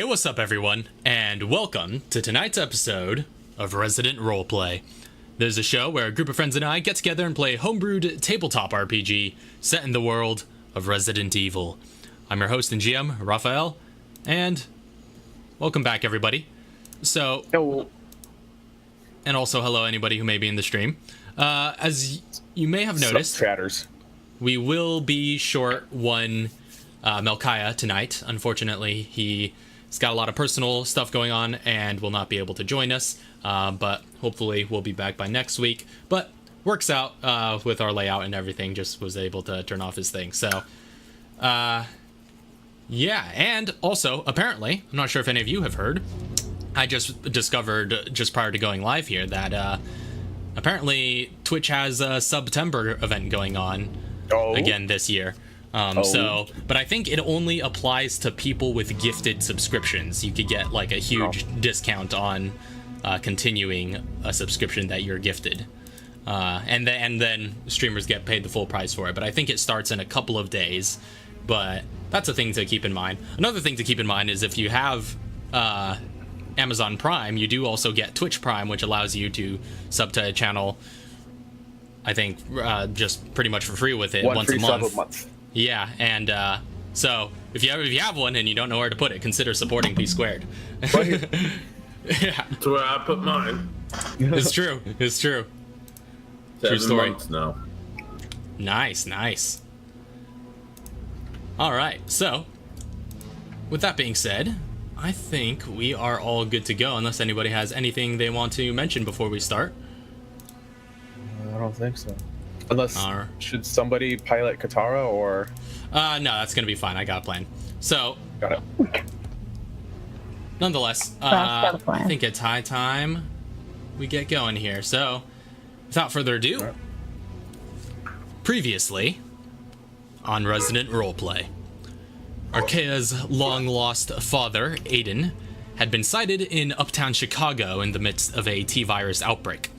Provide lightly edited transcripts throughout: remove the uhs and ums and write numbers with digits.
what's up everyone, and welcome to tonight's episode of Resident Roleplay. There's a show where a group of friends and I get together and play a homebrewed tabletop RPG set in the world of Resident Evil. I'm your host and GM, Raphael, and welcome back everybody. So, hello. And also hello anybody who may be in the stream. As you may have noticed, chatters. We will be short one Melchiah tonight. Unfortunately, he's got a lot of personal stuff going on and will not be able to join us, but hopefully we'll be back by next week. But works out with our layout and everything, just was able to turn off his thing. So, yeah, and also, apparently, I'm not sure if any of you have heard, I just discovered just prior to going live here that apparently Twitch has a September event going on again this year. But I think it only applies to people with gifted subscriptions. You could get like a huge discount on continuing a subscription that you're gifted, and then streamers get paid the full price for it. But I think it starts in a couple of days. But that's a thing to keep in mind. Another thing to keep in mind is if you have Amazon Prime, you do also get Twitch Prime, which allows you to sub to a channel, I think, just pretty much for free with it once a month. Yeah, and so if you have one and you don't know where to put it, consider supporting P Squared. Right. Yeah, that's where I put mine. It's true. It's true. 7 true story. months now. Nice. All right. So, with that being said, I think we are all good to go. Unless anybody has anything they want to mention before we start. I don't think so. Unless, should somebody pilot Katara or? No, that's gonna be fine. I got a plan. So, got it. Nonetheless, I think it's high time we get going here. So, without further ado, previously on Resident Roleplay, Arkea's long-lost father, Aiden, had been sighted in uptown Chicago in the midst of a T-virus outbreak.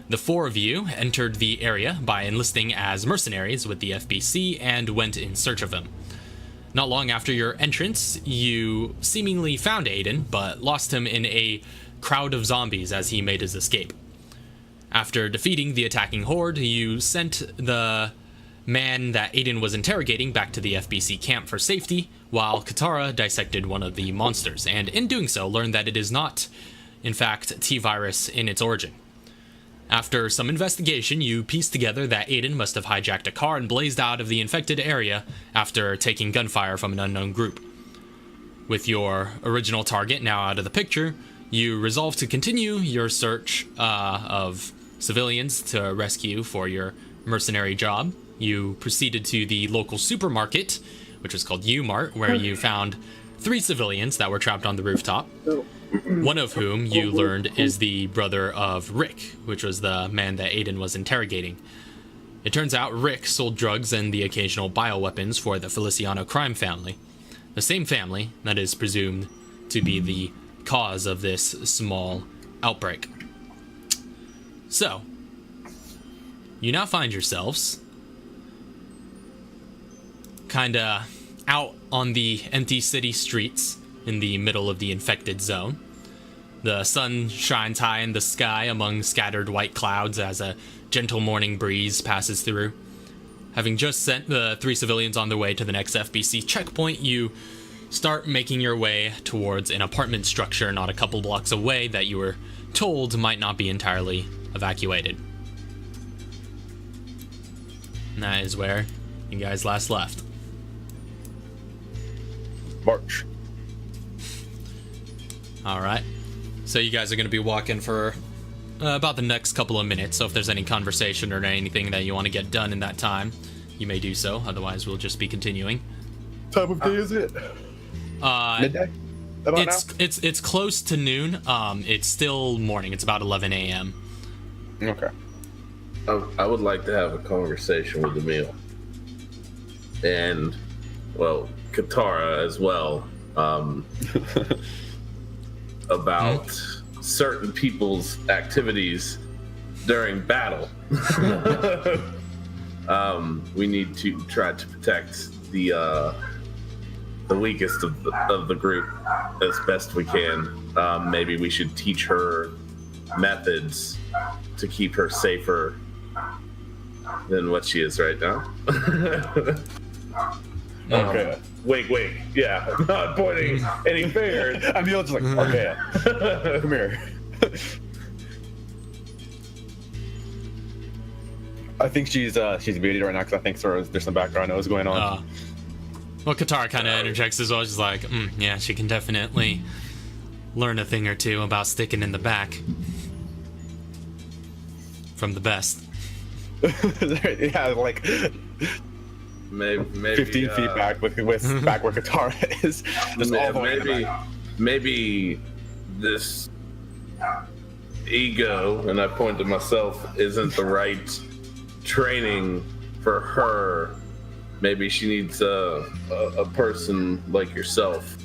The four of you entered the area by enlisting as mercenaries with the FBC and went in search of him. Not long after your entrance, you seemingly found Aiden, but lost him in a crowd of zombies as he made his escape. After defeating the attacking horde, you sent the man that Aiden was interrogating back to the FBC camp for safety, while Katara dissected one of the monsters, and in doing so learned that it is not, in fact, T-virus in its origin. After some investigation, you pieced together that Aiden must have hijacked a car and blazed out of the infected area after taking gunfire from an unknown group. With your original target now out of the picture, you resolved to continue your search of civilians to rescue for your mercenary job. You proceeded to the local supermarket, which was called U-Mart, where you found 3 civilians that were trapped on the rooftop. One of whom you learned is the brother of Rick, which was the man that Aiden was interrogating. It turns out Rick sold drugs and the occasional bioweapons for the Feliciano crime family, the same family that is presumed to be the cause of this small outbreak. So, you now find yourselves kinda out on the empty city streets in the middle of the infected zone. The sun shines high in the sky among scattered white clouds as a gentle morning breeze passes through. Having just sent the 3 civilians on their way to the next FBC checkpoint, you start making your way towards an apartment structure not a couple blocks away that you were told might not be entirely evacuated. And that is where you guys last left. March. All right. So you guys are going to be walking for about the next couple of minutes. So if there's any conversation or anything that you want to get done in that time, you may do so. Otherwise, we'll just be continuing. Time of day is it? Midday? It's close to noon. It's still morning. It's about 11 a.m. Okay. I would like to have a conversation with Emil. And, well, Katara as well. About certain people's activities during battle. We need to try to protect the the weakest of the group as best we can. Maybe we should teach her methods to keep her safer than what she is right now. Okay. Wait. Yeah, I'm not pointing any fingers. I'm just like, okay, come here. I think she's muted right now because I think there's some background noise going on. Well, Katara kind of interjects as well. She's like, yeah, she can definitely learn a thing or two about sticking in the back from the best. Yeah, like maybe 15 feet back with back where Katara is. Just all the way maybe this ego, and I point to myself, isn't the right training for her. Maybe she needs a person like yourself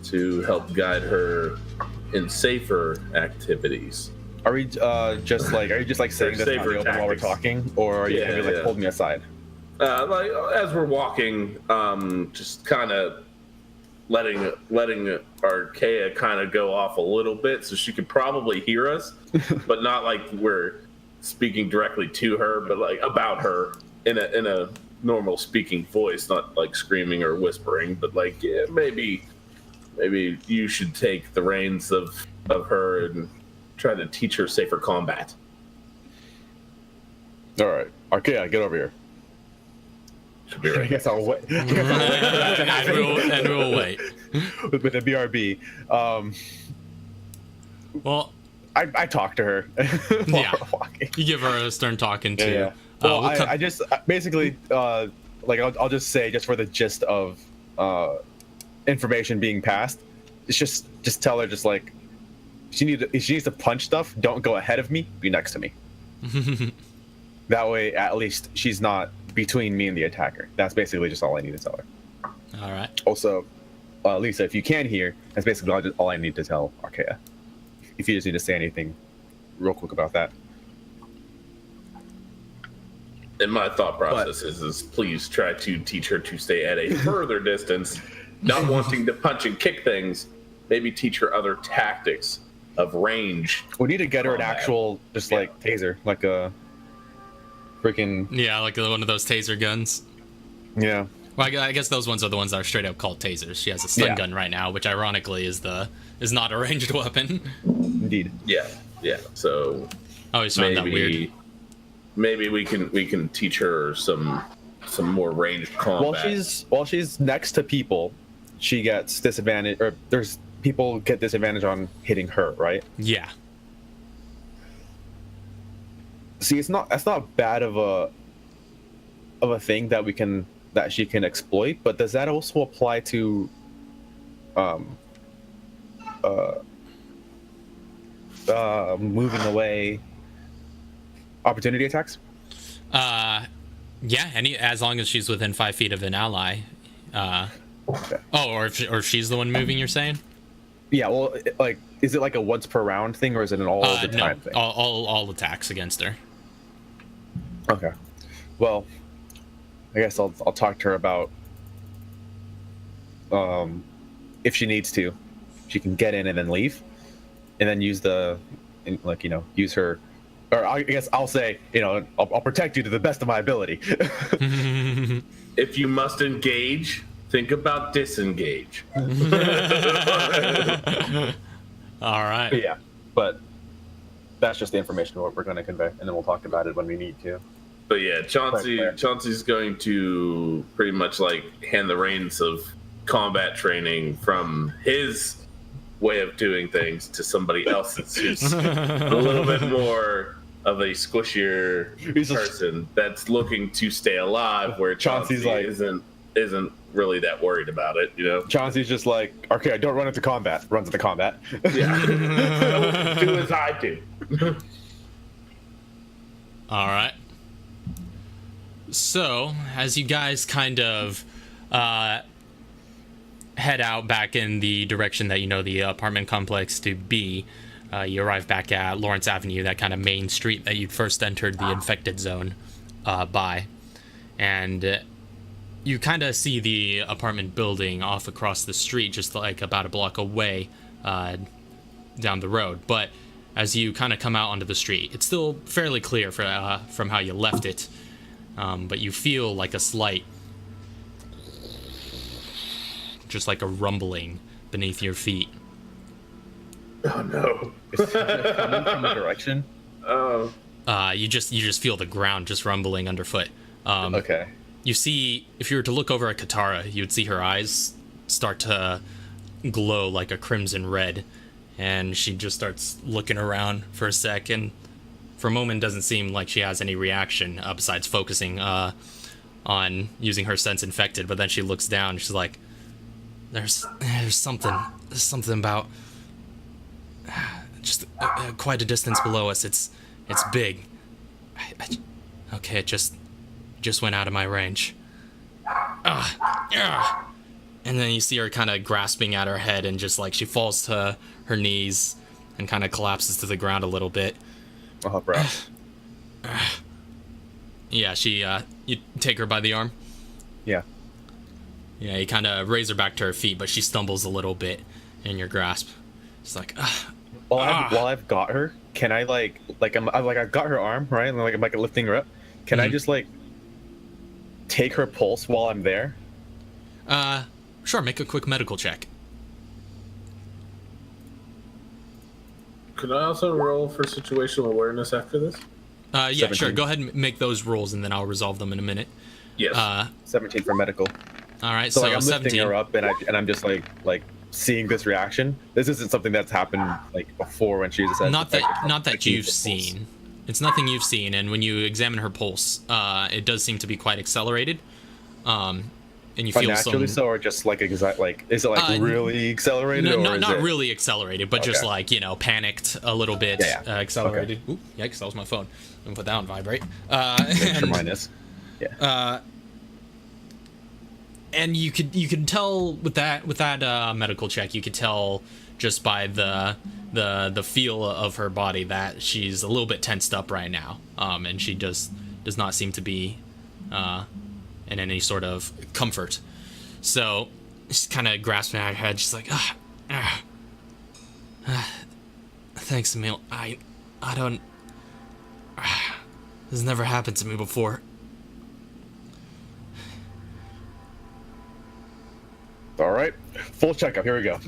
to help guide her in safer activities. Are you just saying this out in the open while we're talking, or are you gonna hold me aside? Like as we're walking, just kind of letting Archaea kind of go off a little bit, so she could probably hear us, but not like we're speaking directly to her, but like about her in a normal speaking voice, not like screaming or whispering, but like, yeah, maybe you should take the reins of her and try to teach her safer combat. All right, Archaea, get over here. Should be right. I guess I'll wait. And we'll wait. With the BRB. Well, I talked to her while we're walking. You give her a stern talking too. Yeah. Well, I just basically like I'll just say, just for the gist of information being passed, it's just tell her, just like, if she needs to punch stuff, don't go ahead of me, be next to me. That way at least she's not between me and the attacker. That's basically just all I need to tell her. All right. Also, Lisa, if you can hear, that's basically all I need to tell Archaea. If you just need to say anything real quick about that. And my thought process is please try to teach her to stay at a further distance, not wanting to punch and kick things. Maybe teach her other tactics of range. We need to get her an actual, like taser, like a freaking... Yeah, like one of those taser guns. Yeah. Well, I guess those ones are the ones that are straight up called tasers. She has a stun gun right now, which ironically is not a ranged weapon. Indeed. Yeah. So I always found that weird. Maybe we can teach her some more ranged combat. While she's next to people, she gets disadvantage, or there's people get disadvantage on hitting her, right? Yeah. See, that's not bad of a thing that she can exploit, but does that also apply to moving away opportunity attacks? Yeah, as long as she's within 5 feet of an ally. Okay. Or if she's the one moving, you're saying? Yeah, well, is it like a once per round thing, or is it an all the time thing? All attacks against her. Okay. Well, I guess I'll talk to her about if she needs to, she can get in and then leave, and then use use her, or I guess I'll say, I'll protect you to the best of my ability. If you must engage, think about disengage. All right. But yeah, but that's just the information what we're going to convey, and then we'll talk about it when we need to. But yeah, Chauncey's going to pretty much like hand the reins of combat training from his way of doing things to somebody else's who's a little bit more of a squishier person that's looking to stay alive, where Chauncey's like isn't really that worried about it, Chauncey's just like, okay, don't run into combat. Runs into combat. Yeah. Do as I do. All right. So, as you guys kind of head out back in the direction that the apartment complex to be, you arrive back at Lawrence Avenue, that kind of main street that you'd first entered the infected zone by. And you kind of see the apartment building off across the street, just like about a block away down the road. But as you kind of come out onto the street, it's still fairly clear from how you left it. But you feel like a slight, just like a rumbling beneath your feet. Oh no! Is it coming from a direction? Oh. You just feel the ground just rumbling underfoot. Okay. You see, if you were to look over at Katara, you'd see her eyes start to glow like a crimson red, and she just starts looking around for a sec, and for a moment doesn't seem like she has any reaction besides focusing on using her sense infected. But then she looks down, and she's like, "There's something about just quite a distance below us. It's big. Okay, it just went out of my range." And then you see her kind of grasping at her head, and just like she falls to her knees and kind of collapses to the ground a little bit. Oh, bro. Yeah, you take her by the arm. Yeah. Yeah, you kind of raise her back to her feet, but she stumbles a little bit in your grasp. It's like, While I've got her, can I I've got her arm, right? And I'm like lifting her up. Can I just like take her pulse while I'm there? Sure, make a quick medical check. Could I also roll for situational awareness after this? Yeah, 17. sure. Go ahead and make those rolls, and then I'll resolve them in a minute. Yes. 17 for medical. All right, So so like I'm 17. lifting her up, and I'm just like seeing this reaction. This isn't something that's happened like before when she was Not that you've seen. It's nothing you've seen, and when you examine her pulse, it does seem to be quite accelerated. And you feel naturally some. so, or just like is it like really accelerated? No, or is not it... really accelerated, but just Okay. like, panicked a little bit. Yeah. Accelerated. Ooh, yikes, that was my phone. I'm gonna put that on vibrate. Sure, mine is. Yeah. And you could tell with that medical check, you could tell just by the feel of her body that she's a little bit tensed up right now. And she does not seem to be in any sort of comfort. So she's kind of grasping at her head. She's like, thanks, Emil. I don't. This has never happened to me before. All right, full checkup. Here we go.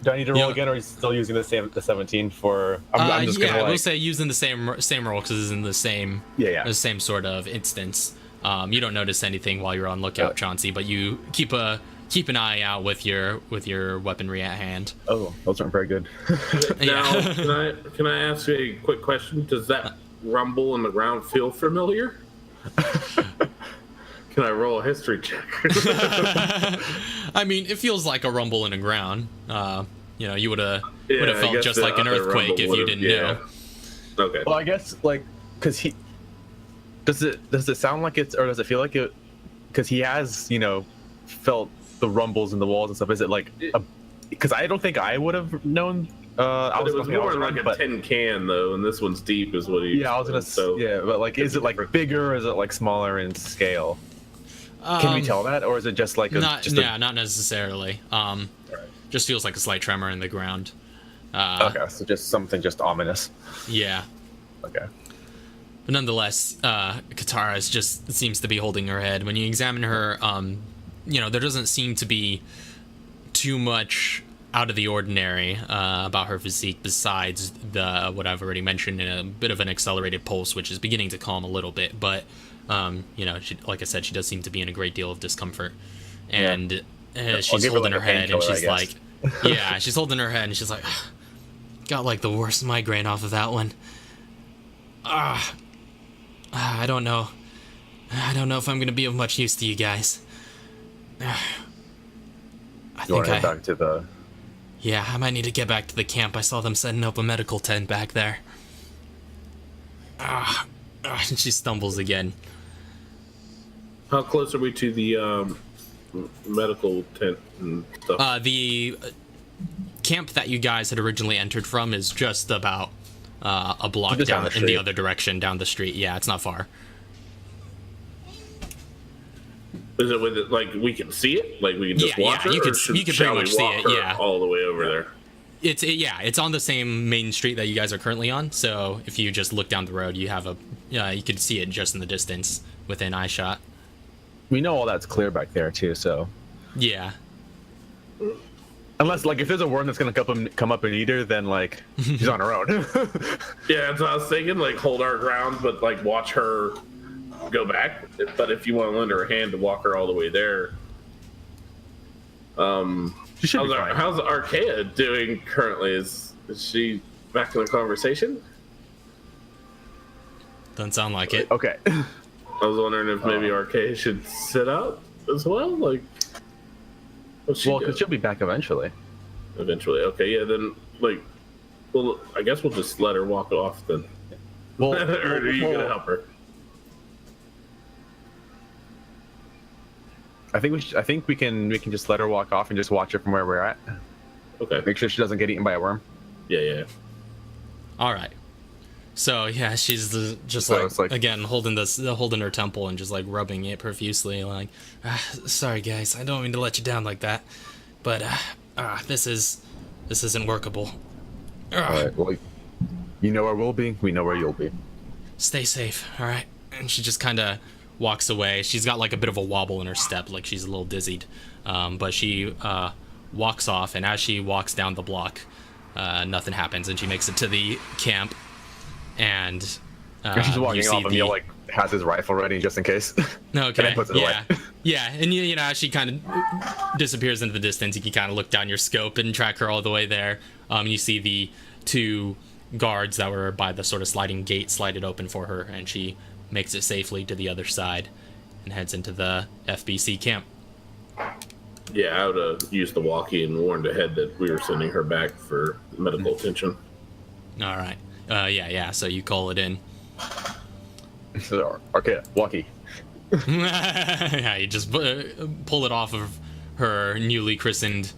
Do I need to roll again, or are you still using the 17 for? I'm just gonna we'll say using the same roll because it's in the same the same sort of instance. You don't notice anything while you're on lookout, Chauncey, but you keep an eye out with your weaponry at hand. Oh, those aren't very good. Now, can I ask you a quick question? Does that rumble in the ground feel familiar? Can I roll a history check? I mean, it feels like a rumble in the ground. You would have I felt guess just like an earthquake if you didn't know. Okay. Well, I guess because he does it sound like it's, or does it feel like it? Because he has felt the rumbles in the walls and stuff. Is it like because I don't think I would have known. But it was more like a tin can though, and this one's deep, is what he. Yeah, I was gonna. But like, is it like bigger, or is it like smaller in scale? Can we tell that, or is it just like not necessarily. Just feels like a slight tremor in the ground. Okay, so just something just ominous. Yeah. Okay. But nonetheless, Katara seems to be holding her head. When you examine her, there doesn't seem to be too much out of the ordinary about her physique besides what I've already mentioned, in a bit of an accelerated pulse, which is beginning to calm a little bit. But she, like I said, she does seem to be in a great deal of discomfort, and she's holding her head, and she's like, she's holding her head, and she's like, got like the worst migraine off of that one. I don't know if I'm gonna be of much use to you guys. I You want to head back to the? Yeah, I might need to get back to the camp. I saw them setting up a medical tent back there. And she stumbles again. How close are we to the medical tent and stuff? The camp that you guys had originally entered from is just about a block down in the other direction, down the street. Yeah, it's not far. Is it with it like we can see it? Like we can just watch her? You or could pretty shall much we see walk it. her Yeah, all the way over there. it's on the same main street that you guys are currently on. So if you just look down the road, you have you could see it just in the distance within eye shot. We know all that's clear back there too, so Yeah. unless like if there's a worm that's gonna come up and eat her, then like she's on her own. Yeah, that's what I was thinking. Like hold our ground, but like watch her go back. But if you want to lend her a hand to walk her all the way there, She should be fine. how's Archaea doing currently? Is she back in the conversation? Doesn't sound like it. Okay. I was wondering if maybe Archaea should sit out as well. Like, what's she Well, do? because she'll be back eventually. Eventually, okay, yeah. Then, like, well, I guess we'll just let her walk off then. Well, Or are you gonna help her? I think we can just let her walk off and just watch her from where we're at. Okay. Make sure she doesn't get eaten by a worm. Yeah. All right. So yeah, she's just So like, it's like- again holding her temple and just like rubbing it profusely, like, sorry guys, I don't mean to let you down like that, but this isn't workable. All right. Well, you know where we'll be. We know where you'll be. Stay safe, all right? And she just kind of walks away. She's got like a bit of a wobble in her step, like she's a little dizzied, but she walks off, and as she walks down the block, nothing happens, and she makes it to the camp. And She's walking you see off, and Neil like has his rifle ready just in case. Okay. And then puts it Yeah. away. Yeah. And you know, as she kind of disappears into the distance, you can kind of look down your scope and track her all the way there. You see the two guards that were by the sort of sliding gate slided open for her, and she makes it safely to the other side and heads into the FBC camp. Yeah, I would have used the walkie and warned ahead that we were sending her back for medical attention. All right. Yeah. So you call it in. So, okay, walkie. Yeah, you just pull it off of her newly christened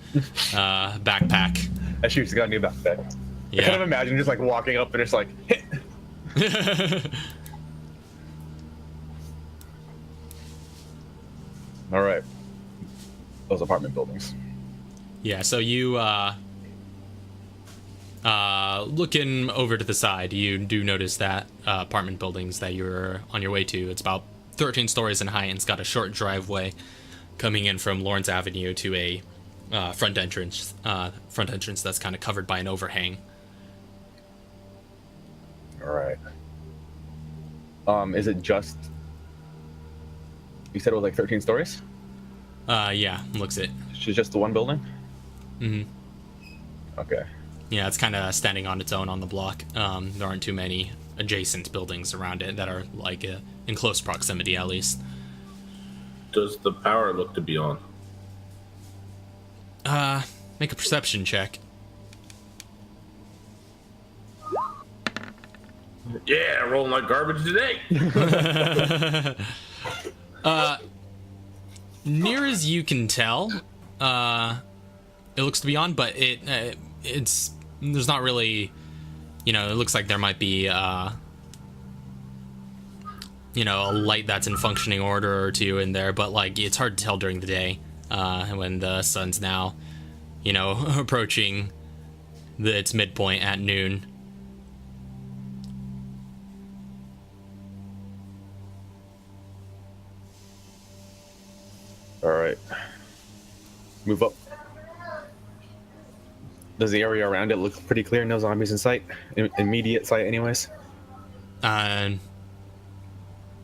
backpack. And she's got a new backpack. Yeah. I kind of imagine just like walking up and just like hit. All right. Those apartment buildings. Yeah, so you looking over to the side, you do notice that apartment buildings that you're on your way to. It's about 13 stories in height, and it's got a short driveway coming in from Lawrence Avenue to a front entrance that's kind of covered by an overhang. All right. Is it just? You said it was like 13 stories. Yeah, looks it. It's just the one building. Mm-hmm. Okay. Yeah, it's kind of standing on its own on the block. There aren't too many adjacent buildings around it that are like in close proximity, at least. Does the power look to be on? Make a perception check. Yeah, rolling like garbage today. Near as you can tell, it looks to be on, but it's there's not really, it looks like there might be a light that's in functioning order or two in there, but like it's hard to tell during the day when the sun's now approaching its midpoint at noon. All right. Move up. Does the area around it look pretty clear? No zombies in sight? Immediate sight, anyways? You want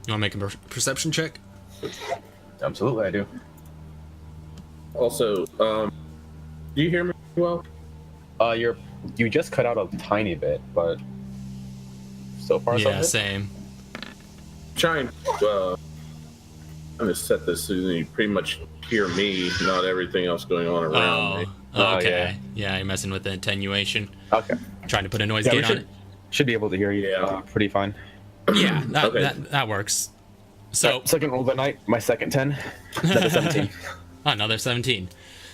to make a perception check? Absolutely, I do. Also, do you hear me well? You just cut out a tiny bit, but so far so Yeah, good. same. Trying. I'm gonna set this so you pretty much hear me, not everything else going on around me. Oh, okay. yeah. Yeah, you're messing with the attenuation. Okay. Trying to put a noise Yeah, we gate on it. should be able to hear you Yeah. pretty fine. Yeah, Okay. that works. So Second roll of the night, my second 10. That is 17. another 17.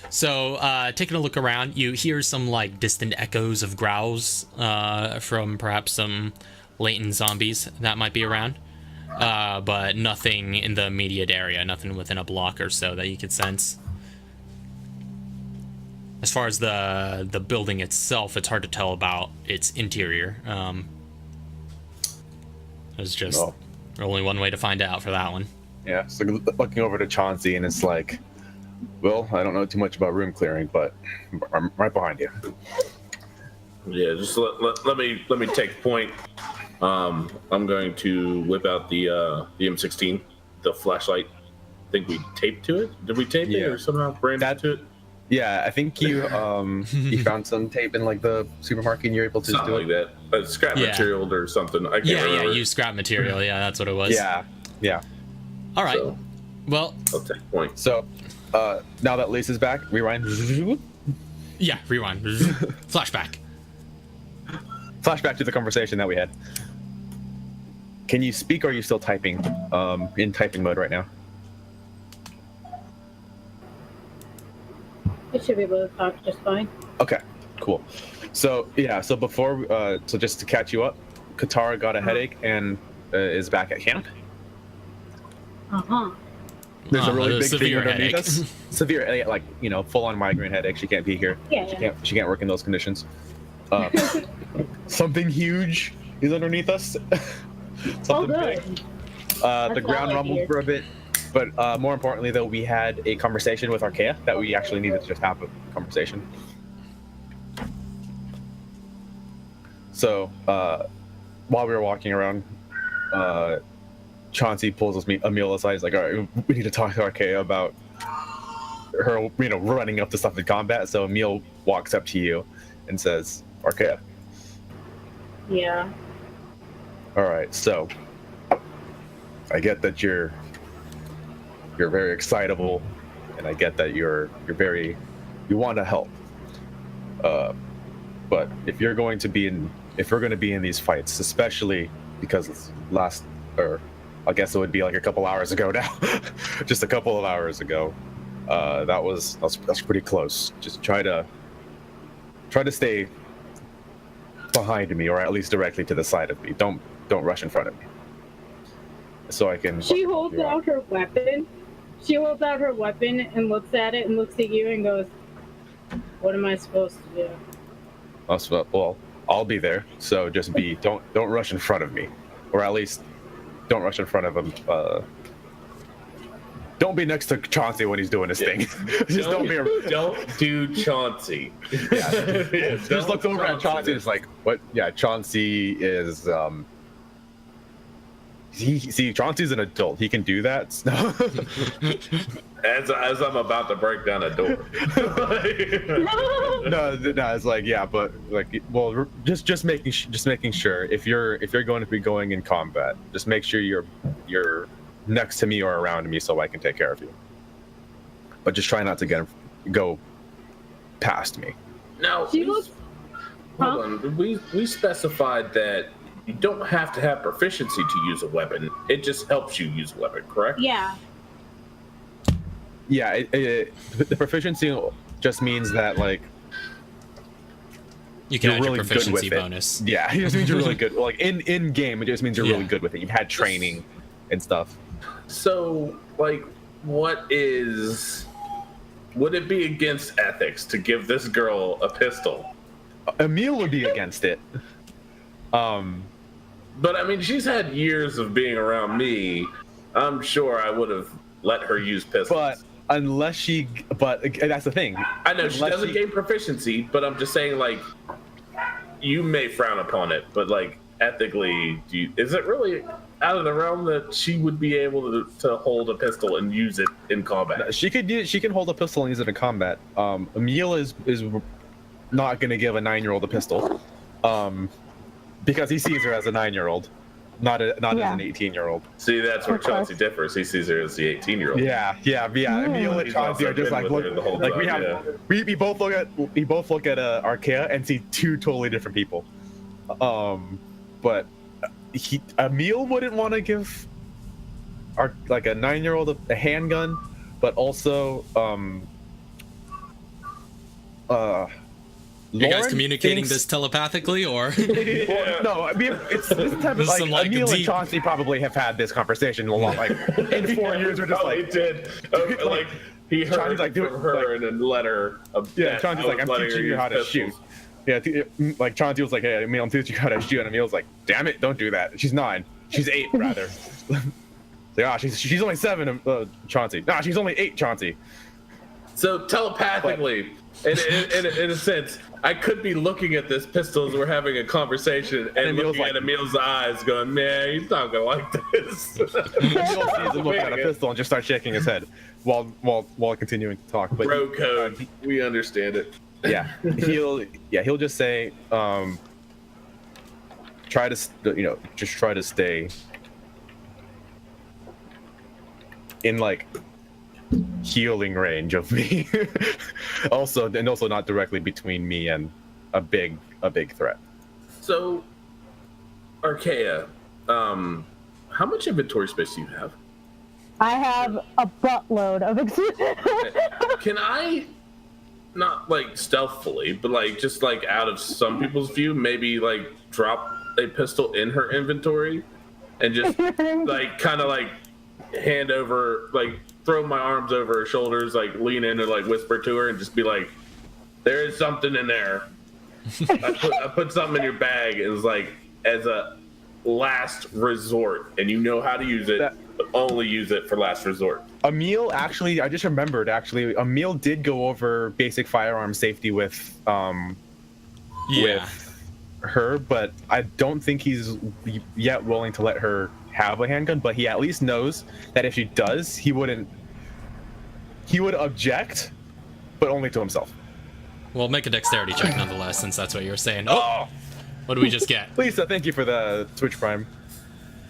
So taking a look around, you hear some like distant echoes of growls from perhaps some latent zombies that might be around. but nothing in the immediate area, nothing within a block or so that you could sense. As far as the building itself, it's hard to tell about its interior. There's just only one way to find out for that one. Yeah, so looking over to Chauncey, and it's like, well, I don't know too much about room clearing, but I'm right behind you. Yeah, just let me take point. I'm going to whip out the M16, the flashlight. I think we taped to it. Did we tape it or somehow branded to it? Yeah, I think you you found some tape in like the supermarket and you're able to something do like that. Scrap material or something. I can't remember. Use scrap material. Yeah, that's what it was. Yeah. All right. So, well, I'll take point. So now that Lisa's back, rewind. Yeah, rewind. Flashback. Flashback to the conversation that we had. Can you speak, or are you still typing? In typing mode right now. I should be able to talk just fine. Okay, cool. So yeah, so before, so just to catch you up, Katara got a headache and is back at camp. There's a really big thing underneath us. Severe, like, you know, full-on migraine headache. She can't be here. She can't work in those conditions. Something huge is underneath us. Something big. The ground rumbled for a bit. But more importantly, though, we had a conversation with Arkea that we actually needed to just have a conversation. So while we were walking around, Chauncey pulls Emil aside. He's like, all right, we need to talk to Arkea about her, you know, running up to stuff in combat. So Emil walks up to you and says, Arkea. Yeah. All right, so I get that you're very excitable, and I get that you want to help. But if we're going to be in these fights, especially because I guess it would be like a couple hours ago now, just a couple of hours ago, that's pretty close. Just try to stay behind me, or at least directly to the side of me. Don't rush in front of me, so I can. She holds out her weapon. She holds out her weapon and looks at it and looks at you and goes, "What am I supposed to do?" Well, I'll be there. So just don't rush in front of me, or at least don't rush in front of him. Don't be next to Chauncey when he's doing his thing. Just don't do Chauncey. Yeah. Just look over at Chauncey. It's like, what? Yeah, Chauncey is. Chauncey's an adult. He can do that. As I'm about to break down a door. No, it's like, yeah, but like, well, just making sure if you're going to be going in combat, just make sure you're next to me or around me so I can take care of you. But just try not to go past me. Now, hold on. We specified that you don't have to have proficiency to use a weapon. It just helps you use a weapon, correct? Yeah. Yeah, the proficiency just means that, like, you can add really your proficiency bonus. Yeah, it just means you're really good. Like, in game, it just means you're really good with it. You've had training and stuff. So, like, would it be against ethics to give this girl a pistol? Emil would be against it. But I mean, she's had years of being around me. I'm sure I would have let her use pistols. But that's the thing. I know she doesn't gain proficiency, but I'm just saying, like, you may frown upon it, but like ethically, is it really out of the realm that she would be able to hold a pistol and use it in combat? She can hold a pistol and use it in combat. Emil is not going to give a 9-year-old a pistol. Because he sees her as a 9-year-old, not as an 18-year-old. See, that's where Chauncey differs. He sees her as the 18-year-old. Yeah. Emil and Chauncey are just like, we both look at Arkea and see two totally different people. But Emil wouldn't want to give like a 9-year-old a handgun, You guys Lauren communicating thinks- this telepathically, or? Well, no, I mean it's this type of This is like, some, like, Emil and deep- Chauncey probably have had this conversation a lot. Like in 4 years, we're just Oh, he like, did. Oh, like he heard Chauncey's like, dude, from her and then let her. yeah. Chauncey's like, I'm teaching you how to shoot. Yeah, like Chauncey was like, hey, Emil, I'm teaching you how to shoot, and Emil's like, damn it, don't do that. She's 9. She's 8 rather. Like, she's only 7, Chauncey. Nah, she's only 8, Chauncey. So telepathically, in a sense, I could be looking at this pistol as we're having a conversation and Emil's looking like- at Emil's eyes, going, "Man, he's not gonna like this." Emil sees him look at a pistol and just starts shaking his head while continuing to talk. But Bro code, we understand it. yeah, he'll just say, try to, just try to stay in like healing range of me. also not directly between me and a big threat. So, Archaea, how much inventory space do you have? I have a buttload of Can I, not like stealthily, but like just like out of some people's view, maybe like drop a pistol in her inventory and just like kind of like hand over, like throw my arms over her shoulders, like lean in and like whisper to her and just be like, there is something in there. I put something in your bag as like as a last resort, and you know how to use it, but only use it for last resort. Emil, actually, I just remembered, Emil did go over basic firearm safety with her, but I don't think he's yet willing to let her have a handgun, but he at least knows that if she does, he would object, but only to himself. Well, make a dexterity check nonetheless, since that's what you were saying. Oh, what did we just get? Lisa, thank you for the Twitch Prime.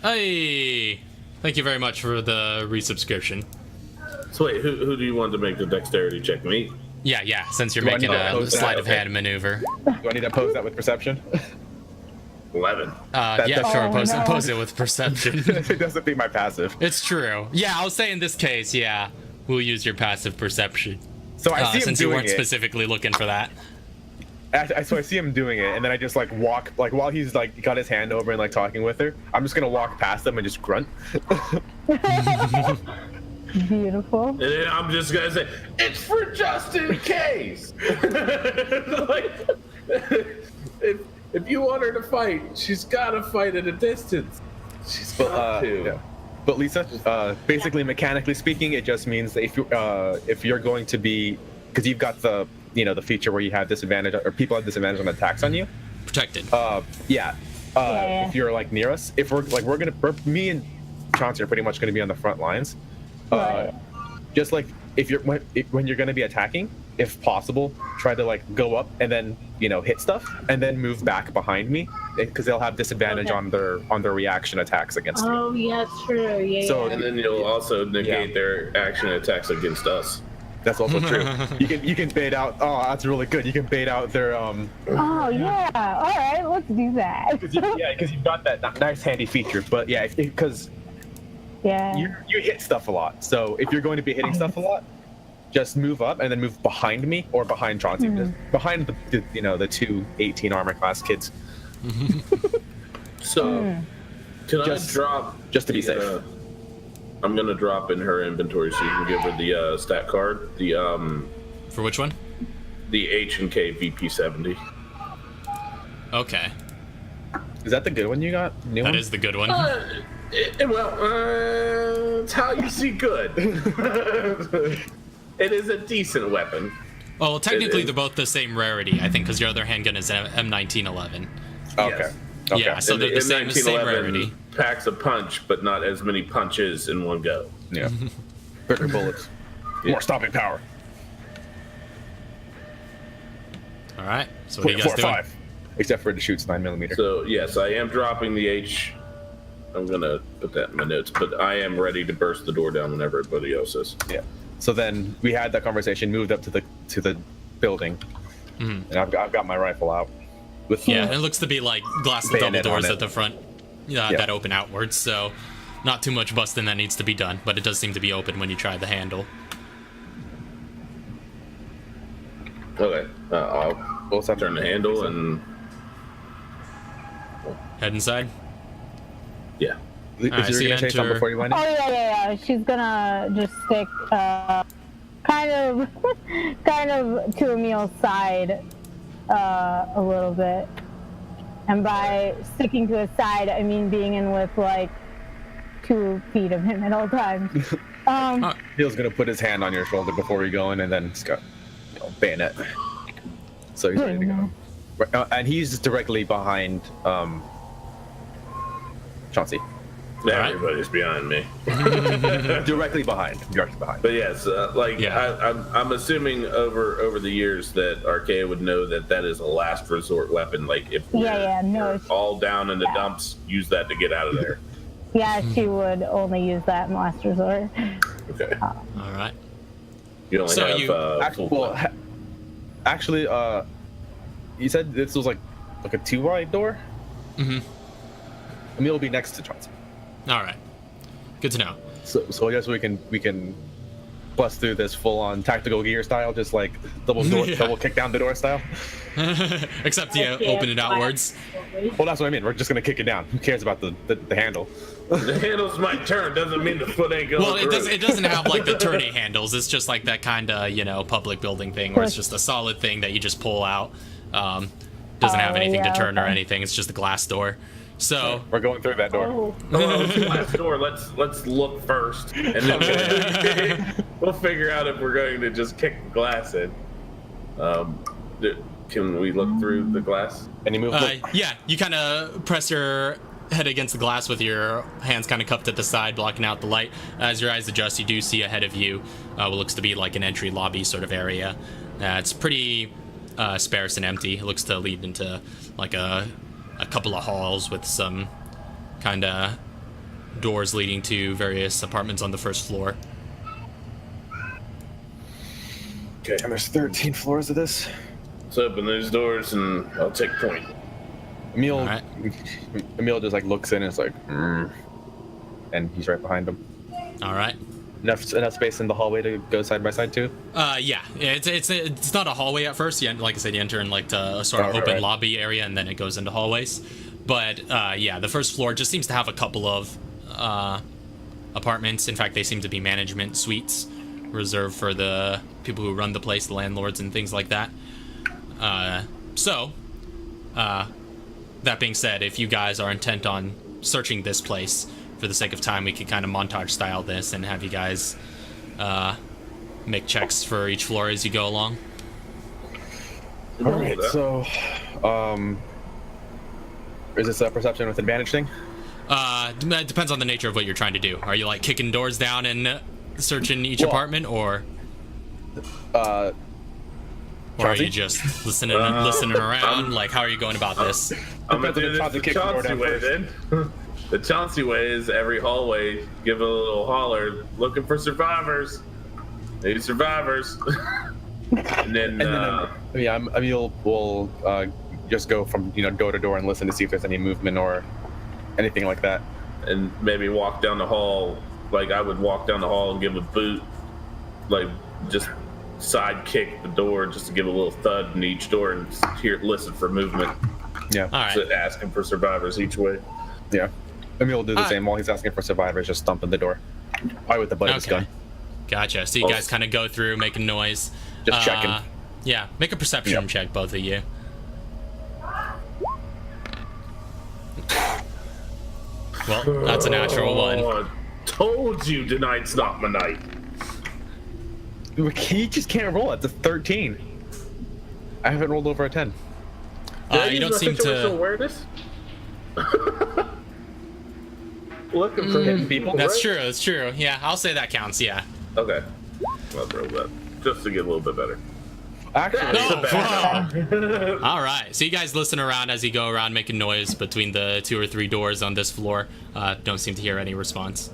Hey, thank you very much for the resubscription. So wait, who do you want to make the dexterity check? Me? Yeah, since you're Do I making need to a post that? sleight of Okay. hand maneuver. Do I need to pose that with perception? 11. Yeah, that's- sure, Oh, pose, no. pose it with perception. It doesn't be my passive. It's true. Yeah, I'll say in this case, yeah, we'll use your passive perception. So I see him since you doing weren't it. specifically looking for that. So I see him doing it, and then I just like walk, like while he's like got his hand over and like talking with her, I'm just gonna walk past him and just grunt. Beautiful. And then I'm just gonna say, it's for just in case. Like, if you want her to fight, she's gotta fight at a distance. She's got to. Yeah. But Lisa, basically mechanically speaking, it just means that if you're going to be, because you've got the the feature where you have disadvantage or people have disadvantage on attacks on you. Protected. Yeah. If you're like near us, if me and Chauncey are pretty much going to be on the front lines. Right. Just like when you're going to be attacking, if possible, try to like go up and then hit stuff and then move back behind me because they'll have disadvantage Okay. on their reaction attacks against me. Oh, yeah, true. Yeah, So- yeah. And then you'll also negate their action attacks against us. That's also true. You can bait out. Oh, that's really good. You can bait out their Oh yeah. All right, let's do that. because you've got that nice handy feature. But yeah, because Yeah. you hit stuff a lot. So if you're going to be hitting stuff a lot, just move up and then move behind me or behind Chauncey, just behind the two 18 armor class kids. So, can Just- I drop just to be safe. I'm gonna drop in her inventory so you can give her the stat card, the For which one? H&K VP70. Okay, Is that the good one you got? New that one? is the good one. It's how you see good. It is a decent weapon. Well, technically it- they're both the same rarity, I think, because your other handgun is M1911. Okay. Yes. Okay. Yeah, so they're the same rarity. Packs a punch, but not as many punches in one go. Yeah. Quicker bullets. Yeah. More stopping power. All right, so what are you guys 4 doing? 5. Except for it shoots 9mm. So yes, I am dropping the H. I'm gonna put that in my notes, but I am ready to burst the door down whenever everybody else is. Yeah. So then we had that conversation, moved up to the building, and I've got my rifle out. With Yeah, it looks to be like glass double Bayonet on doors it. at the front that open outwards, so not too much busting that needs to be done, but it does seem to be open when you try the handle. Okay, I'll We'll just have to turn the handle and Head inside. yeah. If Alright, you're so you gonna say something enter- before you went Oh in? yeah. She's gonna just stick, kind of to Emil's side, a little bit. And by sticking to his side, I mean being in with like 2 feet of him at all times. Neil's gonna put his hand on your shoulder before we go in, and then he's got, bayonet. So he's ready to go. Right, and he's just directly behind Chauncey. Everybody's behind me. Directly behind. But yes, I'm assuming over the years that Arkea would know that is a last resort weapon. Like if we're all down in the dumps, use that to get out of there. Yeah, she would only use that in last resort. Okay. All right. You only have full actually, you said this was like a 2-wide door. Mm-hmm. Emil will be next to Chauncey. All right. Good to know. So I guess we can bust through this full-on tactical gear style, just like double kick down the door style. Except you open it outwards. Well, that's what I mean. We're just gonna kick it down. Who cares about the handle? The handles might turn. Doesn't mean the foot ain't going. Well, it doesn't have like the turning handles. It's just like that kind of public building thing where it's just a solid thing that you just pull out. Doesn't have anything to turn or anything. It's just a glass door. So we're going through that door. Glass door. Let's look first, and then we'll figure out if we're going to just kick the glass in. Can we look through the glass? Any movement? Yeah, you kind of press your head against the glass with your hands kind of cupped at the side, blocking out the light. As your eyes adjust, you do see ahead of you what looks to be like an entry lobby sort of area. It's pretty sparse and empty. It looks to lead into like a couple of halls with some kind of doors leading to various apartments on the first floor. Okay, and there's 13 floors of this. Let's open those doors and I'll take point. Emil, All right. Emil just like looks in and is like, and he's right behind him. All right. Enough space in the hallway to go side by side too. Yeah, it's not a hallway at first. Like I said, you enter in like a sort of open lobby area, and then it goes into hallways. But yeah, the first floor just seems to have a couple of apartments. In fact, they seem to be management suites reserved for the people who run the place, the landlords and things like that. That being said, if you guys are intent on searching this place, for the sake of time, we could kind of montage style this and have you guys make checks for each floor as you go along. All right, so is this a perception with advantage thing? It depends on the nature of what you're trying to do. Are you like kicking doors down and searching each apartment, or are you just listening around? Like, how are you going about this? I'm gonna do this the Chauncey way then. The Chauncey way is every hallway, give a little holler, looking for survivors. Maybe survivors. and then Emil will just go from door to door and listen to see if there's any movement or anything like that. And maybe walk down the hall. Like I would walk down the hall and give a boot, like just side kick the door just to give a little thud in each door and listen for movement. Yeah. All right. So asking for survivors each way. Yeah. Emil will do the same while he's asking for survivors, just thumping the door. With the butt of his gun. Gotcha. So you guys kind of go through, making noise. Just checking. Yeah. Make a perception check, both of you. Well, that's a natural one. I told you tonight's not my night. He just can't roll. It's a 13. I haven't rolled over a 10. You don't seem to. Awareness? Looking for hidden people. That's right? true. That's true. Yeah, I'll say that counts. Yeah. Okay. I'll roll that just to get a little bit better. Actually, All right. So you guys listen around as you go around making noise between the 2 or 3 doors on this floor. Don't seem to hear any response.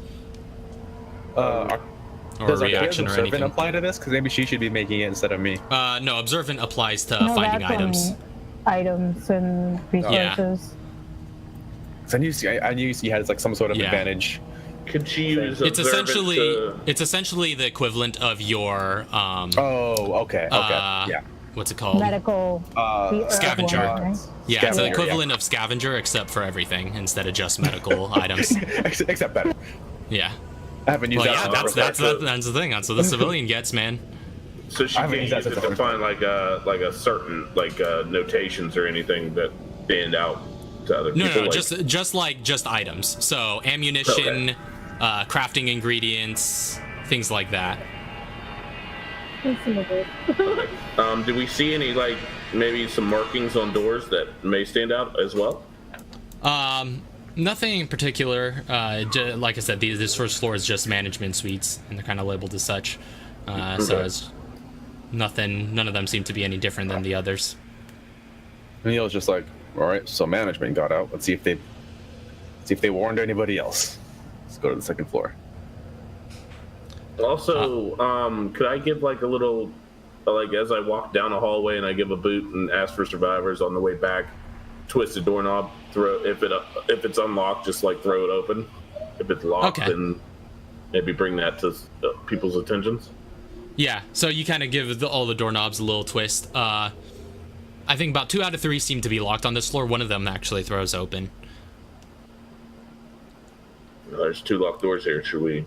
Does a reaction or observant anything. apply to this? Because maybe she should be making it instead of me. No, observant applies to No, finding that's items. only items and resources. I knew he had like some sort of advantage. Could she use It's observant essentially the equivalent of your Oh, okay. Yeah. what's it called? Medical. Scavenger. Right? Yeah, it's the Scavenger, equivalent of scavenger, except for everything instead of just medical items. Except better. Yeah. I haven't used Well, that. yeah, since that's first. the thing. That's what the civilian gets, man. So she I haven't can't used that use it since to the find like a certain notations or anything that stand out to other No, people. no, like, just items. So ammunition, Okay. crafting ingredients, things like that. Consumable. do we see any like maybe some markings on doors that may stand out as well? Nothing in particular. Like I said, this first floor is just management suites, and they're kind of labeled as such. So it's nothing. None of them seem to be any different than the others. And Neil's just like, all right, so management got out. Let's see if they warned anybody else. Let's go to the second floor. Also, could I give like a little, like as I walk down a hallway and I give a boot and ask for survivors on the way back, twist the doorknob, throw if it's unlocked, just like throw it open. If it's locked, Okay. then maybe bring that to people's attentions. Yeah. So you kind of give all the doorknobs a little twist. I think about 2 out of 3 seem to be locked on this floor. One of them actually throws open. There's 2 locked doors here. Should we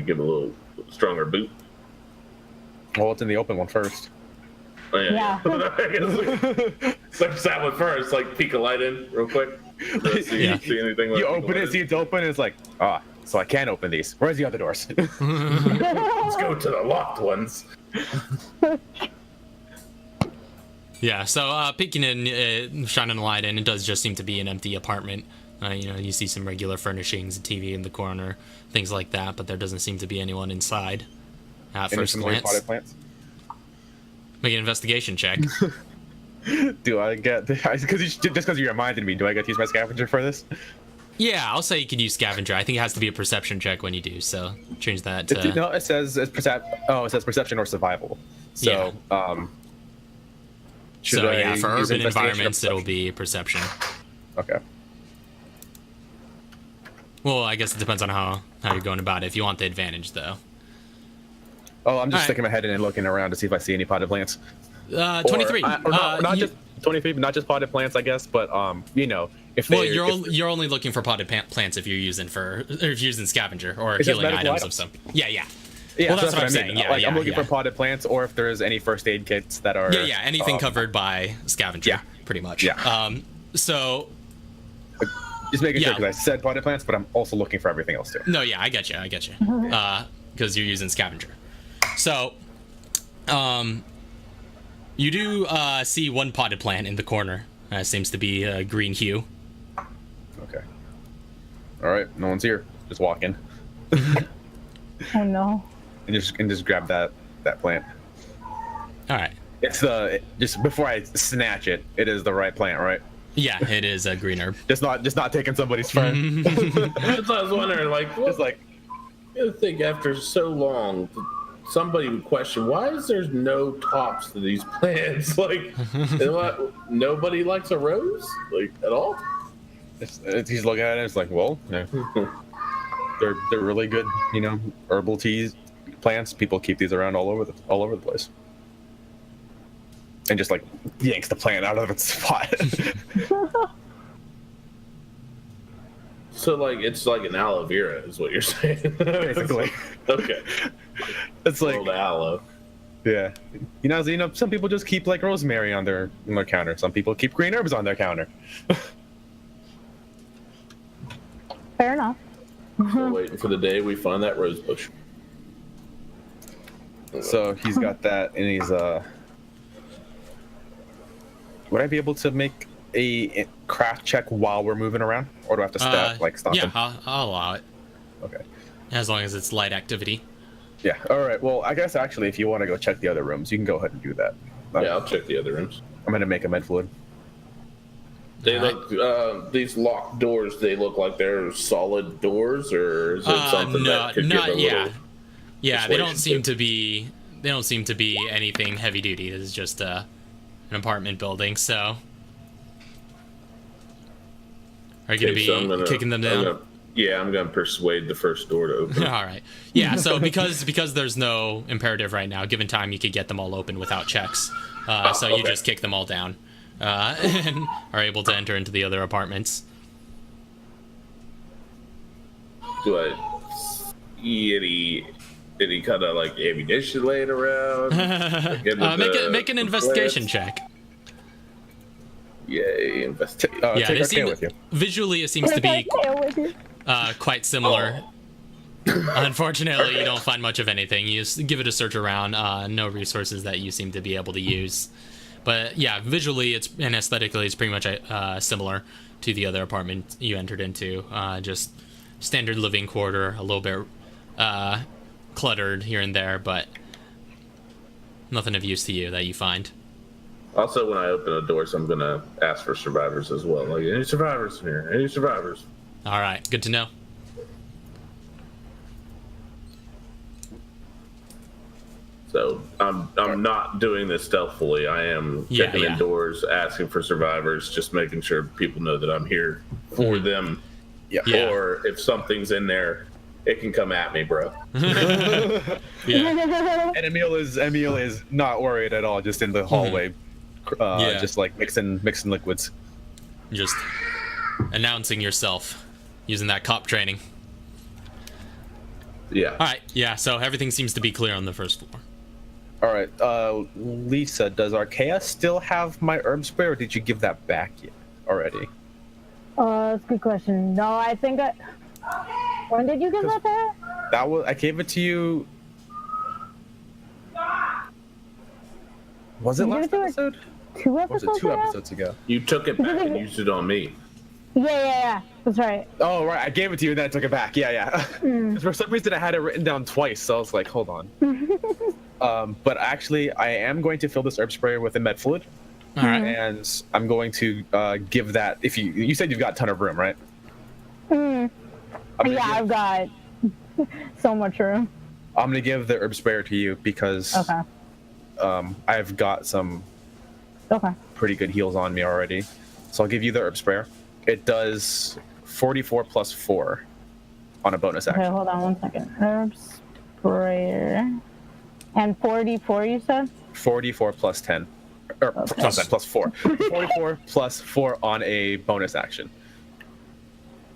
give a little stronger boot? Well, it's in the open one first. Oh, Yeah. So that one first, like peek a light in real quick. See, Yeah. see anything? You open it, see it's open, and it's like, so I can't open these. Where's the other doors? Let's go to the locked ones. Yeah. So peeking in, shining a light in, it does just seem to be an empty apartment. You see some regular furnishings, a TV in the corner, things like that, but there doesn't seem to be anyone inside at And first some glance. potted plants. Make an investigation check. Do I get just because you reminded me? Do I get to use my scavenger for this? Yeah, I'll say you could use scavenger. I think it has to be a perception check when you do, so change that to... No, it says it says perception or survival. So, should So I yeah, for use urban investigation or environments, it'll perception? be perception. Okay. Well, I guess it depends on how you're going about it. If you want the advantage, though. Oh, I'm just Alright. sticking my head in and looking around to see if I see any potted plants. 23. Or not just 23, but not just potted plants, I guess. But if they, Well, you're only looking for potted plants if you're using scavenger or It says healing medical items of items. some. Yeah. Yeah, Well, so that's what I'm I saying. mean. Yeah, Like, yeah, I'm looking yeah. for potted plants, or if there's any first aid kits that are. Yeah, anything covered by scavenger. yeah. Pretty much. Yeah. So Just making sure Yeah. because I said potted plants, but I'm also looking for everything else too. no, yeah, I get you. Because you're using scavenger. So, you do see one potted plant in the corner. Seems to be a green hue. Okay. All right, no one's here. Just walk in Oh no. and just grab that plant. All right. It's just before I snatch it. It is the right plant, right? Yeah, it is a green herb. Just not taking somebody's fern. That's what I was wondering. Like, Just like I think after so long, somebody would question why is there no tops to these plants? Like, nobody likes a rose, like at all. he's looking at it. It's like, well, yeah. they're really good, herbal teas, plants. People keep these around all over the place. And just like yanks the plant out of its spot. So like it's like an aloe vera is what you're saying. Basically. Okay. It's like, Old aloe. yeah, some people just keep like rosemary on their counter. Some people keep green herbs on their counter. Fair enough. Still waiting for the day we find that rose bush. So he's got that, and he's Would I be able to make a craft check while we're moving around, or do I have to stop Yeah, him? I'll allow it. Okay. As long as it's light activity. Yeah. All right. Well, I guess actually, if you want to go check the other rooms, you can go ahead and do that. Yeah, I'll check the other rooms. I'm gonna make a med fluid. They look these locked doors. They look like they're solid doors, or is it something that could give a little? Yeah, they don't persuasion seem to be. They don't seem to be anything heavy duty. This is just an apartment building. So, are you gonna Okay, so I'm be kicking them down? Yeah, I'm gonna persuade the first door to open. All right. Yeah. So because there's no imperative right now, given time, you could get them all open without checks. So you okay. just kick them all down, and are able to enter into the other apartments. Do I see any kind of like ammunition laying around? Make an investigation check. Yay, investigate. Yeah, take they our seem tail with you. visually it seems to be quite similar. Unfortunately, you don't find much of anything. You just give it a search around. No resources that you seem to be able to use. But yeah, visually and aesthetically, it's pretty much similar to the other apartment you entered into. Just standard living quarter, a little bit cluttered here and there, but nothing of use to you that you find. Also, when I open the doors, I'm gonna ask for survivors as well. Like, any survivors in here? Any survivors? All right, good to know. So I'm not doing this stealthily. I am Yeah, kicking yeah. in doors, asking for survivors, just making sure people know that I'm here for them. Yeah. Yeah. Or if something's in there, it can come at me, bro. Yeah. And Emil is not worried at all, just in the hallway, Yeah. just like mixing liquids. Just announcing yourself using that cop training. Yeah. All right, yeah, so everything seems to be clear on the first floor. All right, Lisa, does Archaea still have my herb spray, or did you give that back yet already? That's a good question. No, I think when did you give that back? I gave it to you. Was it You last gave it to her episode? 2 Or episodes was it 2 ago? episodes ago? You took it back and used it on me. Yeah. That's right. Oh, right. I gave it to you and then I took it back. Yeah. For some reason, I had it written down twice, so I was like, hold on. But actually, I am going to fill this herb sprayer with a med fluid. All right. And I'm going to give that. If you said you've got a ton of room, right? Yeah, I've got so much room. I'm gonna give the herb sprayer to you because Okay. I've got some Okay. pretty good heals on me already. So I'll give you the herb sprayer. It does 44 plus 4 on a bonus Okay, action. hold on 1 second. Herb sprayer. And 44, you said? 44 plus 10. Or plus 10, plus 4. 44 plus 4 on a bonus action.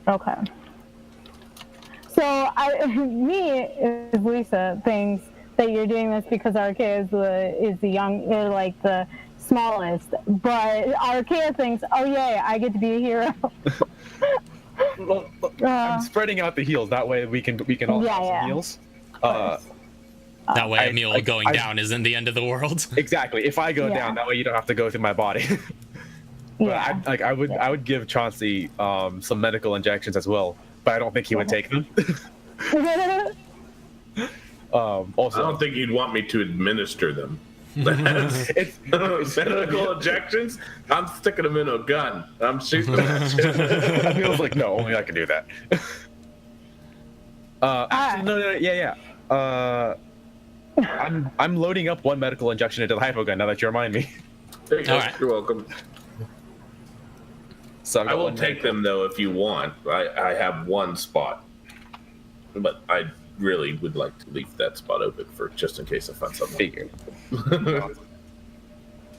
Okay. So me as Lisa thinks that you're doing this because Archaea is the young, like the smallest, but Archaea thinks, oh yeah, I get to be a hero. Well, I'm spreading out the heals. That way we can all have some heals. That way, Emil going down isn't the end of the world. Exactly. If I go down, that way you don't have to go through my body. But I would give Chauncey some medical injections as well, but I don't think he would take them. Also, I don't think you'd want me to administer them. It's medical injections. I'm sticking them in a gun. I'm shooting that shit. I was like, no, only I can do that. Actually, no, yeah. I'm loading up 1 medical injection into the hypo gun now that you remind me. There you go. All right. You're welcome. So I will take them though if you want. I have 1 spot, but I really would like to leave that spot open for just in case I find something. Figured.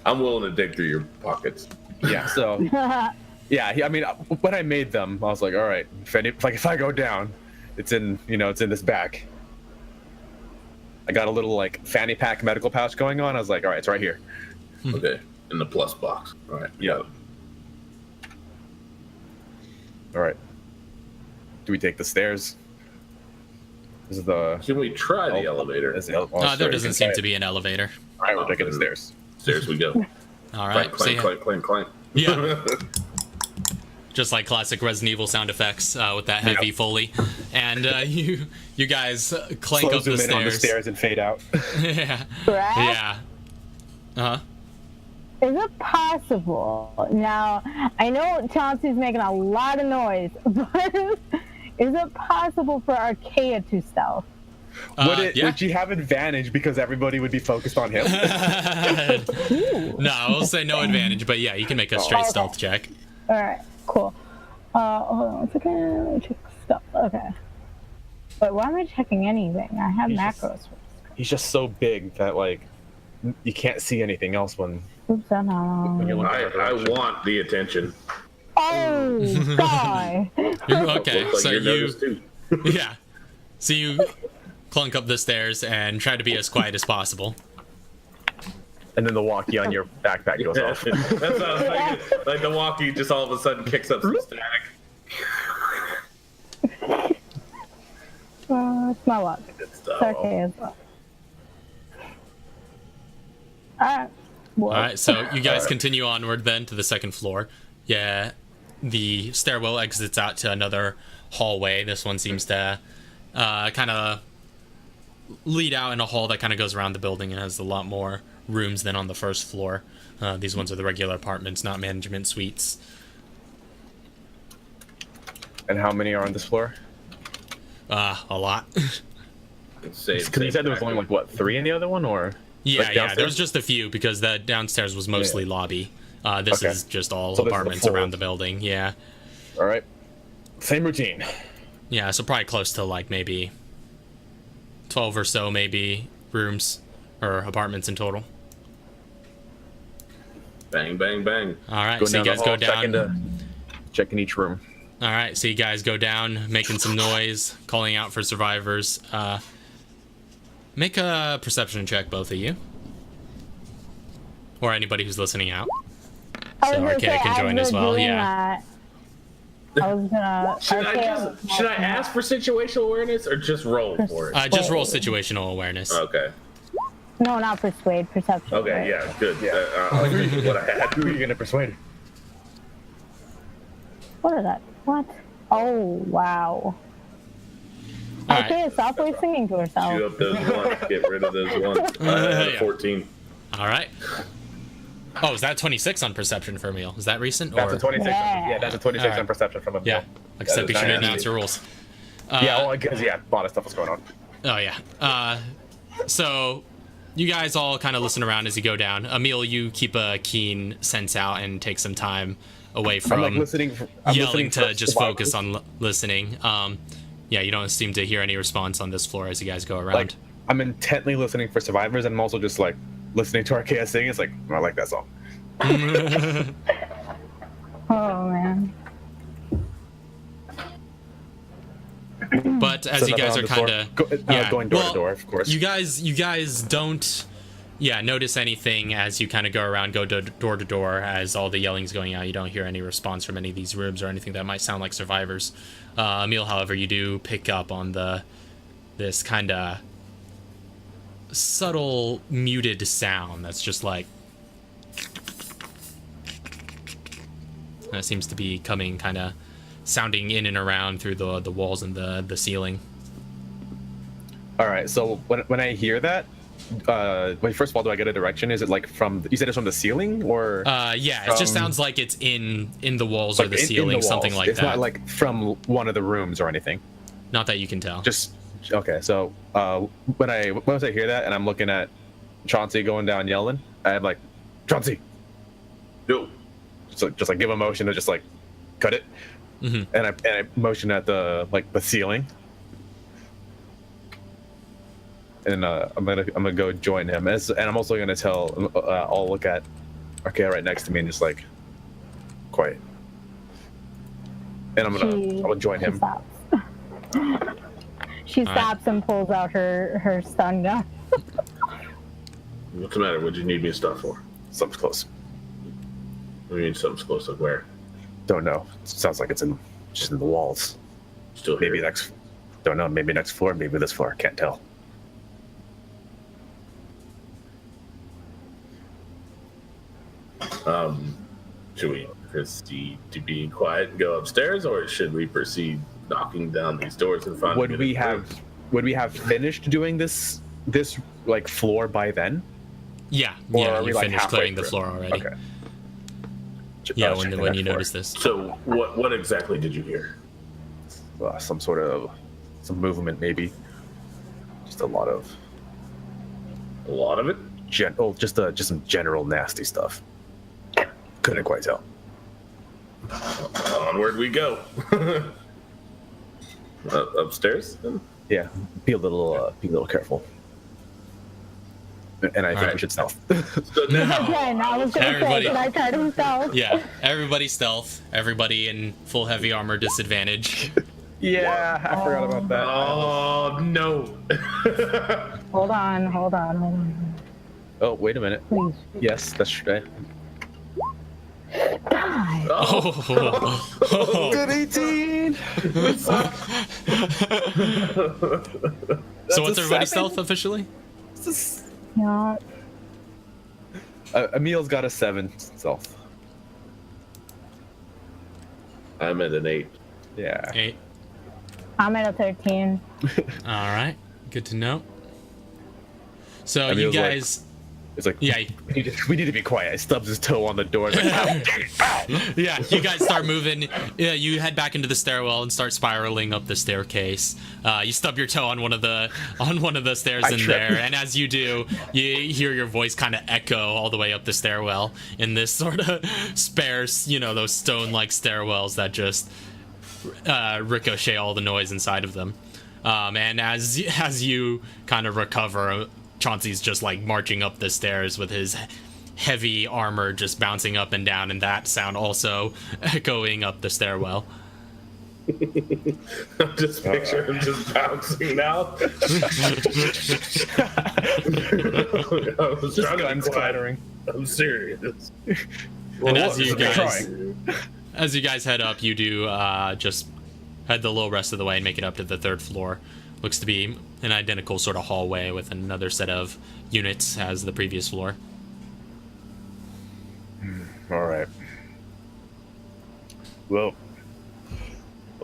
I'm willing to dig through your pockets. Yeah. So yeah, I mean, when I made them, I was like, all right, if I go down, it's in this bag. I got a little like fanny pack medical pouch going on. I was like, all right, it's right here. Okay, in the plus box. All right. Yeah. All right. Do we take the stairs? This is the. Can we try the elevator? There doesn't seem to be an elevator. All right, we're taking the stairs. Stairs we go. All right. Clank, clank, clank, clank. Yeah. Just like classic Resident Evil sound effects with that heavy Foley, and you guys clank Slow up the zoom in on the stairs. stairs and fade out. Yeah. Right? Yeah. Uh huh. Is it possible? Now, I know Chauncey's making a lot of noise, but is it possible for Archaea to stealth? Would you have advantage because everybody would be focused on him? No, I will say no advantage, but yeah, you can make a straight stealth check. All right, cool. Hold on 1 second. Let me check stuff. Okay. But why am I checking anything? I have macros. He's just so big that like you can't see anything else when Oops, I know. you're looking at I want the attention. Oh, guy. Okay, Looks like so you're noticed too. yeah, so you clunk up the stairs and try to be as quiet as possible. and then the walkie on your backpack goes off. That's what I was thinking. Like the walkie just all of a sudden kicks up some static. It's my luck. Good It's stuff. okay as well. Alright. All right, so you guys continue onward then to the second floor. Yeah, the stairwell exits out to another hallway. This one seems to kind of lead out in a hall that kind of goes around the building and has a lot more rooms than on the first floor. These ones are the regular apartments, not management suites. And how many are on this floor? A lot. Because you said there was only like what, 3 in the other one, or? Yeah, Like yeah, downstairs? there was just a few because the downstairs was mostly lobby. This Okay. is just all So this is the apartments full- around the building. Yeah. All right. Same routine. Yeah, so probably close to like maybe 12 or so maybe rooms or apartments in total. Bang, bang, bang. All right, Go so you down the guys go hall, down. checking each room. All right, so you guys go down, making some noise, calling out for survivors. Make a perception check, both of you. Or anybody who's listening out. I was So gonna Archaea say, can join as well, doing yeah. that, I was gonna. Should I ask for situational awareness or just roll for it? Just roll situational awareness. Okay. No, not persuade, perception. Okay, right? yeah, good. I'll agree with what I had. Who are you gonna persuade? What is that? What? Oh, wow. All Okay, right. stop singing to Chew herself. up those ones. Get rid of those ones. I had a Yeah. 14. All right. Oh, is that 26 on perception for Emil? Is that recent? That's or? a 26. Yeah. Yeah, that's a 26 All right. on perception from him. Yeah. Like I said, be sure to announce your rules. Yeah, well, because a lot of stuff was going on. Oh, yeah. So you guys all kind of listen around as you go down. Emil, you keep a keen sense out and take some time away from I'm like listening. I'm yelling listening to for just survivors. focus on listening. Yeah, you don't seem to hear any response on this floor as you guys go around. Like, I'm intently listening for survivors, and I'm also just like listening to Archaea sing. It's like, I like that song. Oh, man. But as So you guys nothing are on kind the of floor? Going door to door, of course. You guys don't notice anything as you kind of go around, go door to door as all the yelling's going out. You don't hear any response from any of these rooms or anything that might sound like survivors. Emil, however, you do pick up on this kind of subtle muted sound that's just like that seems to be coming kind of sounding in and around through the walls and the ceiling. All right. So when I hear that, wait, first of all, do I get a direction? Is it like from? You said it's from the ceiling, or? Yeah, it just sounds like it's in the walls or like the in ceiling, the something walls. like it's that. not like from one of the rooms or anything. Not that you can tell. Just okay. So when I hear that and I'm looking at Chauncey going down yelling, I'm like, Chauncey, No. so just like give a motion to just like cut it, Mhm. and I motion at the ceiling, and I'm gonna go join him, and I'm also gonna tell I'll look at Archaea right next to me and just like quiet, and I'll join She him. stops. She stops and pulls out her stun gun. What's the matter? What'd you need me to stop for? Something's close. What do you mean something's close? Like where? Don't know. Sounds like it's just in the walls. Still Maybe here. next. Don't know. Maybe next floor. Maybe this floor. Can't tell. Should we proceed to being quiet and go upstairs, or should we proceed knocking down these doors and finding? Would we have finished doing this like floor by then? Yeah, Or yeah, are you we, like, finished halfway clearing the through? floor already. Okay. Yeah, Checking when that you floor. noticed this. So what exactly did you hear? Some sort of movement, maybe. Just a lot of A lot of it. just some general nasty stuff. Couldn't quite tell. Onward we go. Upstairs? Yeah, be a little careful. And I think right. we should stealth. So now, Again, I was gonna Everybody- say, can I try to stealth? Yeah, everybody stealth. Everybody in full heavy armor disadvantage. Yeah, I forgot about that. oh no. Hold on. Oh, wait a minute. Please. Yes, that's right. Die. Oh. Good 18. So what's everybody's stealth officially? Yeah. Emil's got a 7 stealth. I'm at an 8. Yeah. 8. I'm at a 13. All right, good to know. So I mean, you it was like- guys, It's like, yeah, we need to be quiet. He stubs his toe on the door. Like, ow, ow. yeah, you guys start moving. Yeah, you head back into the stairwell and start spiraling up the staircase. You stub your toe on one of the stairs I in trip. there, and as you do, you hear your voice kind of echo all the way up the stairwell in this sort of sparse, those stone-like stairwells that just ricochet all the noise inside of them. And as you kind of recover, Chauncey's just like marching up the stairs with his heavy armor just bouncing up and down, and that sound also echoing up the stairwell. Just picture him just bouncing now. I was Just trying to be guns quiet. clattering. I'm serious. And as you We're guys head up, you do just head the little rest of the way and make it up to the 3rd floor. Looks to be an identical sort of hallway with another set of units as the previous floor. All right. Well,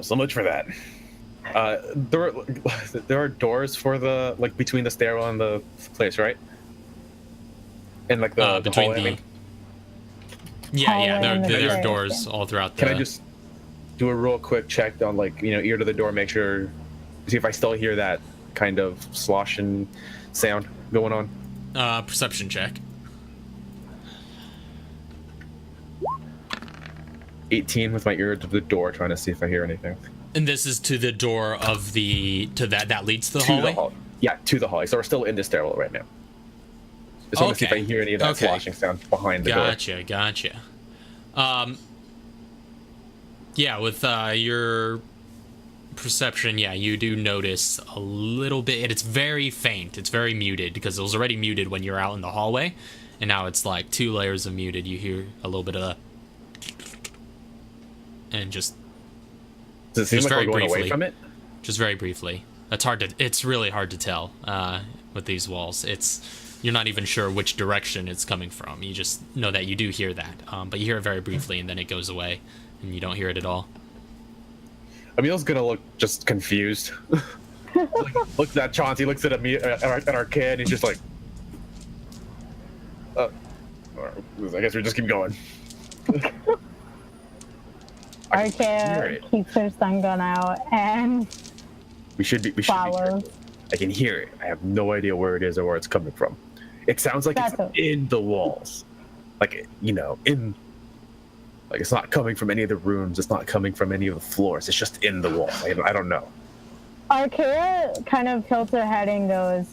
so much for that. There are doors for the between the stairwell and the place, right? And like the between hallway, I mean. Yeah, Hallway and the there are stairs, doors yeah. all throughout. Can I just do a real quick check on ear to the door, make sure, see if I still hear that kind of sloshing sound going on? Perception check? 18 with my ear to the door, trying to see if I hear anything. And this is to the door of that leads to the To hallway? the hall. Yeah, to the hallway. So we're still in the stairwell right now. Just want to see if I hear any of that Okay. sloshing sound behind the door. Gotcha. Yeah, with your perception, yeah, you do notice a little bit. It's very faint. It's very muted because it was already muted when you're out in the hallway, and now it's like 2 layers of muted. You hear a little bit of, and just Does it seem Just like we're very going away briefly. from it? very briefly. It's really hard to tell with these walls. You're not even sure which direction it's coming from. You just know that you do hear that, but you hear it very briefly, and then it goes away, and you don't hear it at all. Emil's gonna look just confused. Looks at Chauncey, looks at me, at our kid, and he's just like, all right, I guess we just keep going. I can hear Arca it. keeps her stun gun out and We should be follows. careful. I can hear it. I have no idea where it is or where it's coming from. It sounds like it's That's okay. in the walls. It's not coming from any of the rooms. It's not coming from any of the floors. It's just in the wall. I don't know. Arca kind of tilts her head and goes,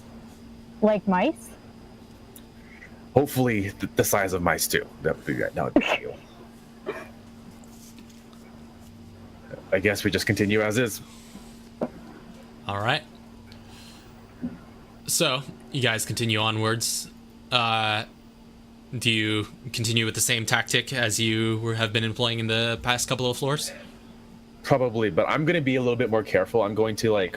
like mice? Hopefully the size of mice too. That would be cool. I guess we just continue as is. All right. So you guys continue onwards. Do you continue with the same tactic as you have been employing in the past couple of floors? Probably, but I'm gonna be a little bit more careful. I'm going to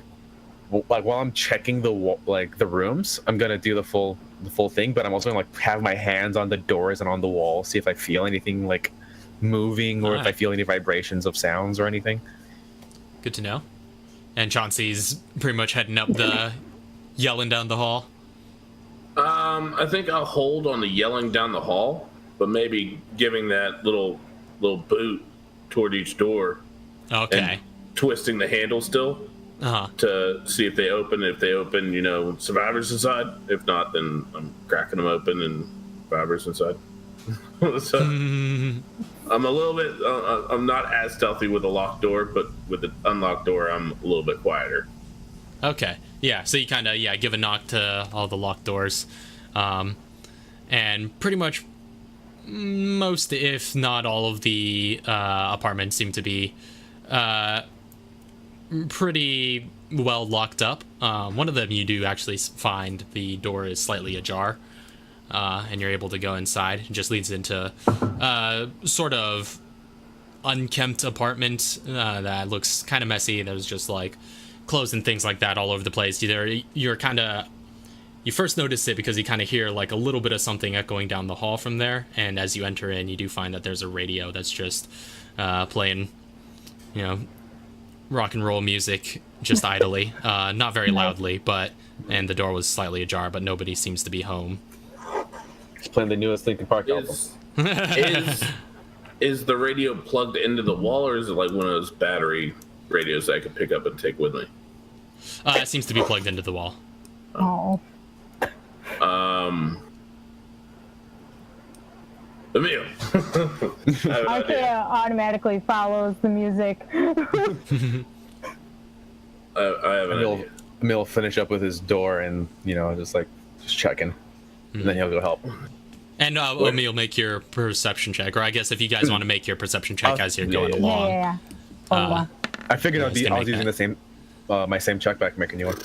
while I'm checking the rooms, I'm gonna do the full thing. But I'm also gonna have my hands on the doors and on the wall, see if I feel anything moving or if I feel any vibrations of sounds or anything. Good to know. And Chauncey's pretty much heading up yelling down the hall. I think I'll hold on the yelling down the hall, but maybe giving that little boot toward each door. Okay. And twisting the handle still Uh-huh. to see if they open. If they open, survivors inside. If not, then I'm cracking them open and survivors inside. So I'm a little bit. I'm not as stealthy with a locked door, but with the unlocked door, I'm a little bit quieter. Okay. Yeah. So you kind of give a knock to all the locked doors, and pretty much most, if not all, of the apartments seem to be pretty well locked up. One of them you do actually find the door is slightly ajar, and you're able to go inside. It just leads into sort of unkempt apartment that looks kind of messy. There's just like clothes and things like that all over the place. You first notice it because you kind of hear like a little bit of something echoing down the hall from there, and as you enter in, you do find that there's a radio that's just playing, rock and roll music just idly, not very loudly, and the door was slightly ajar, but nobody seems to be home. He's playing the newest Linkin Park album. Is the radio plugged into the wall, or is it like one of those battery radios that I could pick up and take with me? It seems to be plugged into the wall. Oh. Emil. Archaea automatically follows the music. I have an idea. Emil will finish up with his door and, just checking. And then he'll go help. And Emil, make your perception check, or I guess if you guys want to make your perception check as you're going along. Yeah. Hold on. I figured I Yeah, was using the same, my same check back, making you one.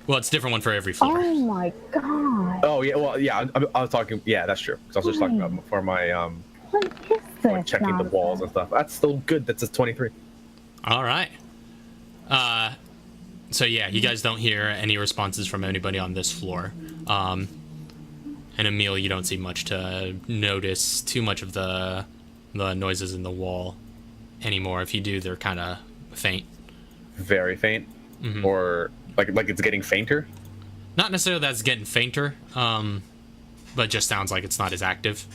Well, it's a different one for every floor. Oh my god. Oh yeah, well yeah, I was talking. Yeah, that's true. Because I was just talking about for my What is this? checking the nonsense? walls and stuff. That's still good. That's a 23. All right. So yeah, you guys don't hear any responses from anybody on this floor. And Emil, you don't see much to notice too much of the noises in the wall anymore. If you do, they're kind of faint. Very faint, or like it's getting fainter. Not necessarily that it's getting fainter, but just sounds like it's not as active.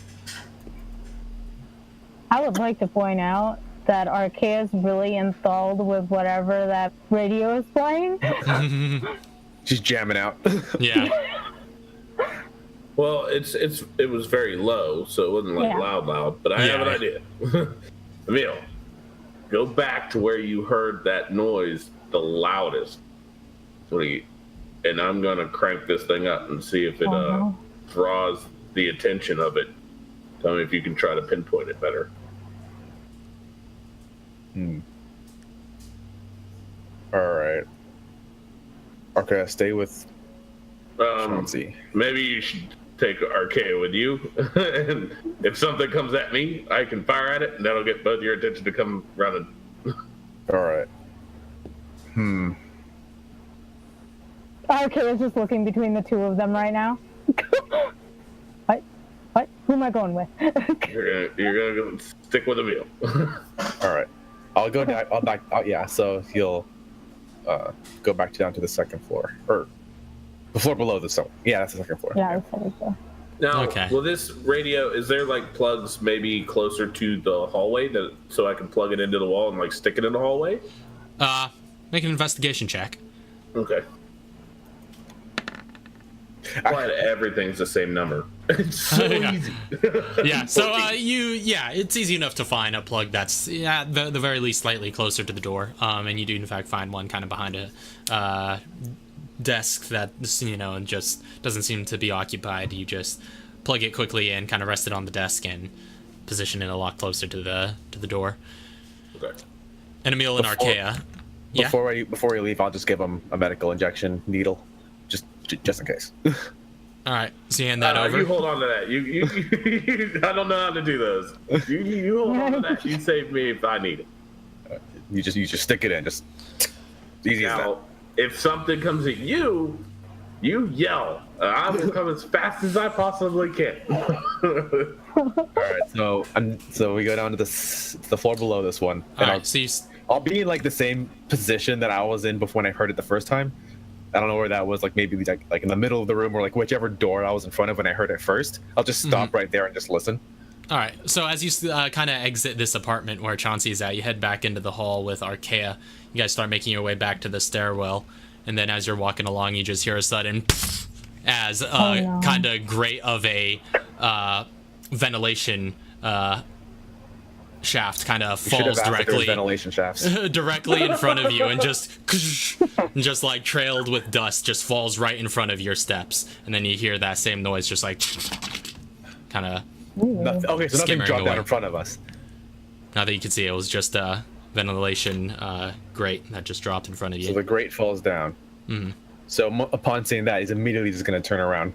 I would like to point out that Archaea is really enthralled with whatever that radio is playing. She's jamming out. Yeah. Well, it was very low, so it wasn't like Yeah. loud. But I have an idea. Emil, go back to where you heard that noise the loudest. And I'm gonna crank this thing up and see if it draws the attention of it. Tell me if you can try to pinpoint it better. All right. Okay, stay with Chauncey. Maybe you should take Archaea with you, and if something comes at me, I can fire at it, and that'll get both your attention to come running. All right. Archaea is just looking between the two of them right now. What? Who am I going with? You're gonna go stick with Emil. All right. I'll go down. I'll back. Yeah. So he'll go back down to the second floor, or the floor below the zone. Yeah, that's the second floor. Yeah, I said it so. Now, Okay. will this radio, is there like plugs maybe closer to the hallway so I can plug it into the wall and like stick it in the hallway? Make an investigation check. Okay. Glad everything's the same number. It's so Yeah. easy. Yeah. So it's easy enough to find a plug that's the very least slightly closer to the door. And you do in fact find one kind of behind a desk that and just doesn't seem to be occupied. You just plug it quickly and kind of rest it on the desk and position it a lot closer to the door. Okay. And Emil and Archaea. Yeah. Before we leave, I'll just give him a medical injection needle, just in case. All right. So you hand that over. You hold on to that. You I don't know how to do those. You hold on to that. You save me if I need it. You just stick it in, just easy as that. Now, if something comes at you, you yell. I will come as fast as I possibly can. All right, so we go down to the floor below this one, and All right. So you, I'll be in like the same position that I was in before when I heard it the first time. I don't know where that was, like maybe like in the middle of the room or like whichever door I was in front of when I heard it first. I'll just stop right there and just listen. all right. So as you kind of exit this apartment where Chauncey's at, you head back into the hall with Archaea. You guys start making your way back to the stairwell, and then as you're walking along, you just hear a sudden as no. kind of great of a ventilation shaft kind of Should have falls asked if there was directly ventilation shafts. directly in front of you and just like trailed with dust, just falls right in front of your steps, and then you hear that same noise, just like kind of. Okay, so nothing Skimmering dropped away. down in front of us. Now that you can see, it was just a ventilation grate that just dropped in front of So you. the grate falls down. Mhm. So upon seeing that, he's immediately just gonna turn around.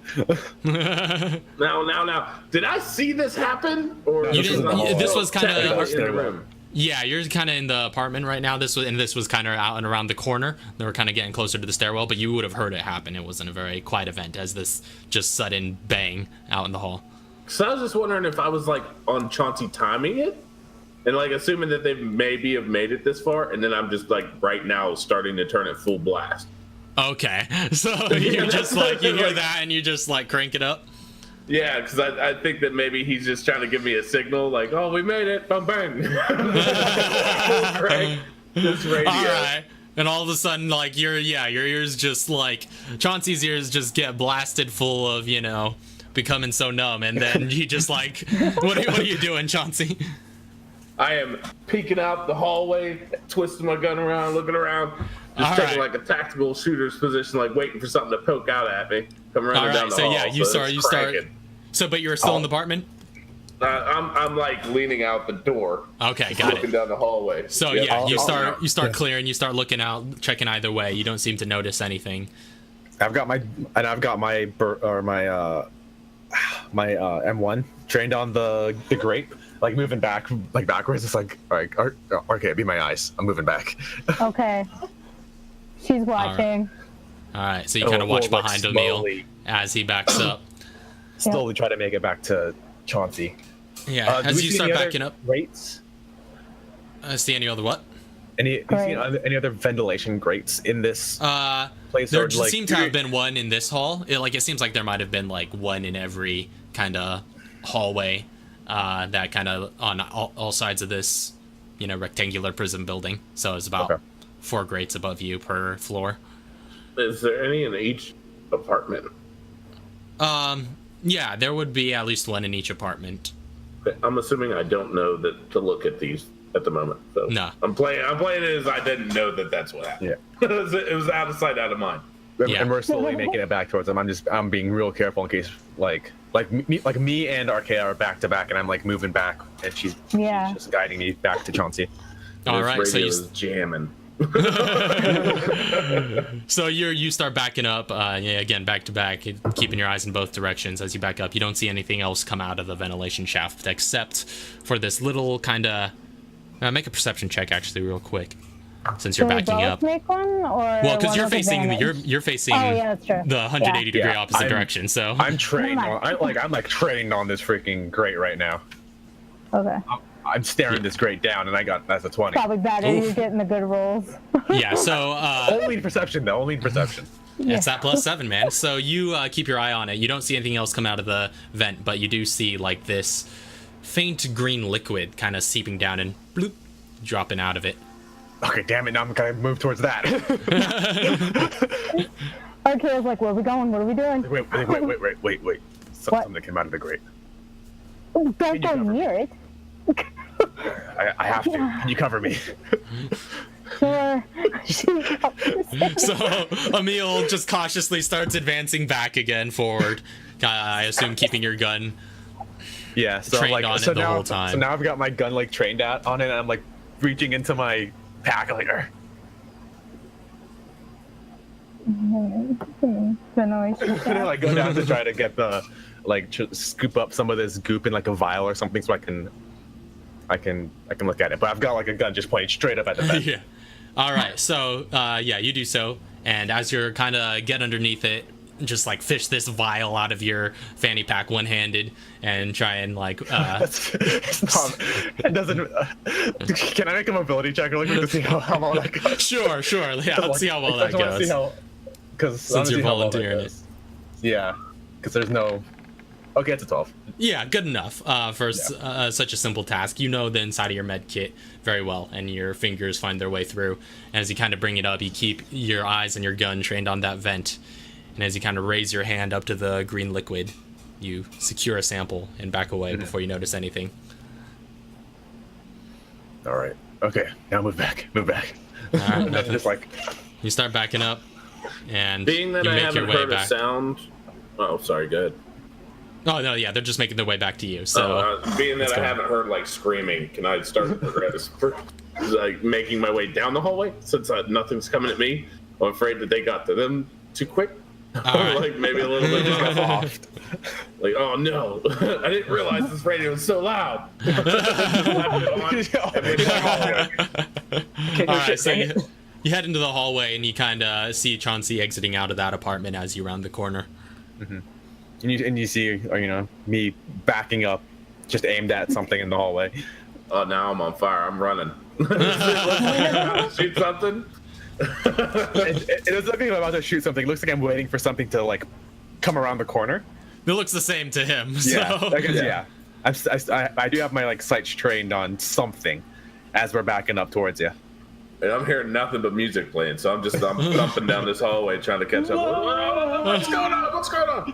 Now, did I see this happen? Or No, You this was didn't. in the hall. This was kind technically in the of. room? Yeah, you're kind of in the apartment right now. This was kind of out and around the corner. They were kind of getting closer to the stairwell, but you would have heard it happen. It wasn't a very quiet event as this just sudden bang out in the hall. So I was just wondering if I was like on Chauncey timing it, and like assuming that they maybe have made it this far, and then I'm just like right now starting to turn it full blast. Okay, so you just like you hear that and you just like crank it up. Yeah, because I think that maybe he's just trying to give me a signal, like, oh, we made it, bang bang. Crank this radio. All right. And all of a sudden, like your ears just like Chauncey's ears just get blasted full of becoming so numb, and then you just like, what are you doing, Chauncey? I am peeking out the hallway, twisting my gun around, looking around, just All taking right. like a tactical shooter's position, like waiting for something to poke out at me. Come running All down right, the so hall. yeah, you it's start. cranking. So, but you're still in the apartment. I'm like leaning out the door, Okay, got looking it. down the hallway. So Yep. yeah, you I'll- start clearing. You start looking out, checking either way. You don't seem to notice anything. I've got my M1 trained on the grate, like moving back, like backwards. It's like, all right, okay, be my eyes. I'm moving back. Okay. She's watching. All right, so you kind of watch We'll, like, behind Emil slowly- as he backs up. Slowly try to make it back to Chauncey. Yeah, Do as we you see start any other backing up. grates? See any other what? Any other ventilation grates in this place? There or, like, seemed to have been one in this hall. It seems like there might have been like one in every kind of hallway that kind of on all sides of this, rectangular prism building. So it's about Okay. 4 grates above you per floor. Is there any in each apartment? Yeah, there would be at least one in each apartment. I'm assuming I don't know that to look at these at the moment. So No. I'm playing it as I didn't know that that's what happened. Yeah. It was out of sight, out of mind. Yeah. And we're slowly making it back towards them. I'm being real careful in case like me and Arkea are back to back, and I'm like moving back, and she's just guiding me back to Chauncey. All This right, so radio you is jamming. So you start backing up, again back to back, keeping your eyes in both directions as you back up. You don't see anything else come out of the ventilation shaft except for this little kind of. Make a perception check actually, real quick, since you're Do we backing both up. make one, or Well, because one you're with facing advantage? you're facing Oh, yeah, that's true. the 180 degree Yeah, opposite I'm- direction. So I'm trained. Never mind. I'm like trained on this freaking grate right now. Okay. I'm staring this grate down, and that's a 20. Probably better. Oof. You're getting the good rolls. yeah, so Only in perception, though. Only in perception. it's that +7, man. So you keep your eye on it. You don't see anything else come out of the vent, but you do see like this faint green liquid kind of seeping down and bloop, dropping out of it. Okay, damn it. Now I'm gonna move towards that. Okay, I was like, where are we going? What are we doing? wait. Something came out of the grate. Don't you go cover me? near it. I have to. Can you cover me? Sure. So Emil just cautiously starts advancing back again forward. I assume keeping your gun. Yeah. So Trained like, on it so the now, whole time. So now I've got my gun like trained out on it, and I'm like reaching into my pack like. Ventilation And I shaft. like go down to try to get the scoop up some of this goop in like a vial or something so I can look at it. But I've got like a gun just pointing straight up at the vent. Yeah. All right. So you do so, and as you're kind of get underneath it, just like fish this vial out of your fanny pack one-handed and try and like. It's not, it doesn't. Can I make a mobility check really quick to see how well that goes? Sure. Yeah. Let's see how well that goes. Since you're volunteering it. Yeah, because there's no. Okay, it's a 12. Yeah, good enough for such a simple task. You know the inside of your med kit very well, and your fingers find their way through. And as you kind of bring it up, you keep your eyes and your gun trained on that vent. And as you kind of raise your hand up to the green liquid, you secure a sample and back away before you notice anything. All right. Okay. Now move back. Move back. Alright. And then just like. You start backing up, and Being that you I make your haven't way heard a back. sound. Oh, sorry. Go ahead. Oh no, yeah, they're just making their way back to you. So Being that let's I go. haven't heard like screaming, can I start like making my way down the hallway since nothing's coming at me? I'm afraid that they got to them too quick. Alright. Like maybe a little bit just off. Like, oh no, I didn't realize this radio was so loud. Alright, so you head into the hallway and you kind of see Chauncey exiting out of that apartment as you round the corner. And you see, me backing up, just aimed at something in the hallway. Oh, now I'm on fire. I'm running. Shoot something. It doesn't look like I'm about to shoot something. It looks like I'm waiting for something to like come around the corner. It looks the same to him. Yeah, So. I guess, yeah. I do have my like sights trained on something as we're backing up towards you. And I'm hearing nothing but music playing, so I'm thumping down this hallway trying to catch up. What's going on? What's going on?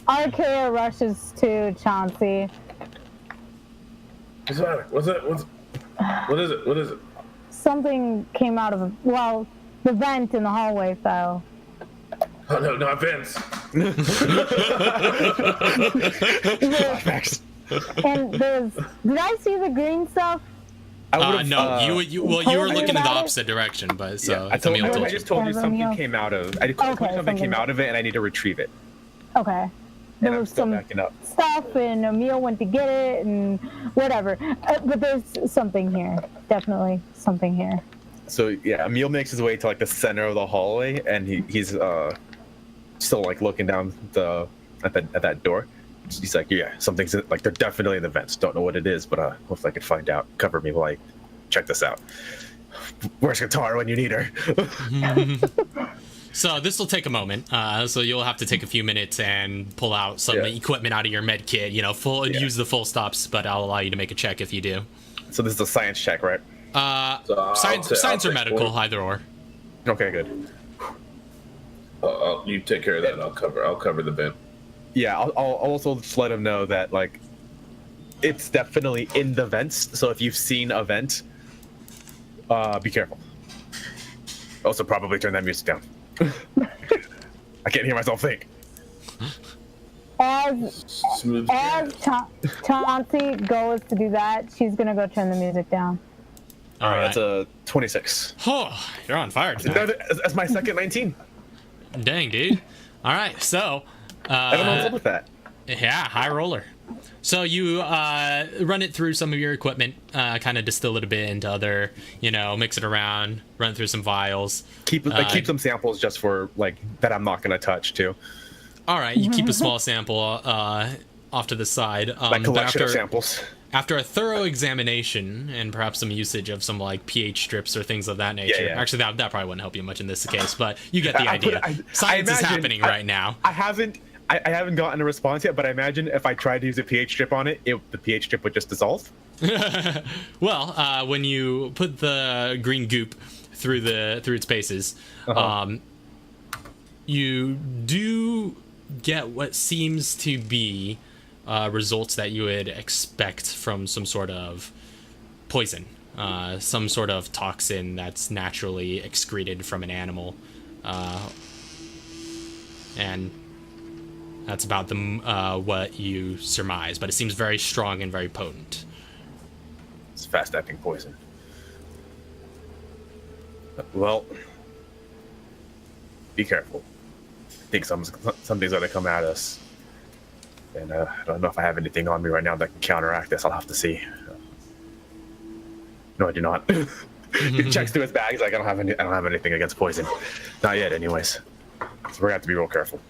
Archaea rushes to Chauncey. What's the matter? What is it? What is it? Something came out of the vent in the hallway fell. Oh no, not Vince. And did I see the green stuff? No, you were looking in the about it? opposite direction, but so I Emil just told you something came out of. Something came out of it, and I need to retrieve it. Okay. There And I'm was still some backing up. stuff, and Emil went to get it, and whatever. But there's something here. Definitely something here. So yeah, Emil makes his way to like the center of the hallway, and he's still like looking down at that door. He's like, yeah, something's like they're definitely in the vents. Don't know what it is, but hopefully I can find out. Cover me while I check this out. Where's Katara when you need her? So this will take a moment. So you'll have to take a few minutes and pull out some equipment out of your med kit. Use the full stops, but I'll allow you to make a check if you do. So this is a science check, right? Science or medical, either or. Okay, good. You take care of that. I'll cover the vent. Yeah, I'll also just let him know that like it's definitely in the vents. So if you've seen a vent, be careful. Also, probably turn that music down. I can't hear myself think. Smooth. As Chauncey goes to do that, she's gonna go turn the music down. All right. That's a 26. Oh, you're on fire tonight. That's my second 19. Dang, dude. All right, so. I don't know what's up with that. Yeah, high roller. So you run it through some of your equipment, kind of distill it a bit into other, mix it around, run through some vials. Keep some samples just for like that I'm not gonna touch too. All right, you keep a small sample off to the side. My collection of samples. After a thorough examination and perhaps some usage of some like pH strips or things of that nature. Yeah. Actually, that probably wouldn't help you much in this case, but you get the idea. Science is imagine, happening right now. I haven't gotten a response yet, but I imagine if I tried to use a pH strip on it, the pH strip would just dissolve. Well, when you put the green goop through its paces, you do get what seems to be results that you would expect from some sort of poison, some sort of toxin that's naturally excreted from an animal, and that's about what you surmise. But it seems very strong and very potent. It's fast-acting poison. Well, be careful. I think something's gonna come at us. And I don't know if I have anything on me right now that can counteract this. I'll have to see. No, I do not. He checks through his bag. He's like, I don't have anything against poison. Not yet, anyways. So we're gonna have to be real careful.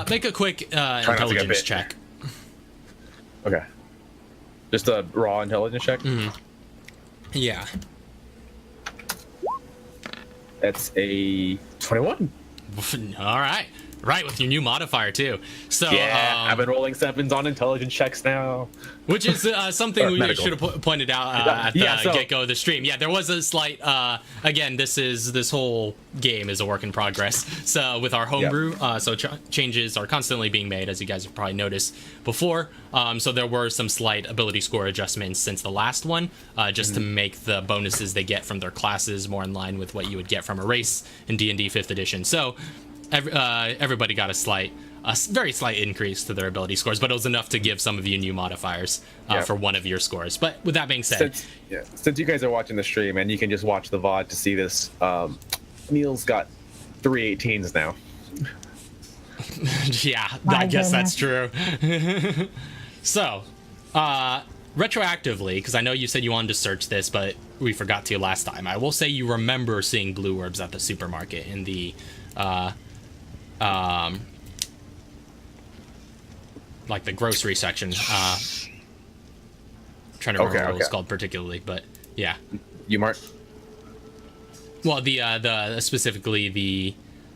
Make a quick intelligence check. Okay. Just a raw intelligence check? Yeah. That's a 21. All right. Right, with your new modifier too. So Yeah, I've been rolling 7s on intelligence checks now. which is something Or we medical. should have pointed out at the so- get-go of the stream. Yeah, there was a slight. Again, this whole game is a work in progress. So with our homebrew, so changes are constantly being made, as you guys have probably noticed before. So there were some slight ability score adjustments since the last one, just to make the bonuses they get from their classes more in line with what you would get from a race in D&D 5th edition. So everybody got a very slight increase to their ability scores, but it was enough to give some of you new modifiers for one of your scores. But with that being said, Since you guys are watching the stream and you can just watch the VOD to see this, Neil's got 3 18s now. yeah, My I guess that's goodness. true. So, retroactively, because I know you said you wanted to search this, but we forgot to last time. I will say you remember seeing blue orbs at the supermarket in the like the grocery section. Trying to remember what it was called particularly, but yeah. You, Mark? Well, the specifically the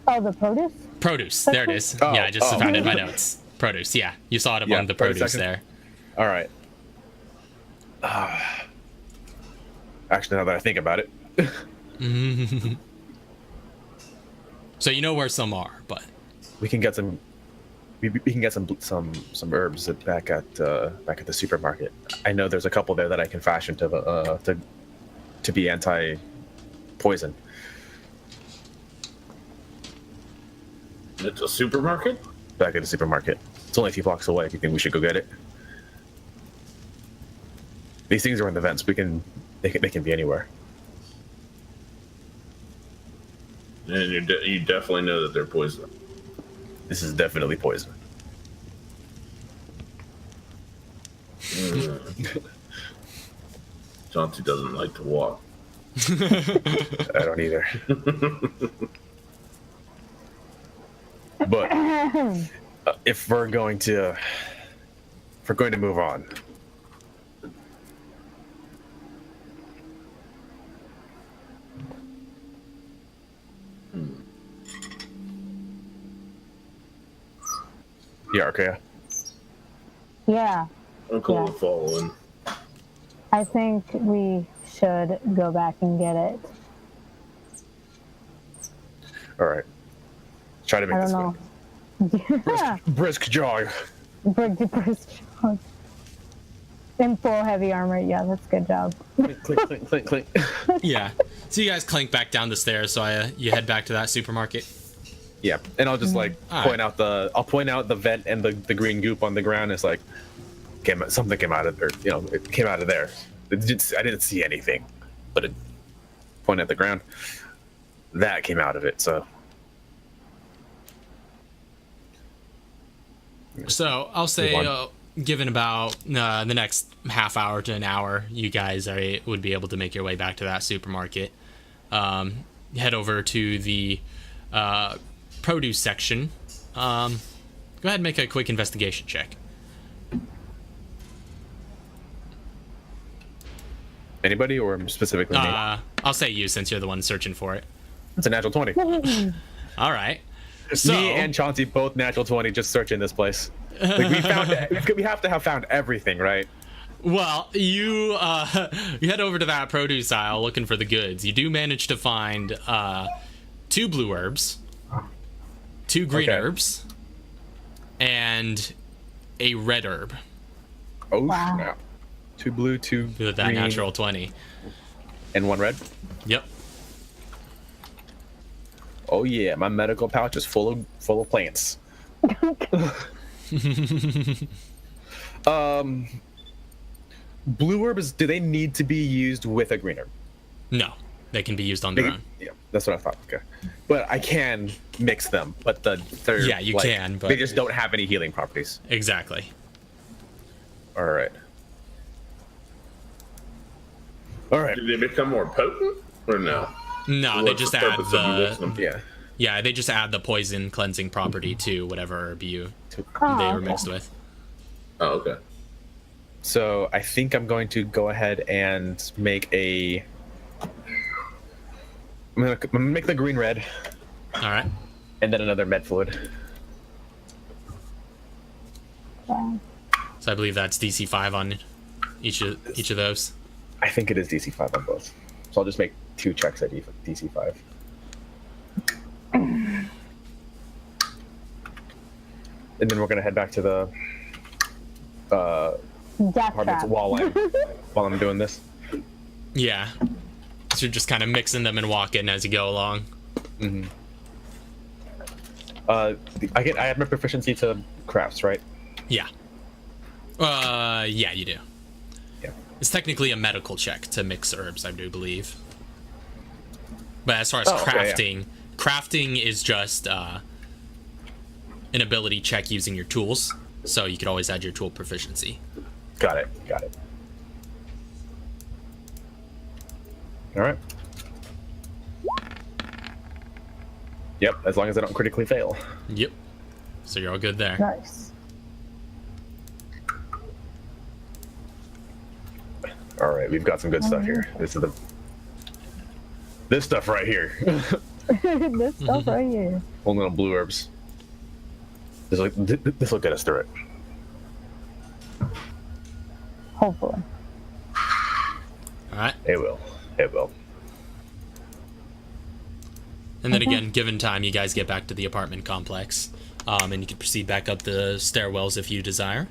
Oh, the produce? produce. There it is. Oh, Yeah, I just oh. found it in my notes. Produce. Yeah, you saw it among the produce produce section. there. All right. Actually, now that I think about it, So you know where some are, but we can get some. We can get some herbs back at the supermarket. I know there's a couple there that I can fashion to be anti-poison. It's a supermarket? Back at the supermarket. It's only a few blocks away. If you think we should go get it. These things are in the vents. They can be anywhere. And you definitely know that they're poison. This is definitely poison. Chauncey doesn't like to walk. I don't either. But if we're going to move on, yeah, Archaea. Yeah, I'm cool Yeah. with following. I think we should go back and get it. All right. Try to make I this don't one. know. Yeah. Brisk jog. Brick to brisk jog. In full heavy armor. Yeah, that's a good job. Clink, clink, clink, clink. yeah. So you guys clink back down the stairs. So you head back to that supermarket. Yeah, and I'll just like All point out the vent and the green goop on the ground. It's like something came out of there. You know, it came out of there. I didn't see anything, but it pointed at the ground. That came out of it. So I'll say, Move on. given about the next half hour to an hour, you guys would be able to make your way back to that supermarket. Head over to the produce section. Go ahead and make a quick investigation check. Anybody or specifically me? I'll say you since you're the one searching for it. It's a natural 20. All right. So Me and Chauncey both natural 20 just searching this place. Like we have to have found everything, right? well, you head over to that produce aisle looking for the goods. You do manage to find 2 blue herbs, 2 green Okay. herbs, and a red herb Oh Wow. snap! 2 blue, 2 with that green, natural 20. and 1 red. Yep. Oh yeah, my medical pouch is full of plants. Blue herbs, do they need to be used with a green herb? No, they can be used on their own. Yeah, that's what I thought. Okay, but I can mix them. But they're Yeah, you can, but- they just don't have any healing properties. Exactly. All right. All right. Do they become more potent or no? No, they What's just the add purpose of you mixing the them? Yeah. they just add the poison cleansing property to whatever herb they Oh, were okay. mixed with. Oh, okay. So I think I'm going to go ahead and make a. I'm gonna make the green red, All right. and then another med fluid. Okay. So I believe that's DC 5 on each of those. I think it is DC 5 on both. So I'll just make 2 checks at DC 5. And then we're gonna head back to the Death apartments trap. while I'm doing this. Yeah. So you're just kind of mixing them and walking as you go along. Mm-hmm. I have my proficiency to crafts, right? Yeah. Yeah, you do. Yeah. It's technically a medical check to mix herbs, I do believe. But as far as crafting crafting is just an ability check using your tools. So you could always add your tool proficiency. Got it. All right. Yep, as long as I don't critically fail. Yep. So you're all good there. Nice. All right, we've got some good stuff here. This stuff right here. This stuff right here. One little blue herbs. This will get us through it. Hopefully. All right. It will. And then again, given time, you guys get back to the apartment complex. And you can proceed back up the stairwells if you desire.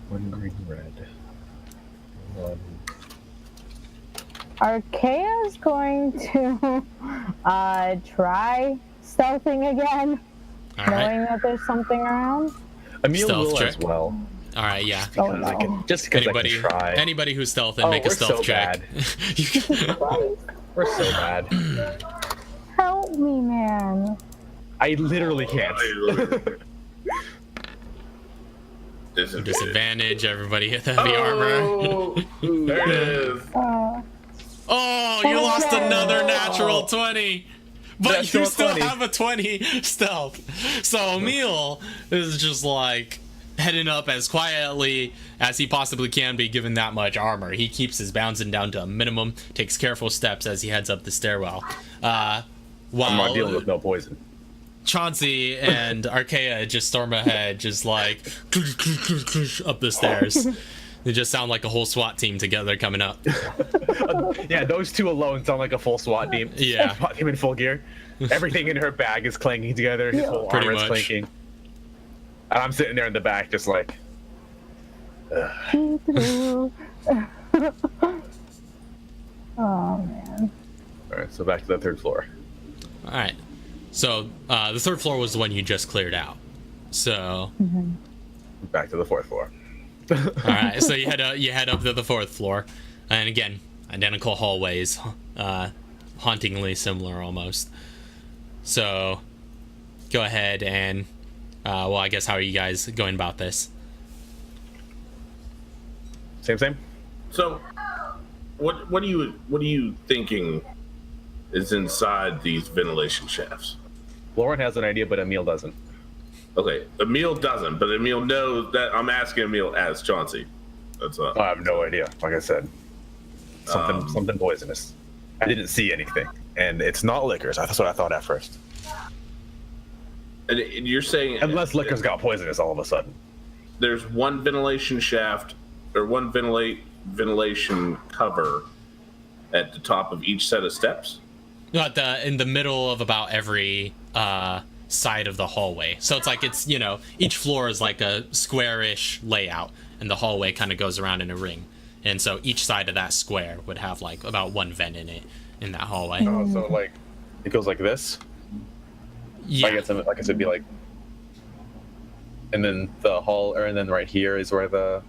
1 green, red. 1. Arkea is going to try stealthing again, All knowing right. that there's something around. Emil Stealth will check. as well. All right, yeah. Oh, no. Just because I can try. Anybody who's stealthing, Oh, make a we're stealth so check. We're so bad. Help me, man. I literally can't. Disadvantage. Everybody hit the heavy armor. There it is. Oh, you lost another natural 20. But Natural you still 20. have a 20 stealth. So Emil is just like heading up as quietly as he possibly can be given that much armor. He keeps his bouncing down to a minimum, takes careful steps as he heads up the stairwell. I'm not dealing While with no poison. Chauncey and Arkea just storm ahead, just like up the stairs. They just sound like a whole SWAT team together coming up. Yeah, those two alone sound like a full SWAT team. Yeah. SWAT team in full gear. Everything in her bag is clanking together. His whole Pretty armor is much. clanking. And I'm sitting there in the back just like... Oh, man. Alright, so back to the 3rd floor. All right. So the 3rd floor was the one you just cleared out. So Back to the 4th floor. all right. So you head up to the 4th floor, and again, identical hallways, hauntingly similar almost. So go ahead and well, I guess how are you guys going about this? Same? So, what are you thinking is inside these ventilation shafts? Lauren has an idea, but Emil doesn't. Okay, Emil doesn't, but Emil knows that. I'm asking Emil as Chauncey. That's I have no idea. Like I said, something poisonous. I didn't see anything, and it's not liquors. That's what I thought at first. and you're saying Unless liquors got poisonous all of a sudden. there's one ventilation shaft or one ventilation cover at the top of each set of steps. Not in the middle of about every side of the hallway. So it's like each floor is like a squarish layout, and the hallway kind of goes around in a ring. And so each side of that square would have like about one vent in it in that hallway. Oh, so like it goes like this. Yeah. I guess like I said, it'd be like, and then the hall, and then right here is where the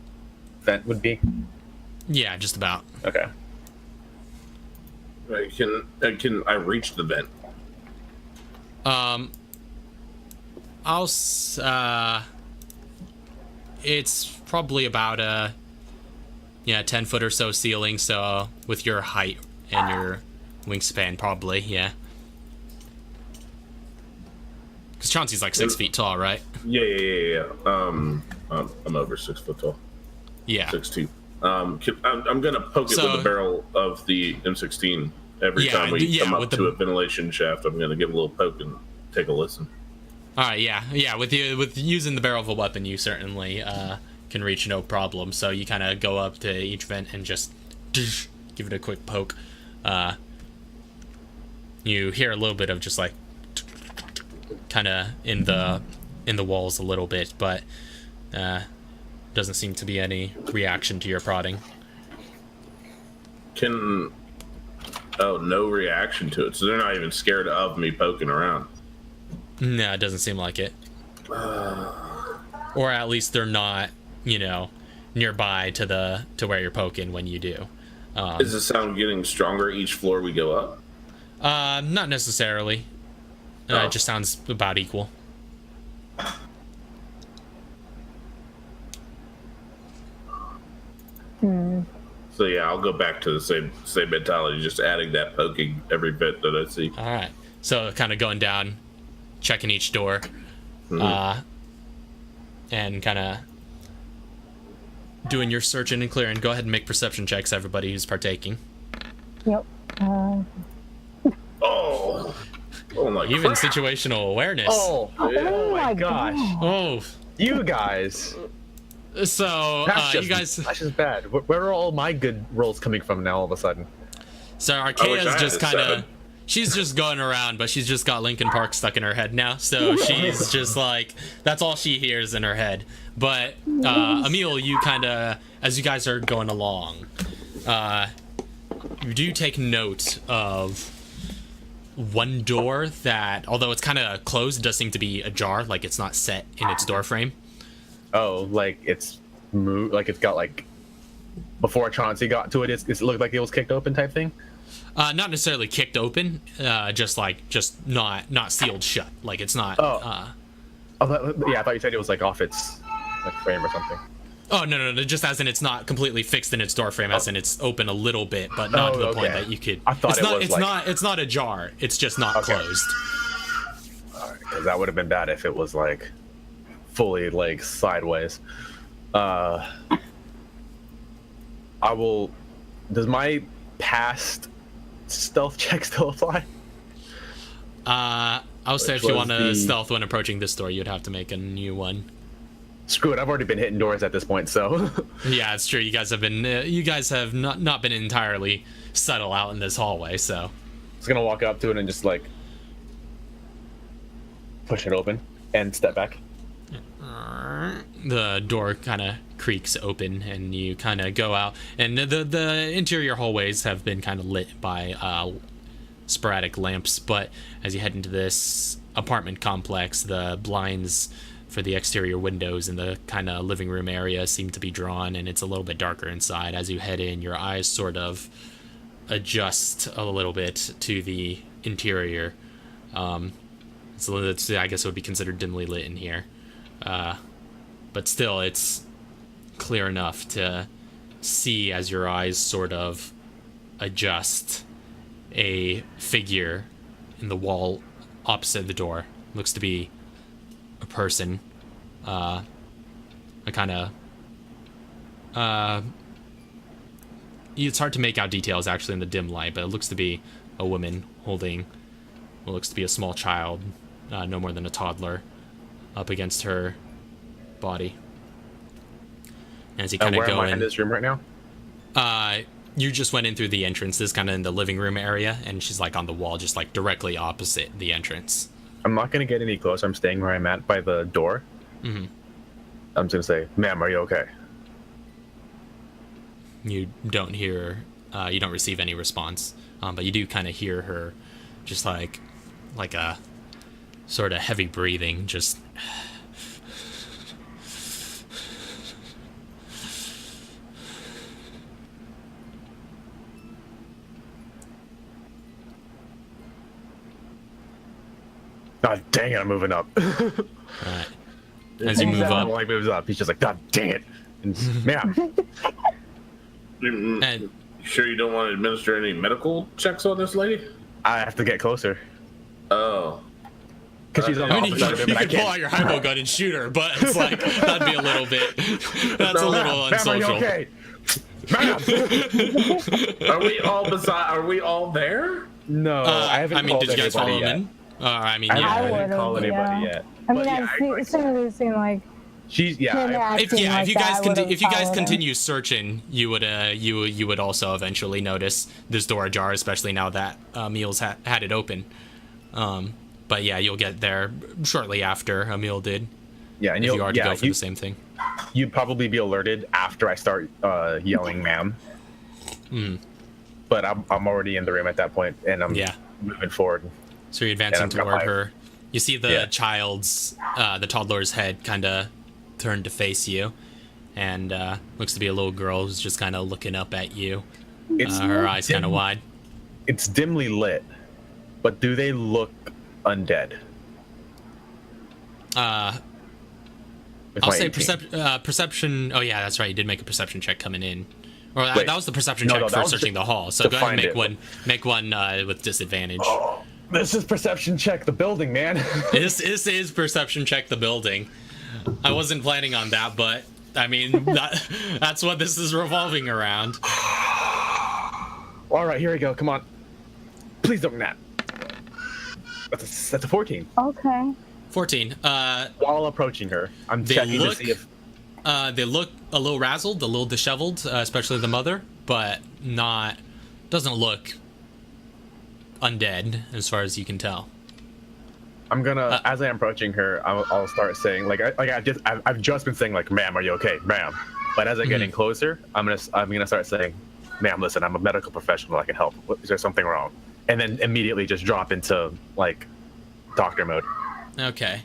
vent would be. Yeah, just about. Okay. Can I reach the vent? It's probably about a 10 foot or so ceiling, so with your height and your wingspan, probably, yeah. Because Chauncey's like 6 feet tall, right? Yeah. I'm over 6 foot tall. Yeah. 6'2". I'm gonna poke it with the barrel of the M16 every time we come up with to a ventilation shaft. I'm gonna give a little poke and take a listen. All right, yeah. With using the barrel of a weapon, you certainly can reach no problem. So you kind of go up to each vent and just give it a quick poke. You hear a little bit of just like kind of in the walls a little bit, but doesn't seem to be any reaction to your prodding. No reaction to it, so they're not even scared of me poking around. No, it doesn't seem like it. Or at least they're not, nearby to where you're poking when you do. Is the sound getting stronger each floor we go up? Not necessarily. It just sounds about equal. So yeah, I'll go back to the same mentality, just adding that poking every bit that I see. All right. So kind of going down, checking each door, and kind of doing your searching and clearing. Go ahead and make perception checks, everybody who's partaking. Yep. Oh my! Even crap. situational awareness. Oh my gosh. Oh. You guys. So you guys. That's just bad. Where are all my good rolls coming from now? All of a sudden. So I wish I Arkea's had just a kind of. 7. She's just going around, but she's just got Linkin Park stuck in her head now. So she's just like, that's all she hears in her head. But Emil, you kind of, as you guys are going along, you do take note of one door that, although it's kind of closed, does seem to be ajar, like it's not set in its door frame. Oh, like it's moved, like it's got like before Chauncey got to it, it looked like it was kicked open type thing. Not necessarily kicked open, just not sealed shut. Like it's not. Yeah, I thought you said it was like off its like frame or something. Oh no, just as in it's not completely fixed in its door frame, as in it's open a little bit, but not to the point that you could. I thought it's not ajar. It's just not closed. All right, because that would have been bad if it was like fully like sideways. I will. Does my past stealth check still apply? I would say if Which you was want to the- stealth when approaching this door, you'd have to make a new one. Screw it, I've already been hitting doors at this point, so. Yeah, it's true. You guys have not been entirely subtle out in this hallway, so. Just gonna walk up to it and just like push it open and step back. The door kind of creaks open, and you kind of go out, and the interior hallways have been kind of lit by sporadic lamps, but as you head into this apartment complex, the blinds for the exterior windows in the kind of living room area seem to be drawn, and it's a little bit darker inside. As you head in, your eyes sort of adjust a little bit to the interior. So I guess it would be considered dimly lit in here. But still, it's clear enough to see as your eyes sort of adjust a figure in the wall opposite the door. Looks to be a person. A kind of... it's hard to make out details actually in the dim light, but it looks to be a woman holding what looks to be a small child, no more than a toddler, up against her body. As you kind of where go am I in this room right now? you just went in through the entrance. This kind of in the living room area, and she's like on the wall, just like directly opposite the entrance. I'm not gonna get any closer. I'm staying where I'm at by the door. Mm-hmm. I'm just gonna say, "Ma'am, are you okay?" You don't hear, you don't receive any response, but you do kind of hear her, just like a sort of heavy breathing, just. God dang it! I'm moving up. Alright. As you move up, Like moves up, he's just like, "God dang it!" And, ma'am. and You sure you don't want to administer any medical checks on this lady? I have to get closer Oh. because she's on the I mean, opposite side of it, you but I could pull can't. out your hypo gun and shoot her, but it's like that'd be a little bit. That's a little Ma'am, are you unsocial. okay? Ma'am. Are we all there? No, I haven't. I mean, called did you guys follow anybody him yet. in? I mean, I yeah. wouldn't call would've, anybody yeah. yet. I mean, But yeah, as soon as it seemed like she's yeah. If you guys continue searching, you would also eventually notice this door ajar, especially now that Emil's had it open. But yeah, you'll get there shortly after Emil did. Yeah, and if you are to go for the same thing. You'd probably be alerted after I start yelling, "Ma'am." But I'm already in the room at that point, and I'm moving forward. So you're advancing toward her. You see the child's, the toddler's head kind of turned to face you, and looks to be a little girl who's just kind of looking up at you. Her eyes kind of wide. It's dimly lit, but do they look undead? I'll say perception. Oh yeah, that's right. You did make a perception check coming in. Or that was the perception check for searching the hall. So go ahead and make one with disadvantage. Oh, this is perception check the building, man. This is perception check the building. I wasn't planning on that, but I mean that's what this is revolving around. All right, here we go. Come on. Please don't nap. That's a 14. Okay. 14. While approaching her, I'm checking to see if they look a little razzled, a little disheveled, especially the mother, but doesn't look undead as far as you can tell. I'm gonna, as I'm approaching her, I'll start saying I've just been saying like, "Ma'am, are you okay, ma'am?" But as I'm getting closer, I'm gonna start saying, "Ma'am, listen, I'm a medical professional. I can help. Is there something wrong?" And then immediately just drop into like doctor mode. Okay.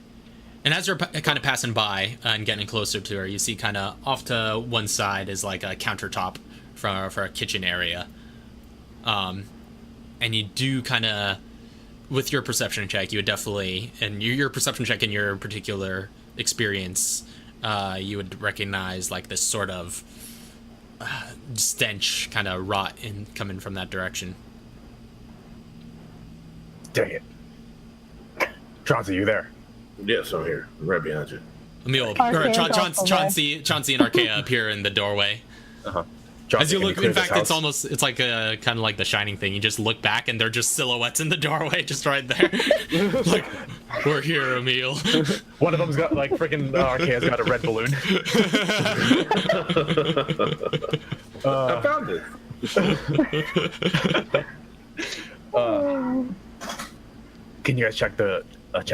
And as you're kind of passing by and getting closer to her, you see kind of off to one side is like a countertop for a kitchen area. And you do kind of, with your perception check, you would definitely, and your perception check in your particular experience, you would recognize like this sort of stench kind of rot coming from that direction. Dang it. Chauncey, you there? Yes, I'm here. I'm right behind you. Emil, Chauncey and Archaea appear in the doorway. As you look, in fact, it's like a kind of like the Shining thing. You just look back and they're just silhouettes in the doorway, just right there. Like, we're here, Emil. One of them's got like freaking Archaea's got a red balloon. I found it. Can you guys check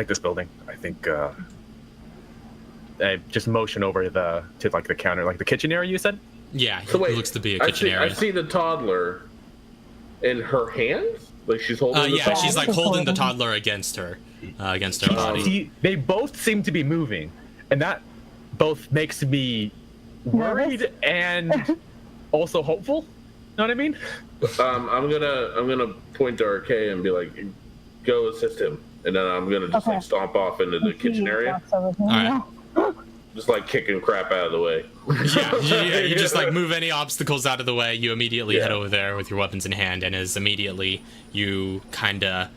this building? I think I just motion over to like the counter, like the kitchen area you said? Yeah, So wait, it looks to be a kitchen area. I see the toddler in her hands, like she's holding. The toddler? She's like holding the toddler against her body. See, they both seem to be moving, and that both makes me worried and also hopeful. Know what I mean? I'm gonna point to Archaea and be like, "Go assist him," and then I'm gonna just like stomp off into the kitchen area. All right. Just like kicking crap out of the way. Yeah, you just like move any obstacles out of the way. You immediately head over there with your weapons in hand, and as immediately you kind of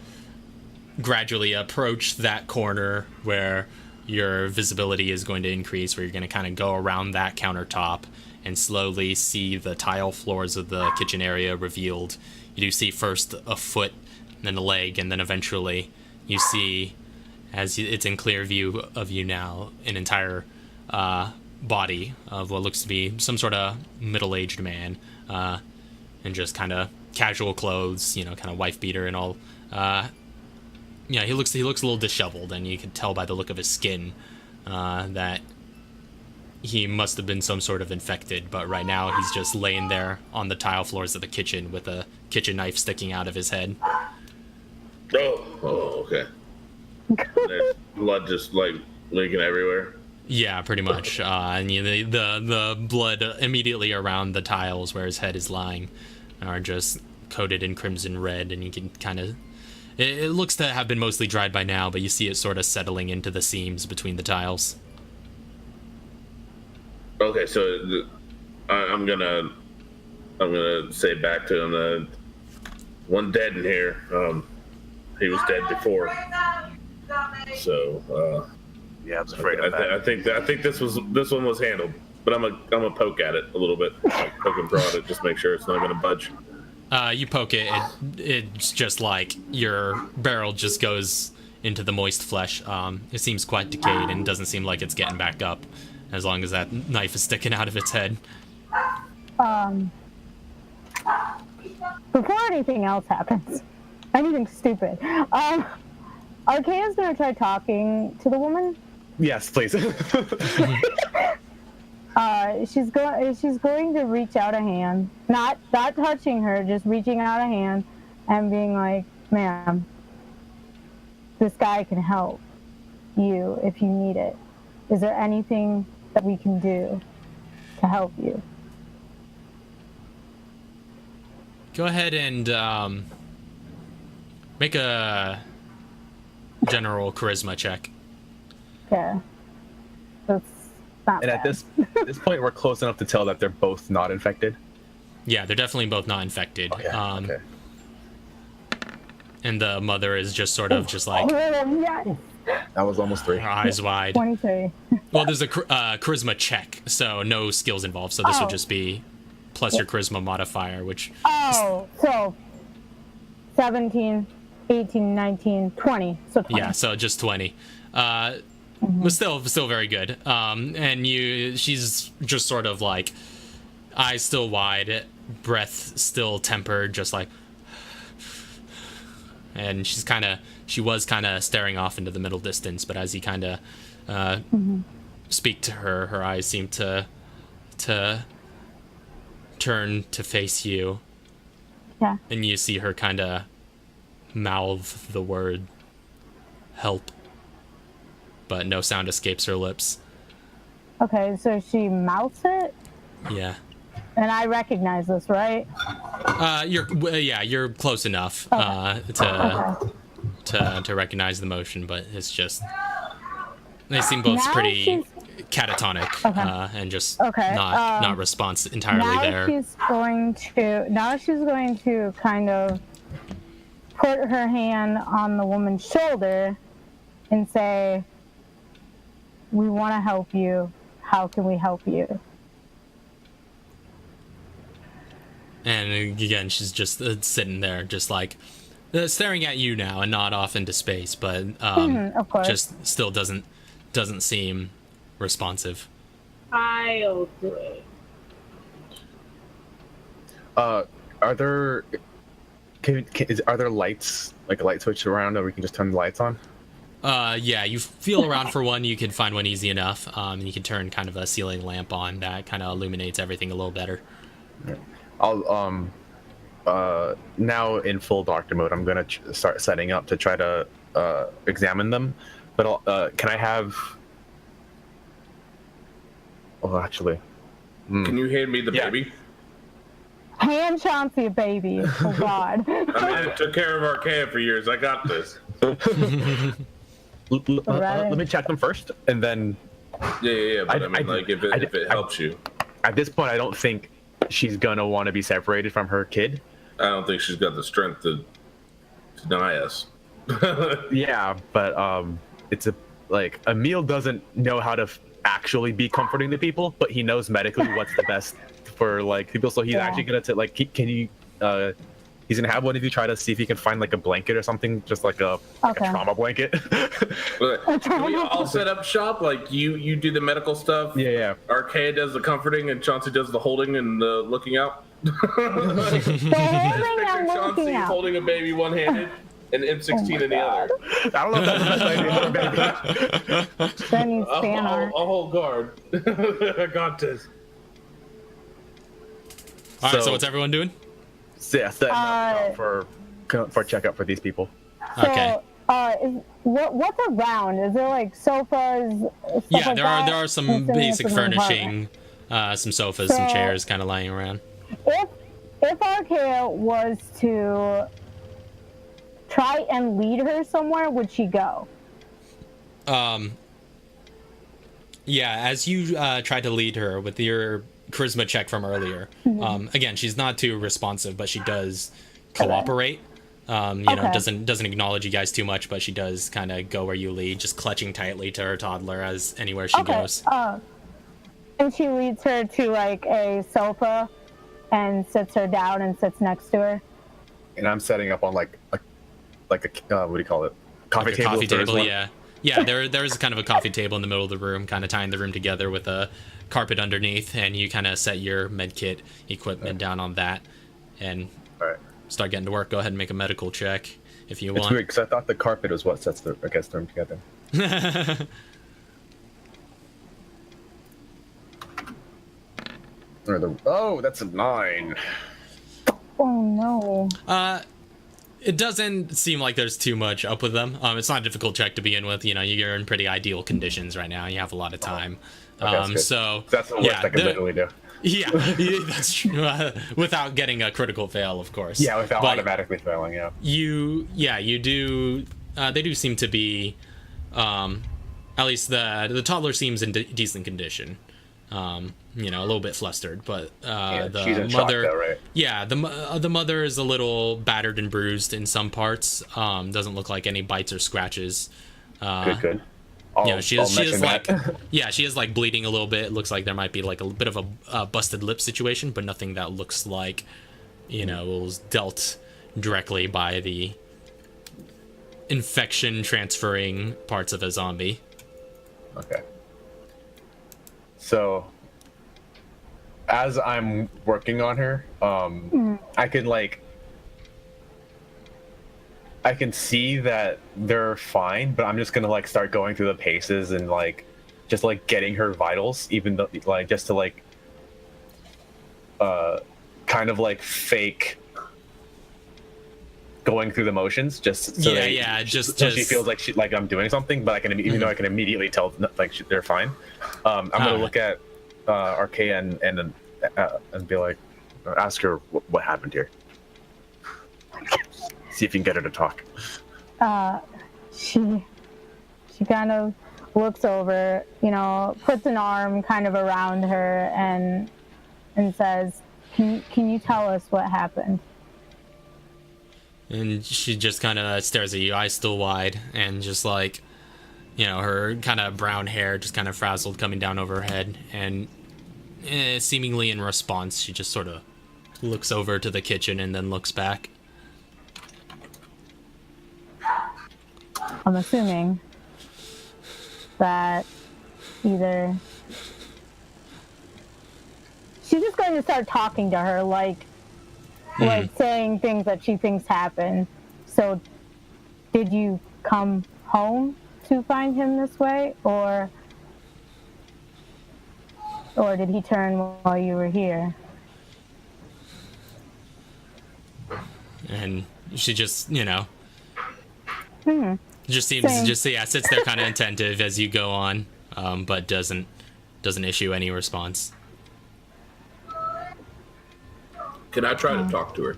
gradually approach that corner where your visibility is going to increase, where you're going to kind of go around that countertop and slowly see the tile floors of the kitchen area revealed. You do see first a foot, then a leg, and then eventually you see, as it's in clear view of you now, an entire body of what looks to be some sort of middle-aged man, and just kind of casual clothes, kind of wife beater and all. He looks a little disheveled, and you can tell by the look of his skin that he must have been some sort of infected, but right now he's just laying there on the tile floors of the kitchen with a kitchen knife sticking out of his head. Oh, okay. There's blood just like leaking everywhere. Yeah, pretty much. And the blood immediately around the tiles where his head is lying are just coated in crimson red, and you can kind of... It looks to have been mostly dried by now, but you see it sort of settling into the seams between the tiles. Okay, so I'm gonna say back to him, one dead in here. He was dead before. So yeah, I was afraid of that. I think this one was handled, but I'm a poke at it a little bit, like poke and prod it, just make sure it's not gonna budge. You poke it, it's just like your barrel just goes into the moist flesh. It seems quite decayed and doesn't seem like it's getting back up, as long as that knife is sticking out of its head. Before anything else happens, anything stupid, Arkea's gonna try talking to the woman. Yes, please. She's going to reach out a hand, not touching her, just reaching out a hand and being like, "Ma'am, this guy can help you if you need it. Is there anything that we can do to help you?" Go ahead and make a general charisma check. Yeah. That's not And bad. at this point, we're close enough to tell that they're both not infected. Yeah, they're definitely both not infected. Okay. Okay. And the mother is just sort of just like Oh, yes. That was almost 3. her eyes wide. 23. Well, there's a charisma check, so no skills involved. So this would Oh. just be plus your charisma modifier, which Oh, so 17, 18, 19, 20. So 20. yeah, so just 20. But still very good. And she's just sort of like eyes still wide, breath still tempered, just like. And she was kind of staring off into the middle distance, but as he kind of speak to her, her eyes seem to turn to face you, Yeah. and you see her kind of mouth the word help, but no sound escapes her lips. Okay, so she mouths it, Yeah. and I recognize this, right? You're close enough Okay. to recognize the motion, but it's just they seem both Now pretty she's- catatonic and just Okay, not response entirely there. She's going to kind of put her hand on the woman's shoulder and say, "We want to help you. How can we help you?" And again, she's just sitting there, just like staring at you now, and not off into space, but Of course. just still doesn't seem responsive. I'll do it. Are there are there lights, like a light switch around, or we can just turn the lights on? Yeah, you feel around for one. You can find one easy enough. You can turn kind of a ceiling lamp on that kind of illuminates everything a little better. I'll now in full doctor mode, I'm gonna start setting up to try to examine them. But can I have? Oh, actually, Can you hand me the Yeah. baby? Hand Chauncey a baby. Oh God. I mean, I took care of Archaea for years. I got this. let me check them first, and then Yeah. But I mean, like, if it helps you, at this point, I don't think she's gonna want to be separated from her kid. I don't think she's got the strength to deny us. Yeah, but it's like Emil doesn't know how to actually be comforting the people, but he knows medically what's the best for like people. So he's actually gonna can you? He's gonna have one of you try to see if he can find like a blanket or something, just like a trauma blanket. But can we all set up shop? Like you do the medical stuff. Yeah. Archaea does the comforting, and Chauncey does the holding and the looking out. The holding Picture and Chauncey looking out. holding a baby one-handed and M16 in the other. I don't know if that's the best idea for a baby. Then you stand on. I'll hold guard. I got this. All right, so So- what's everyone doing? Yeah, setting up for checkup for these people. Okay. So, what's around? Is there like sofas? Stuff Yeah, like there that? are some I'm assuming basic it's an apartment. furnishing, some sofas, some So- chairs kind of lying around. If Archaea was to try and lead her somewhere, would she go? Yeah, as you tried to lead her with your charisma check from earlier, again, she's not too responsive, but she does cooperate. Okay. Doesn't acknowledge you guys too much, but she does kind of go where you lead, just clutching tightly to her toddler as anywhere she goes. And she leads her to like a sofa and sits her down and sits next to her. And I'm setting up on like a what do you call it? coffee a table. coffee if there is table, one. yeah. Yeah, there is kind of a coffee table in the middle of the room, kind of tying the room together with a carpet underneath, and you kind of set your med kit equipment down on that, and All right. start getting to work. Go ahead and make a medical check if you It's want. weird because I thought the carpet was what sets the room together. Oh, that's a 9. Oh no. It doesn't seem like there's too much up with them. It's not a difficult check to begin with. You know, you're in pretty ideal conditions right now. You have a lot of time. that's good. So That's the worst I can literally do. Yeah, that's true. Without getting a critical fail, of course. Yeah, without But automatically failing. Yeah. you do. They do seem to be, at least the toddler seems in decent condition. You know, a little bit flustered, but the she's in mother, shock though, right? yeah, the mother is a little battered and bruised in some parts. Doesn't look like any bites or scratches. Good. You know, she is mention like, that. yeah, she is like bleeding a little bit. It looks like there might be like a bit of a busted lip situation, but nothing that looks like, you know, it was dealt directly by the infection transferring parts of a zombie. Okay. So, as I'm working on her, I can see that they're fine, but I'm just gonna like start going through the paces and like just like getting her vitals, even though like just to like kind of like fake going through the motions, just so so she feels like I'm doing something, but I can even though I can immediately tell like they're fine. I'm gonna look at Archaea and be like, ask her what happened here. See if you can get her to talk. She kind of looks over, you know, puts an arm kind of around her and says, can you tell us what happened? And she just kind of stares at you, eyes still wide, and just like, you know, her kind of brown hair just kind of frazzled coming down over her head, and seemingly in response, she just sort of looks over to the kitchen and then looks back. I'm assuming that either she's just going to start talking to her like saying things that she thinks happened. So did you come home to find him this way, or did he turn while you were here? And she just, you know, just seems Same. sits there kind of attentive as you go on, but doesn't issue any response. Can I try to talk to her?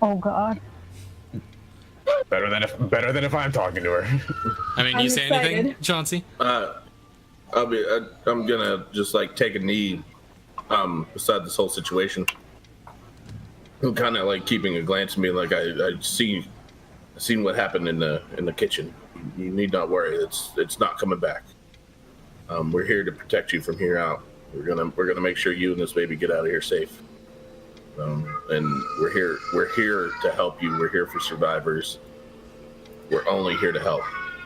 Oh God. Better than if I'm talking to her. I mean, I'm you say anything, excited. Chauncey? I'm gonna just like take a knee beside this whole situation. I'm kind of like keeping a glance at me, like I seen what happened in the kitchen. You need not worry. It's not coming back. We're here to protect you from here out. We're gonna make sure you and this baby get out of here safe. And we're here to help you. We're here for survivors. We're only here to help.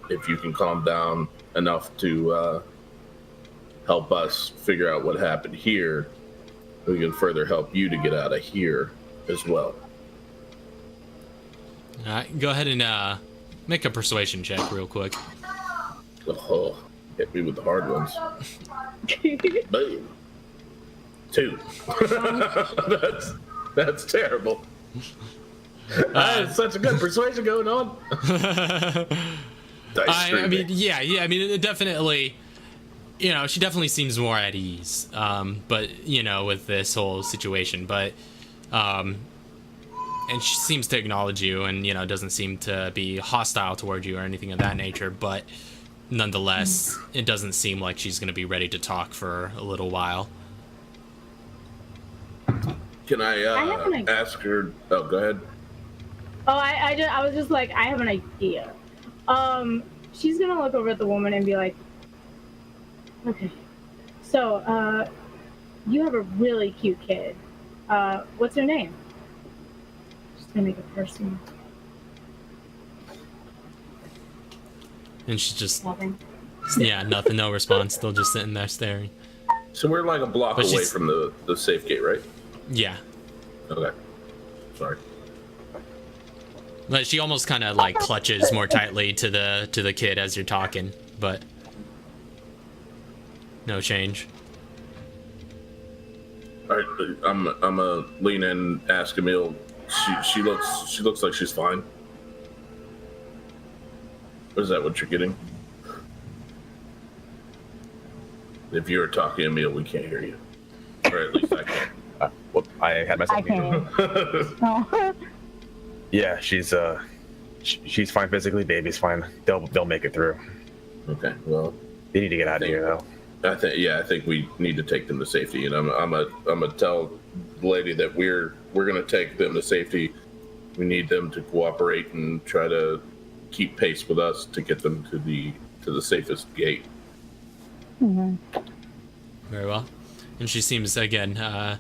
If you can calm down enough to help us figure out what happened here, we can further help you to get out of here as well. All right, go ahead and make a persuasion check real quick. Oh, hit me with the hard ones. Boom. 2. That's terrible. I had such a good persuasion going on. I mean, yeah. I mean, it definitely, you know, she definitely seems more at ease. But you know, with this whole situation, but and she seems to acknowledge you, and you know, doesn't seem to be hostile toward you or anything of that nature. But nonetheless, it doesn't seem like she's going to be ready to talk for a little while. Can I have an idea. ask her? Oh, go ahead. Oh, I was just like, I have an idea. She's gonna look over at the woman and be like, okay, so, you have a really cute kid. What's her name? Just gonna make it personal. And she's just, Nothing. yeah, nothing, no response. Still just sitting there staring. So we're like a block But away she's- from the safe gate, right? Yeah. Okay. Sorry. But she almost kind of like clutches more tightly to the kid as you're talking, but no change. All right, I'm gonna lean in and ask Emil. She looks like she's fine. Is that what you're getting? If you're talking, Emil, we can't hear you. Or at least I can. Well, I had myself I muted. can. No. Yeah, she's she's fine physically. Baby's fine. They'll make it through. Okay, well, They need to get out of here though. I think we need to take them to safety, and I'm gonna tell the lady that we're gonna take them to safety. We need them to cooperate and try to keep pace with us to get them to the safest gate. Very well. And she seems again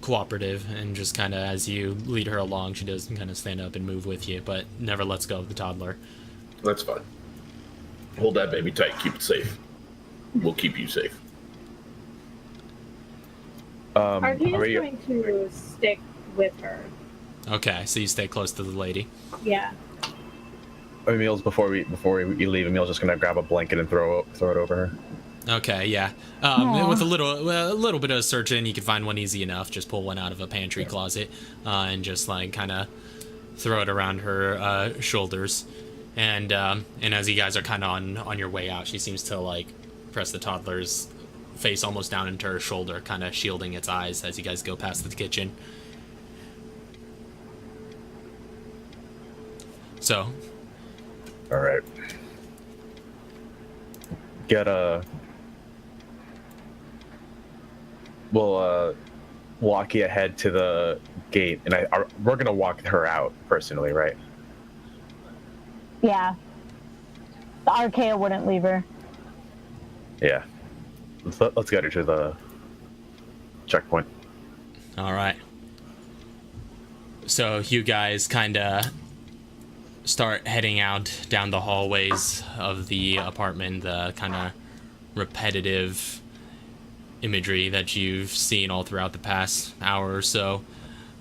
cooperative, and just kind of as you lead her along, she does kind of stand up and move with you, but never lets go of the toddler. That's fine. Hold that baby tight. Keep it safe. We'll keep you safe. Arcane's are you- going to stick with her. Okay, so you stay close to the lady. Yeah. Emil's before we leave. Emil's just gonna grab a blanket and throw it over her. Okay, yeah. With a little bit of searching, you can find one easy enough. Just pull one out of a pantry closet and just like kind of throw it around her shoulders. And as you guys are kind of on your way out, she seems to like press the toddler's face almost down into her shoulder, kind of shielding its eyes as you guys go past the kitchen. So, All right. We'll walk you ahead to the gate, and we're gonna walk her out personally, right? Yeah. The Archaea wouldn't leave her. Yeah. Let's get her to the checkpoint. all right. So you guys kind of start heading out down the hallways of the apartment, the kind of repetitive imagery that you've seen all throughout the past hour or so.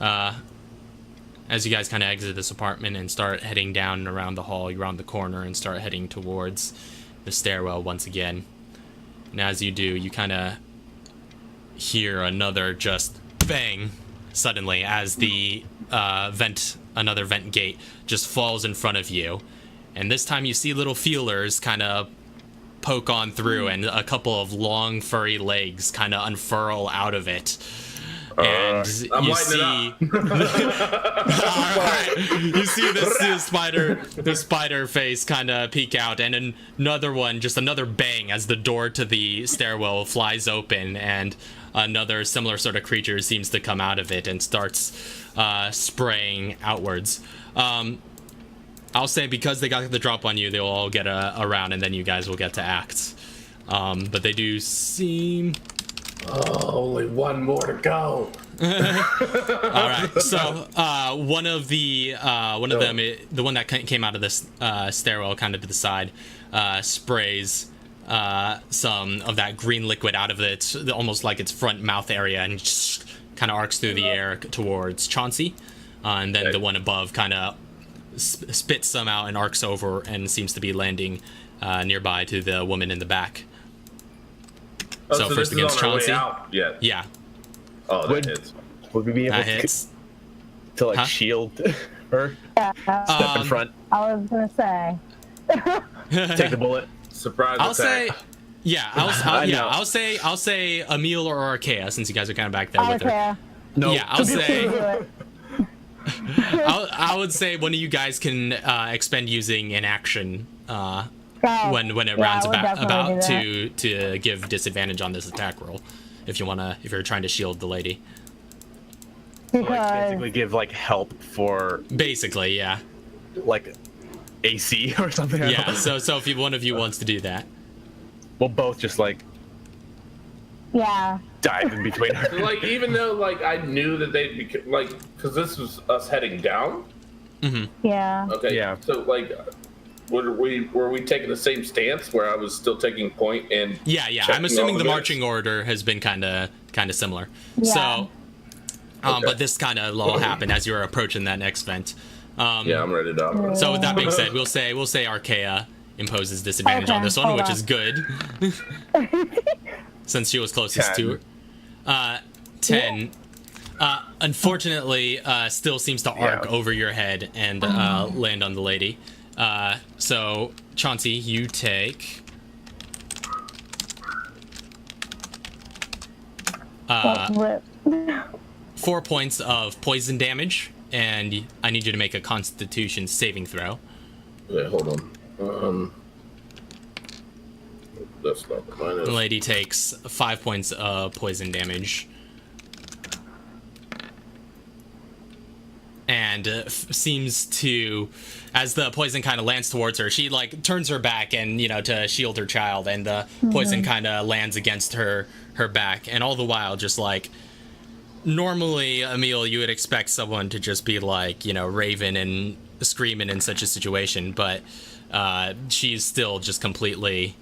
As you guys kind of exit this apartment and start heading down around the hall, you round the corner and start heading towards the stairwell once again. And as you do, you kind of hear another just bang suddenly as the another vent gate just falls in front of you. And this time you see little feelers kind of poke on through, and a couple of long furry legs kind of unfurl out of it. And I'm you lighting it see all right. You see the spider face kind of peek out, and another bang as the door to the stairwell flies open, and another similar sort of creature seems to come out of it and starts spraying outwards. I'll say because they got the drop on you, they'll all get a round, and then you guys will get to act. But they do seem... Only one more to go. All right. So one of them, the one that came out of this stairwell, kind of to the side, sprays some of that green liquid out of it, almost like its front mouth area, and just kind of arcs through the air towards Chauncey. And then the one above kind of spits some out and arcs over and seems to be landing nearby to the woman in the back. So first against Chauncey. Yeah. Oh, that hits. Would we be able That hits. to like Huh? shield her? Yeah. Step in front, I was gonna say. take the bullet. Surprise I'll attack. say, yeah, I'll say Emil or Archaea, since you guys are kind of back there with her. Archaea. No. Yeah, I'll say, Do it. I would say one of you guys can expend using an action when it Yeah, rounds I would about definitely to give disadvantage on this attack roll, if you're trying to shield the lady. Like Because basically give like help for Basically, yeah, like AC or something. I don't yeah. know. So if one of you wants to do that, We'll both just like yeah, dive in between her. Like, even though, like, I knew that they'd be, like, because this was us heading down. yeah. Okay. Yeah. So, like, were we taking the same stance where I was still taking point and Yeah. I'm assuming the marching order has been kind of similar. Yeah. So, Okay. but this kind of all happened as you were approaching that next vent. Yeah, I'm ready to. So with that being said, we'll say Archaea imposes disadvantage on Okay, this one, hold which on. is good, since she was closest to her. 10. Unfortunately, still seems to arc over your head and land on the lady. So Chauncey, you take 4 points of poison damage, and I need you to make a Constitution saving throw. Wait, hold on. That's not the minus. The lady takes 5 points of poison damage. And seems to, as the poison kind of lands towards her, she like turns her back and, you know, to shield her child, and the poison kind of lands against her back. And all the while, just like, normally, Emil, you would expect someone to just be like, you know, raving and screaming in such a situation, but she's still just completely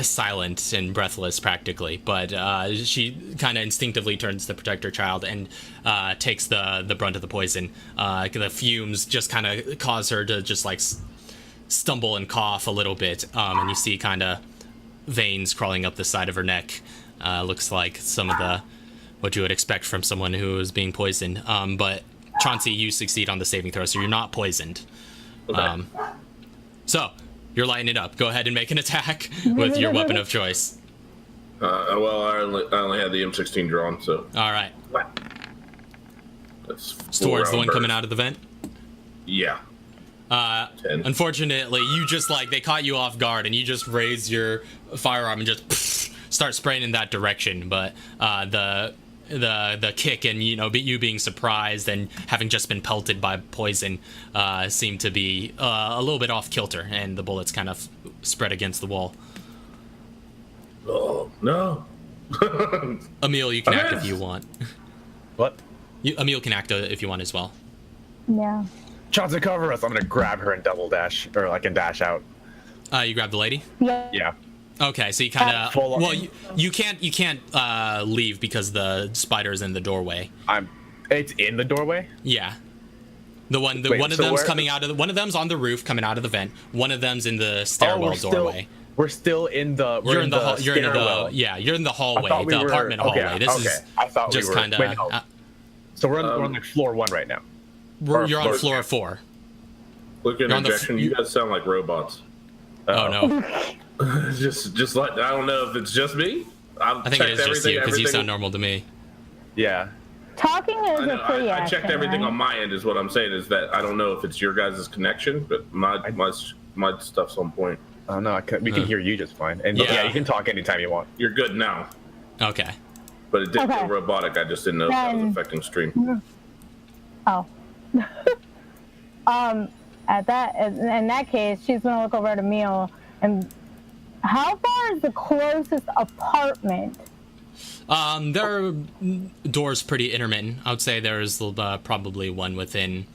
silent and breathless practically. But she kind of instinctively turns to protect her child and takes the brunt of the poison. The fumes just kind of cause her to just like stumble and cough a little bit, and you see kind of veins crawling up the side of her neck. Looks like some of the what you would expect from someone who is being poisoned. But Chauncey, you succeed on the saving throw, so you're not poisoned. Okay. So you're lighting it up. Go ahead and make an attack with your weapon of choice. Well, I only had the M16 drawn, so All right. that's Towards the one coming out of the vent. Yeah. 10. Unfortunately, you just like they caught you off guard, and you just raise your firearm and just start spraying in that direction. But the kick and you being surprised and having just been pelted by poison seemed to be a little bit off kilter, and the bullets kind of spread against the wall. Oh no. Emil, you can act if you want. What? Emil can act if you want as well. Yeah. Chauncey, cover us. I'm gonna grab her and double dash, or I can dash out. You grab the lady. Yeah. Yeah. Okay, so you kind of full on. well, you can't leave because the spider's in the doorway. It's in the doorway. Yeah. One of so them's where- coming out of one of them's on the roof coming out of the vent. One of them's in the stairwell doorway. We're still in the. You're in the stairwell. you're in the I hallway, thought we the were- apartment okay, hallway. This okay. is I thought just we were. kind Wait, no. of So we're on like floor 1 right now. you're on floor 4. Quick You're on the interjection. You guys sound like robots. Oh no. just like I don't know if it's just me. I think it is just you because you sound normal to me. Yeah. Talking is a free I action, checked everything right? on my end. Is what I'm saying is that I don't know if it's your guys' connection, but my stuff's on point. I don't know. We can hear you just fine. And Yeah. yeah, you can talk anytime you want. You're good now, Okay. but it did Okay. feel robotic. I just didn't know if that was Then- affecting stream. Oh. In that case, she's gonna look over at Emil and how far is the closest apartment? There are doors pretty intermittent. I would say there's probably one within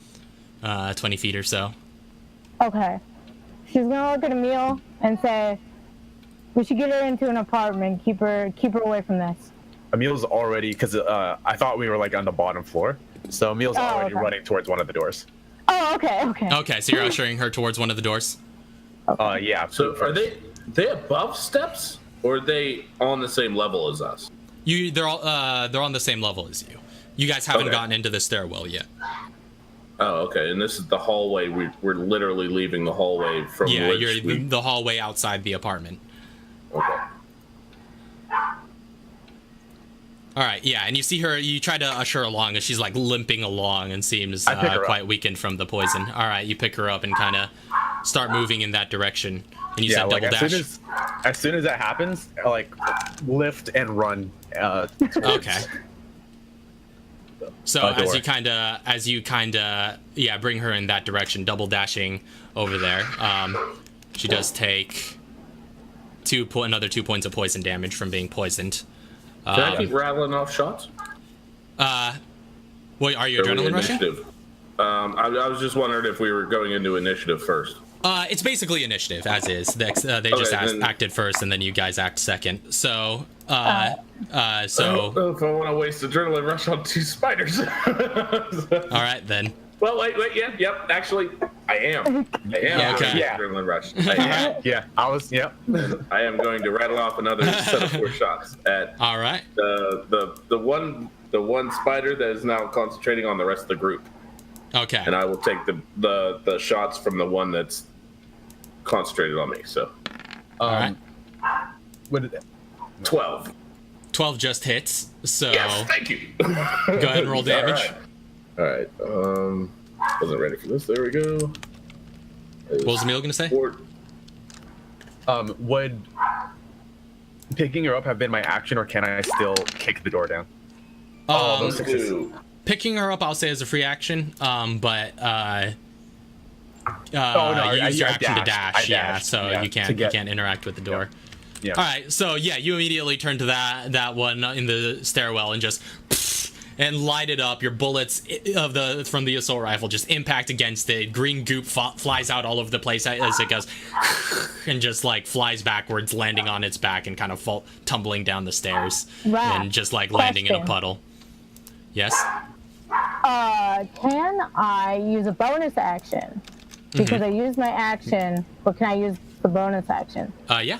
20 feet or so. Okay. She's gonna look at Emil and say, "We should get her into an apartment. Keep her away from this." Emil's already, because I thought we were like on the bottom floor, so Emil's already okay. running towards one of the doors. Oh, okay. Okay, so you're ushering her towards one of the doors. Yeah. So are they above steps or are they on the same level as us? They're on the same level as you. You guys haven't Okay. gotten into the stairwell yet. Oh, okay. And this is the hallway. We're literally leaving the hallway from Yeah, which you're we... the hallway outside the apartment. Okay. All right, yeah, and you see her. You try to usher her along, and she's like limping along and seems I pick her up. quite weakened from the poison. All right, you pick her up and kind of start moving in that direction. And you said double dash. As soon as that happens, like lift and run. Okay. So A door. as you kind of bring her in that direction, double dashing over there. She does take another 2 points of poison damage from being poisoned. Can I keep rattling off shots? Wait, are you Or are we adrenaline rushing? initiative? I was just wondering if we were going into initiative first. It's basically initiative, as is. They just acted first, and then you guys act second. So, so. If I want to waste adrenaline rush on 2 spiders. All right then. Well, wait, yep. Actually, I am. Yeah, okay. Adrenaline rush. I am. Yeah, I was. Yep. I am going to rattle off another set of 4 shots at. All right. The one spider that is now concentrating on the rest of the group. Okay. And I will take the shots from the one that's concentrated on me. So. All right. What did that? 12. 12 just hits. So. Yes, thank you. Go ahead and roll damage. All right. Wasn't ready for this. There we go. What was Emil gonna say? Would picking her up have been my action, or can I still kick the door down? Those sixes. Picking her up, I'll say, is a free action. But use your action to dash. Yeah, so you can't interact with the door. Yeah. All right, so yeah, you immediately turn to that one in the stairwell and just and light it up. Your bullets from the assault rifle just impact against it. Green goop flies out all over the place as it goes and just like flies backwards, landing on its back and kind of tumbling down the stairs and just like landing in a puddle. Yes. Can I use a bonus action? Because I used my action, but can I use the bonus action? Yeah.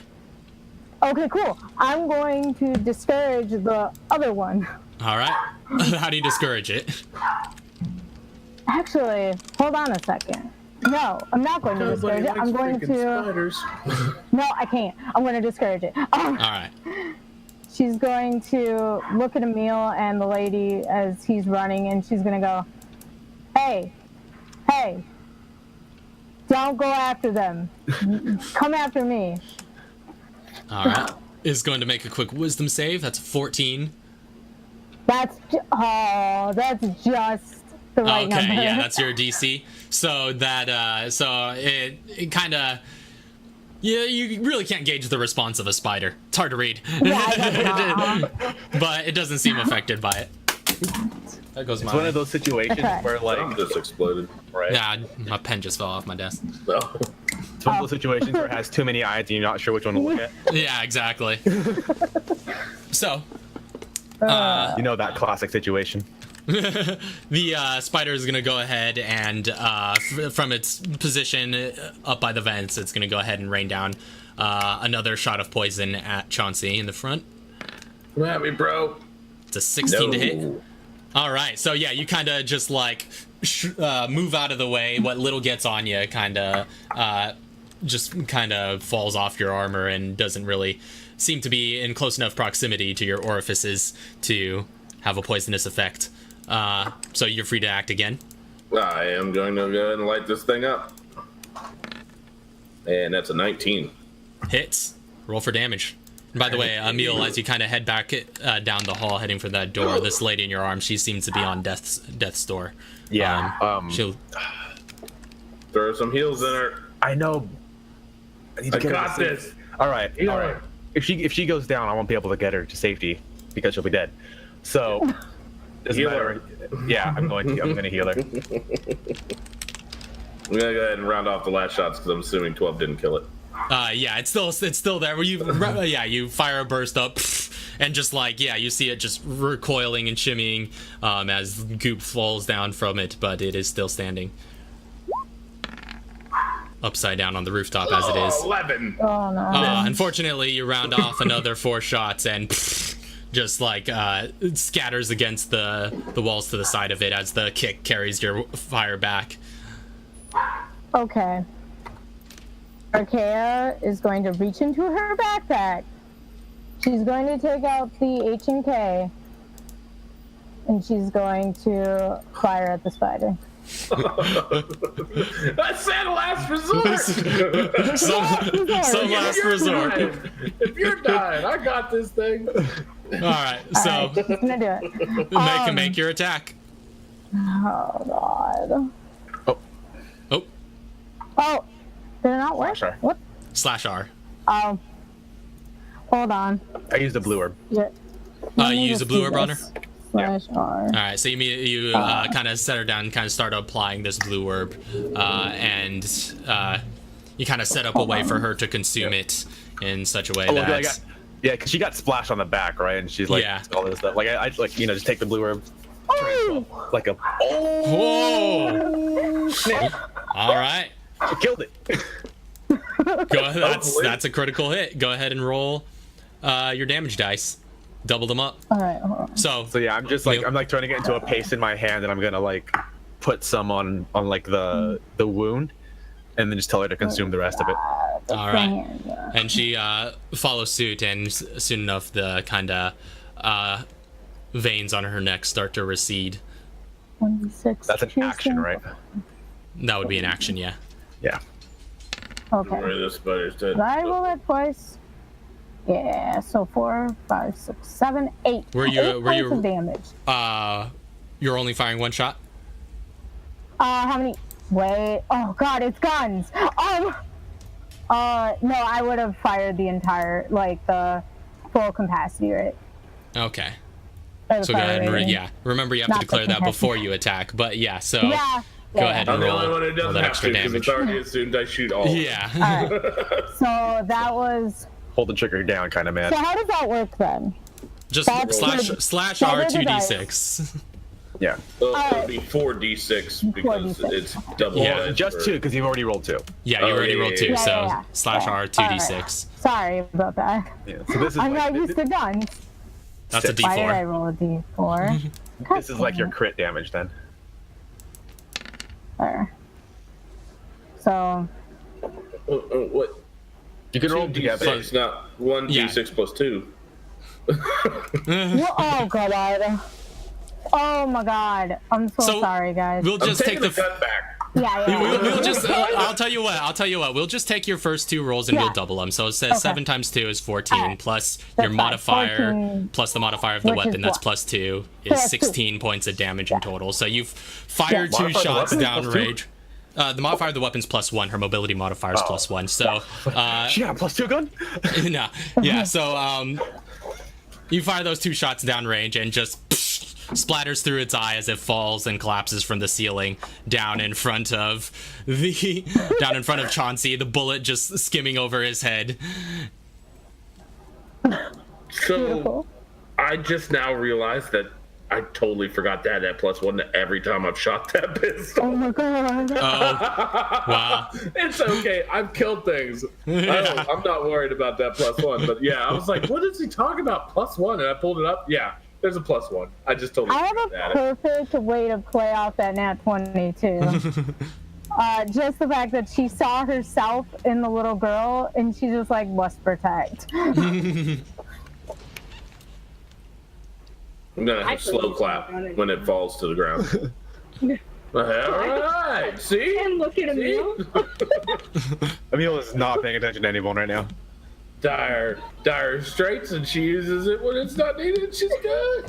Okay, cool. I'm going to discourage the other one. All right. How do you discourage it? Actually, hold on a second. No, I'm not going to discourage it. I'm going to. Spiders. No, I can't. I'm going to discourage it. All right. She's going to look at Emil and the lady as he's running, and she's going to go, hey, don't go after them. Come after me. All right. Is going to make a quick wisdom save. That's 14. That's just the right number. Okay, yeah, that's your DC. So that, it kind of, yeah, you really can't gauge the response of a spider. It's hard to read. Yeah, but it doesn't seem affected by it. That goes. It's one of those situations where like just exploded. Right. Yeah, my pen just fell off my desk. No. It's one of those situations where it has too many eyes and you're not sure which one to look at. Yeah, exactly. So, you know that classic situation. the spider is going to go ahead and from its position up by the vents, it's going to go ahead and rain down another shot of poison at Chauncey in the front. Come at me, bro. It's a 16 to hit. All right, so yeah, you kind of just like move out of the way. What little gets on you kind of just kind of falls off your armor and doesn't really seem to be in close enough proximity to your orifices to have a poisonous effect. So you're free to act again. I am going to go ahead and light this thing up. And that's a 19. Hits. Roll for damage. And by the way, Emil, as you kind of head back down the hall, heading for that door, this lady in your arms, she seems to be on death's door. Yeah. She'll throw some heals in her. I know. I got this. All right. If she goes down, I won't be able to get her to safety because she'll be dead. So doesn't matter. Yeah, I'm going to heal her. I'm gonna go ahead and round off the last shots because I'm assuming 12 didn't kill it. Yeah, it's still there. Where you fire a burst up, and just like you see it just recoiling and shimmying as goop falls down from it, but it is still standing upside down on the rooftop as it is. 11. Oh no. Unfortunately, you round off another 4 shots and just like it scatters against the walls to the side of it as the kick carries your fire back. Okay. Arkea is going to reach into her backpack. She's going to take out the H&K, and she's going to fire at the spider. That's that last resort. Some last resort. If you're dying, I got this thing. All right, so she's gonna do it. make your attack. Oh god. Oh, did it not work? Slash R. What? Slash R. Oh. Hold on. I used the blue herb. Yeah. You use a blue herb on her? Slash R. All right, so you kind of set her down, kind of start applying this blue herb, and you kind of set up a way for her to consume it in such a way Oh, that yeah, because she got splashed on the back, right? And she's like, all this stuff. Like, I like, you know, just take the blue herb. Like a. Whoa! All right. She killed it. Go ahead. That's a critical hit. Go ahead and roll your damage dice. Double them up. All right, hold on. So yeah, I'm just like, I'm like turning it into a paste in my hand, and I'm gonna like put some on like the wound, and then just tell her to consume the rest of it. all right. And she follows suit, and soon enough, the kind of veins on her neck start to recede. 1d6. That's an action, right? That would be an action, yeah. Yeah. Okay. Where the spider's dead. Did I roll it twice? Yeah, so 4, 5, 6, 7, 8. Were you- 8 were points you- of damage. You're only firing one shot. How many? Wait. Oh God, it's guns. No, I would have fired the entire, like the full capacity, right? Okay. Or the So go fire ahead and rating. remember you have Not to declare the that before you attack. But yeah, so Yeah. go ahead I'm and the roll, only one who roll doesn't that have extra to, because damage. it's already assumed I shoot all. Yeah. All right. So that was. Hold the trigger down, kind of man. So how does that work then? Just That's slash double the R2d6. Yeah. Well, it Alright. would be 4d6 because 4d6. it's double. Yeah, dice Just for- 2, because you've already rolled 2. Yeah, you Oh, already yeah, rolled yeah, 2, yeah. so Yeah. slash Yeah. R2d6. Sorry about that. Yeah. So this is I'm like, not used to guns. That's a Six. Why did I d4. roll a d4? this is like your crit damage then. There. So What? You can roll them together. D6, not 1d6 plus 2. oh god. Oh my god. I'm so So, sorry, guys. We'll I'm just taking take the the. gun back. Yeah. We'll just. I'll tell you what. We'll just take your first 2 rolls and we'll Yeah. double them. So it says Okay. 7 times 2 is 14, Alright. plus That's your fine. modifier, 14, plus the modifier of the which is weapon. That's what? plus 2 is Plus 2. 16 points of damage in total. So you've fired Yeah. 2 Modifier of the shots weapon is plus 2? downrange. The modifier of the weapon's plus 1. Her mobility modifier is plus 1. So She got a +2 gun? no, yeah. So you fire those 2 shots downrange and just splatters through its eye as it falls and collapses from the ceiling down in front of Chauncey. The bullet just skimming over his head. So Beautiful. I just now realized that I totally forgot to add that +1 to every time I've shot that pistol. Oh my god. Oh, wow. It's okay. I've killed things. I'm not worried about that +1. But yeah, I was like, what is he talking about? +1. And I pulled it up. Yeah, there's a +1. I just totally I have forgot to add a it. perfect way to play off that nat 22. Just the fact that she saw herself in the little girl and she just like must protect. I'm going to have slow clap when it falls to the ground. All right. See? And look at Emil. Emil is not paying attention to anyone right now. Dire straits, and she uses it when it's not needed. She's good.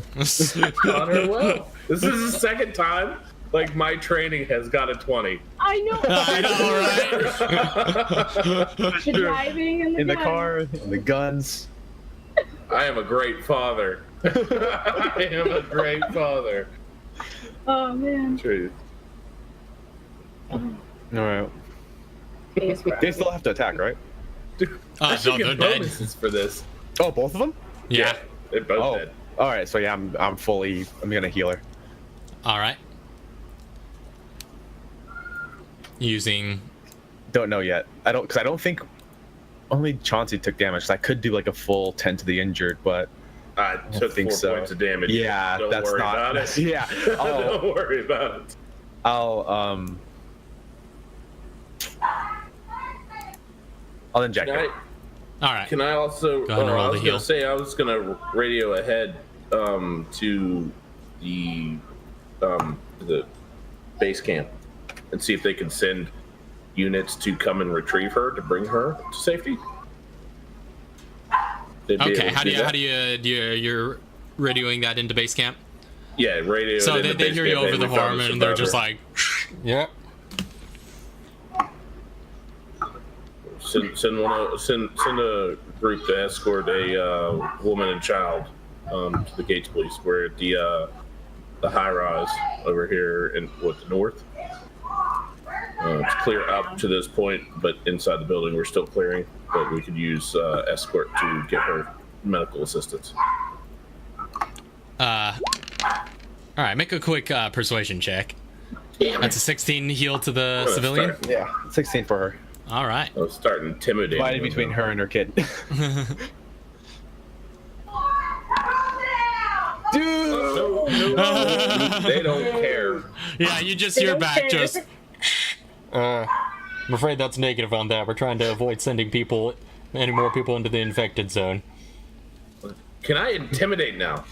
On her well. This is the second time. Like, my training has got a 20. I know. I know, right? The driving and the In the guns. car, in the guns. I am a great father. I am a great father. Oh man. Truth. Alright. They still have to attack, right? I No, should they're get dead. bonuses for this. Oh, both of them? Yeah. They're both Oh. dead. Alright, so yeah, I'm gonna heal her. All right. Using. Don't know yet. I don't think only Chauncey took damage. So I could do like a full 10 to the injured, but I took think 4 so. points of damage. yeah, Don't that's worry not. about it. Yeah, Don't worry about it. I'll inject Can her. I, All right. can I also? Go ahead and roll I the was heal. gonna say I was gonna radio ahead to the base camp and see if they can send units to come and retrieve her to bring her to safety. They'd be Okay. able to How do that. you're radioing that into base camp? Yeah, radio. So it in they the base hear you camp, over the we found horn a and they're just survivor. like, yeah. Send a group to escort a woman and child to the Gates Police. We're at the high rise over here in the north. It's clear up to this point, but inside the building we're still clearing. But we could use escort to get her medical assistance. All right, make a quick persuasion check. That's a 16 heal to the civilian. Yeah, 16 for her. All right. I was starting intimidating. Divided between her and her kid. Dude! No, they don't care. Yeah, you just hear back just. I'm afraid that's negative on that. We're trying to avoid sending any more people into the infected zone. Can I intimidate now?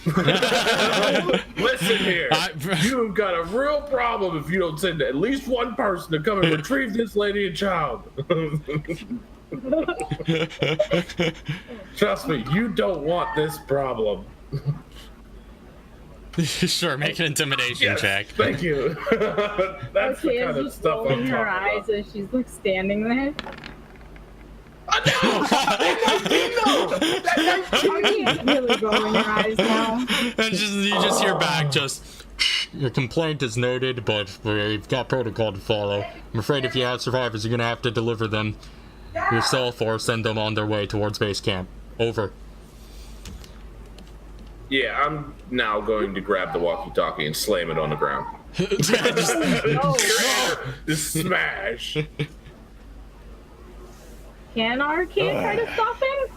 Listen here. You've got a real problem if you don't send at least one person to come and retrieve this lady and child. Trust me, you don't want this problem. Sure, make an intimidation check. Thank you. That's the kind of stuff I'm rolling her talking eyes as she's like standing there. Archie's really rolling her eyes now. And you just hear back just. Your complaint is noted, but we've got protocol to follow. I'm afraid if you have survivors, you're gonna have to deliver them yourself or send them on their way towards base camp. Over. Yeah, I'm now going to grab the walkie-talkie and slam it on the ground. Just smash. Can Archie try to stop him?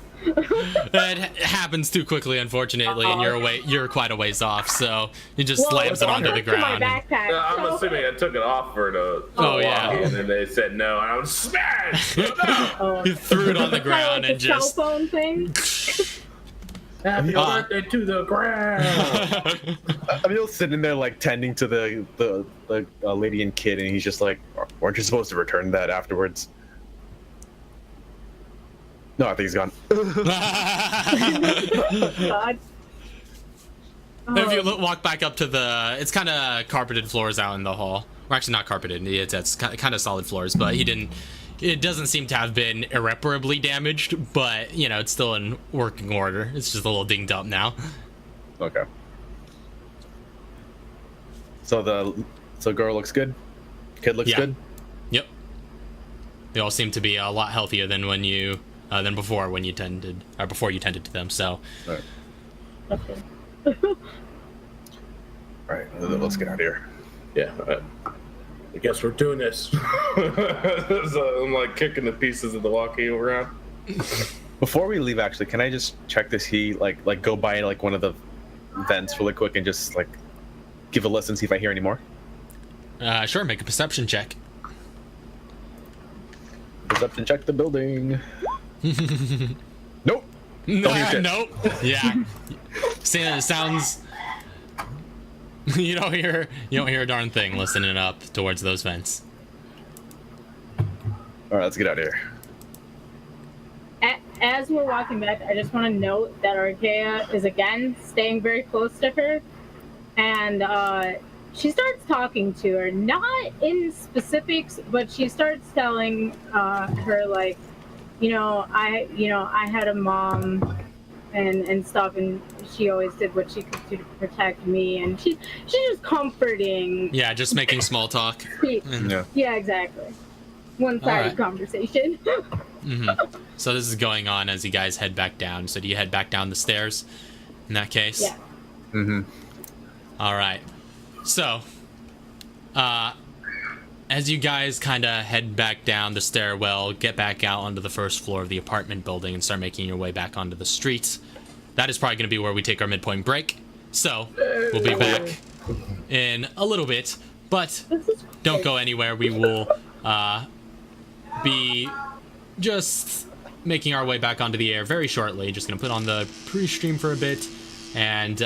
It happens too quickly, unfortunately, and you're quite a ways off, so he just slams it onto the ground. I'm assuming I took it off for the and then they said no, and I was smashed. You threw it on the ground and just cell phone thing. Happy birthday to the ground. Emil's sitting there like tending to the lady and kid, and he's just like, "Weren't you supposed to return that afterwards?" No, I think he's gone. God. If you walk back up to it's kind of carpeted floors out in the hall. Or actually not carpeted, it's kind of solid floors, but it doesn't seem to have been irreparably damaged, but, it's still in working order. It's just a little dinged up now. Okay. So girl looks good? Kid looks good? Yep. They all seem to be a lot healthier than before you tended to them, so. All right. Okay. All right, let's get out of here. Yeah, I guess we're doing this. So I'm like kicking the pieces of the walkie around. Before we leave, actually, can I just check this? Like go by like one of the vents really quick and just like give a listen, see if I hear any more. Sure, make a perception check. Perception check the building. Nope. Nope. Yeah. It sounds. You don't hear a darn thing listening up towards those vents. All right, let's get out of here. As we're walking back, I just want to note that Archaea is again staying very close to her, and she starts talking to her, not in specifics, but she starts telling her like, I had a mom and stuff, and she always did what she could do to protect me, and she's just comforting. Yeah, just making small talk. Yeah, exactly. One-sided conversation. Mm-hmm. So this is going on as you guys head back down. So do you head back down the stairs in that case? Yeah. Mm-hmm. All right. So, as you guys kind of head back down the stairwell, get back out onto the first floor of the apartment building and start making your way back onto the streets, that is probably going to be where we take our midpoint break. So, we'll be back in a little bit, but don't go anywhere. We will be just making our way back onto the air very shortly. Just going to put on the pre-stream for a bit and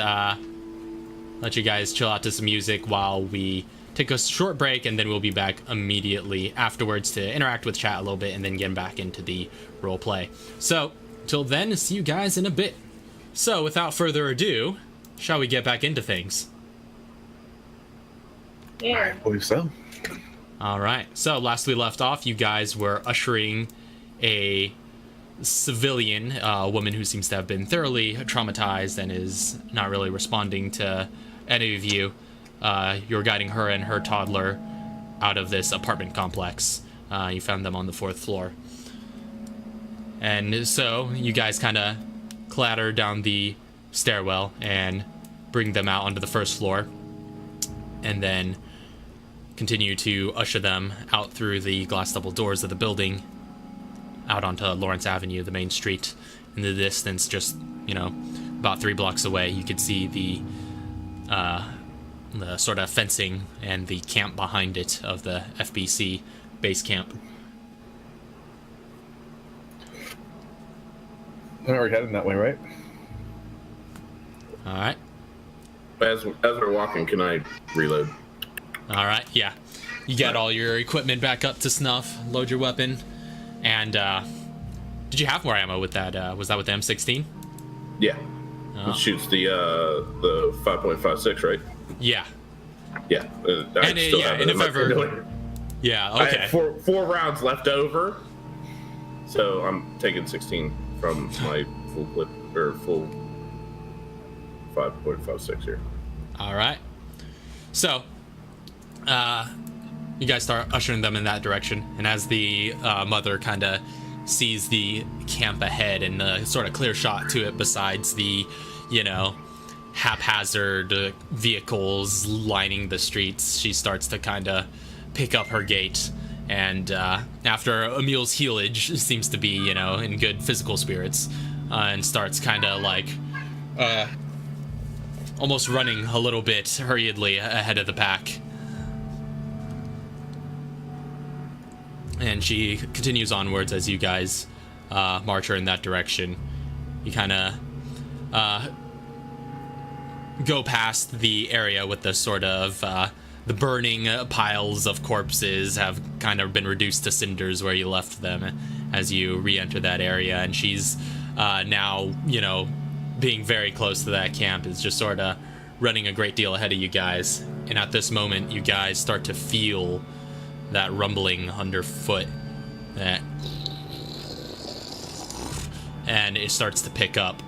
let you guys chill out to some music while we take a short break, and then we'll be back immediately afterwards to interact with chat a little bit and then get back into the role play. So, till then, see you guys in a bit. So, without further ado, shall we get back into things? Yeah. I believe so. All right. So, last we left off, you guys were ushering a civilian, a woman who seems to have been thoroughly traumatized and is not really responding to any of you. You're guiding her and her toddler out of this apartment complex. You found them on the 4th floor. And so you guys kind of clatter down the stairwell and bring them out onto the 1st floor, and then continue to usher them out through the glass double doors of the building out onto Lawrence Avenue, the main street. In the distance, just, you know, about 3 blocks away, you could see the sort of fencing and the camp behind it of the FBC base camp. We're heading that way, right? All right. As we're walking, can I reload? All right, yeah. You get all your equipment back up to snuff, load your weapon, and did you have more ammo with that? Was that with the M16? Yeah. Oh. It shoots the 5.56, right? Yeah. Yeah. I And, still yeah, have it and in if my ever- canoe. Yeah, I okay. had four rounds left over, so I'm taking 16 from my full clip, or full 5.56 here. All right. So, you guys start ushering them in that direction, and as the mother kind of sees the camp ahead and the sort of clear shot to it besides the, you know, haphazard vehicles lining the streets, she starts to kind of pick up her gait, and after Emil's healage seems to be, you know, in good physical spirits, and starts kind of like almost running a little bit hurriedly ahead of the pack. And she continues onwards as you guys march her in that direction. You kind of go past the area with the sort of the burning piles of corpses have kind of been reduced to cinders where you left them as you re-enter that area. And she's now, you know, being very close to that camp, is just sort of running a great deal ahead of you guys. And at this moment, you guys start to feel that rumbling underfoot, and it starts to pick up,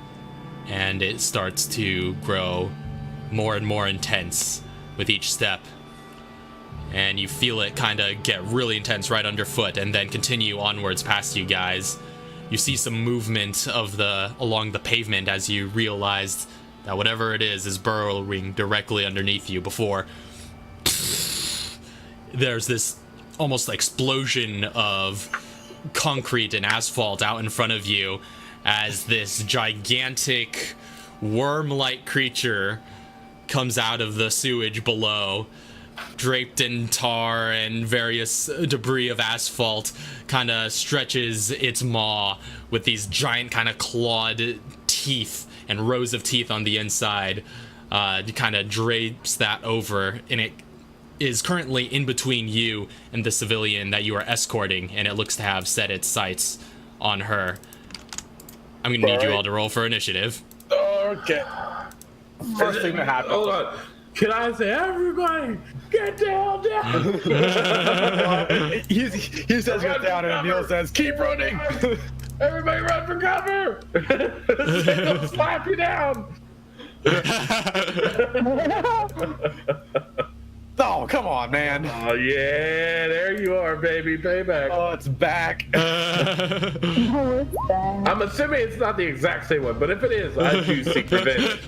and it starts to grow more and more intense with each step, and you feel it kind of get really intense right underfoot and then continue onwards past you guys. You see some movement of along the pavement as you realized that whatever it is burrowing directly underneath you before there's this almost explosion of concrete and asphalt out in front of you as this gigantic worm-like creature comes out of the sewage below, draped in tar and various debris of asphalt, kind of stretches its maw with these giant kind of clawed teeth and rows of teeth on the inside. Kind of drapes that over, and it is currently in between you and the civilian that you are escorting, and it looks to have set its sights on her. I'm gonna need you all to roll for initiative. Okay. First thing that happens. Hold on. Can I say, everybody, get down, he says get down, and Emil says keep running. Everybody run for cover! They'll slap you down! Oh, come on, man. Oh, yeah, there you are, baby. Payback. Oh, it's back. No, it's bad. I'm assuming it's not the exact same one, but if it is, I do seek revenge.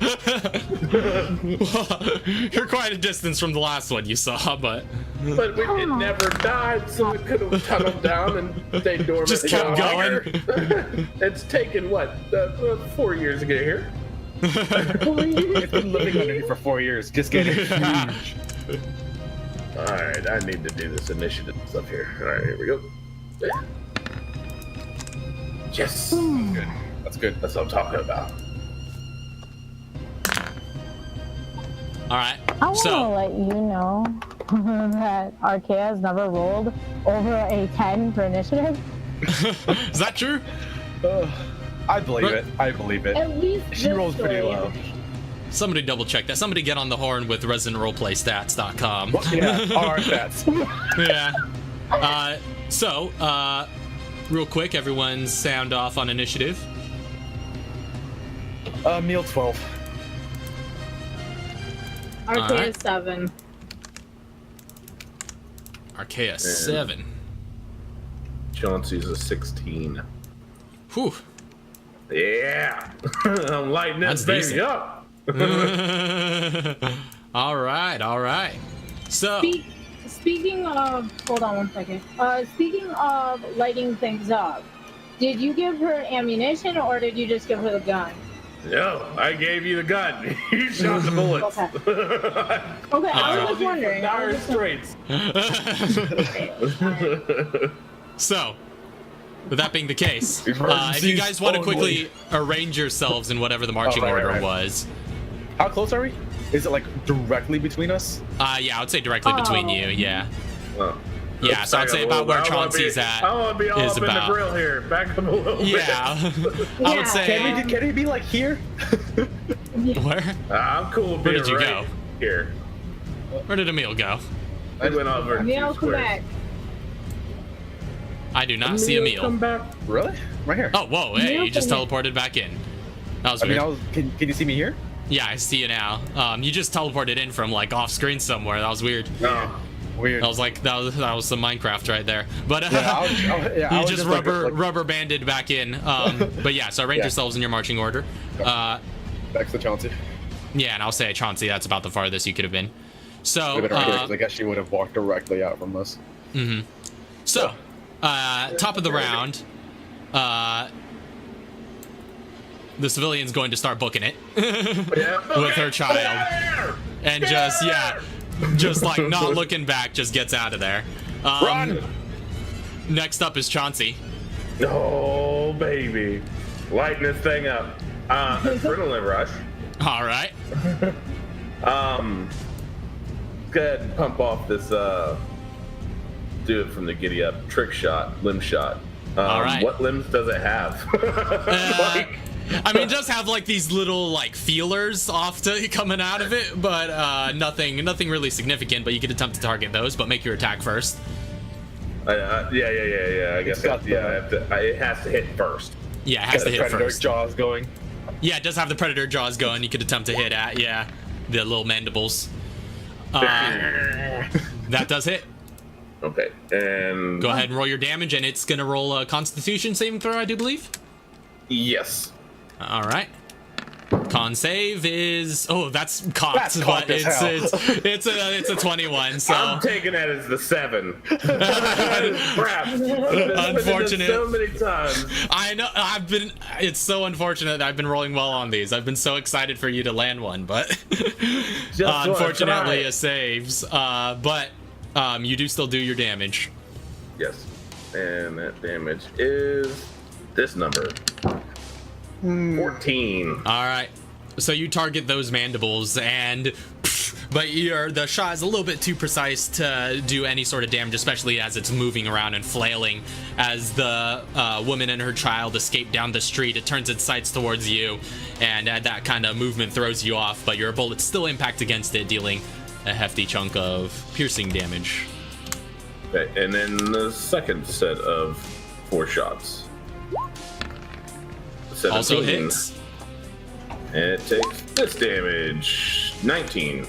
You're quite a distance from the last one you saw, but But it never died, so it could have tunneled down and stayed dormant. just kept going. It's taken, what, 4 years to get here? It's been living underneath for 4 years, just getting huge. Alright, I need to do this initiative stuff here. Alright, here we go. Yes! Good. That's good. That's what I'm talking about. all right. I want to So let you know that Archaea has never rolled over a 10 for initiative. is that true? I believe it. I believe it. At least She this rolls pretty way. low. Somebody double check that. Somebody get on the horn with ResidentRolePlayStats.com. Yeah, our stats. Yeah. Real quick, everyone sound off on initiative. Meal 12. Archaea Alright. 7. Archaea 7. Chauncey's a 16. Whew. Yeah. I'm lighting that That's baby up. All right. So, Speaking of, hold on one second. Speaking of lighting things up, did you give her ammunition or did you just give her the gun? No, I gave you the gun. You shot the bullets. Okay, I was just wondering. Dire straits. So, with that being the case, if you guys want to quickly arrange yourselves in whatever the marching order was. How close are we? Is it like directly between us? Yeah, I would say directly between you. Yeah. Well, Yeah, so I'd say about where Chauncey's at I want to be all is up about. in the grill here. Back up a little bit. Yeah, I would say. Can he be like here? Where? I'm cool. Where did you right go? Here. Where did Emil go? I went over. Emil, come back. I do not see Emil. Come back. Really? Right here. Oh, whoa! Hey, Emil, you just come teleported back in. That was I mean, weird. can you see me here? Yeah, I see you now. You just teleported in from like off screen somewhere. That was weird. No. Weird. That was like that was some Minecraft right there. But I you was just like, rubber banded back in. But yeah, so arrange Yeah. yourselves in your marching order. Back to Chauncey. Yeah, and I'll say Chauncey. That's about the farthest you could have been. So I guess she would have walked directly out from us. So, top of the round, the civilian's going to start booking it with her child, and just like not looking back, just gets out of there. Run! Next up is Chauncey. Oh, baby. Lighting this thing up. Adrenaline rush. All right. Go ahead and pump off this, do it from the giddy up. Trick shot, limb shot. All right. What limbs does it have? I mean, it does have like these little like feelers coming out of it, but nothing really significant. But you could attempt to target those, but make your attack first. Yeah. I guess it has to hit first. Yeah, it has to hit Predator first. jaws going. Yeah, it does have the predator jaws going. You could attempt to hit at the little mandibles. That does hit. Okay, and Go ahead and roll your damage, and it's gonna roll a Constitution saving throw, I do believe. yes. All right. Con save is that's cocked, That's but cocked as hell. it's a 21. So I'm taking that as the 7. That is crap. Unfortunate. So many times. I know it's so unfortunate that I've been rolling well on these. I've been so excited for you to land one, but unfortunately it saves. But you do still do your damage. Yes, and that damage is this number. 14. All right. So you target those mandibles, but the shot is a little bit too precise to do any sort of damage, especially as it's moving around and flailing. As the woman and her child escape down the street, it turns its sights towards you, and that kind of movement throws you off. But your bullets still impact against it, dealing a hefty chunk of piercing damage. Okay, and then the second set of 4 shots. 17. Also hits. And it takes this damage. 19.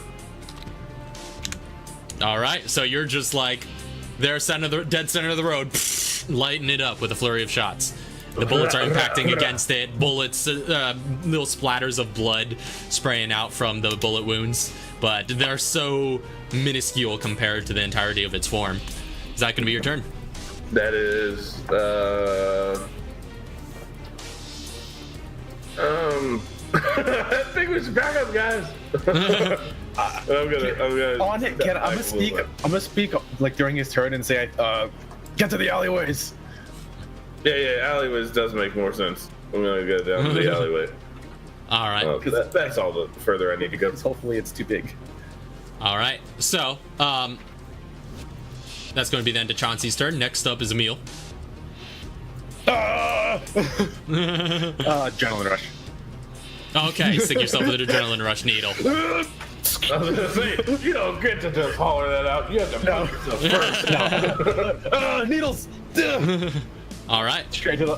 All right, so you're just like dead center of the road, lighting it up with a flurry of shots. The bullets are impacting against it. Bullets, little splatters of blood spraying out from the bullet wounds, but they're so minuscule compared to the entirety of its form. Is that going to be your turn? That is, I think we should back up, guys. I'm gonna. On it, I'm gonna speak like during his turn and say, get to the alleyways. Yeah, alleyways does make more sense. I'm gonna go down to the alleyway. All right. That's all the further I need to go. Hopefully, it's too big. All right. So, that's going to be then to Chauncey's turn. Next up is Emil. Adrenaline rush. Okay, stick yourself with an adrenaline rush needle. I was gonna say, you don't get to just holler that out. You have to poke yourself first. Needles. All right. Straight to the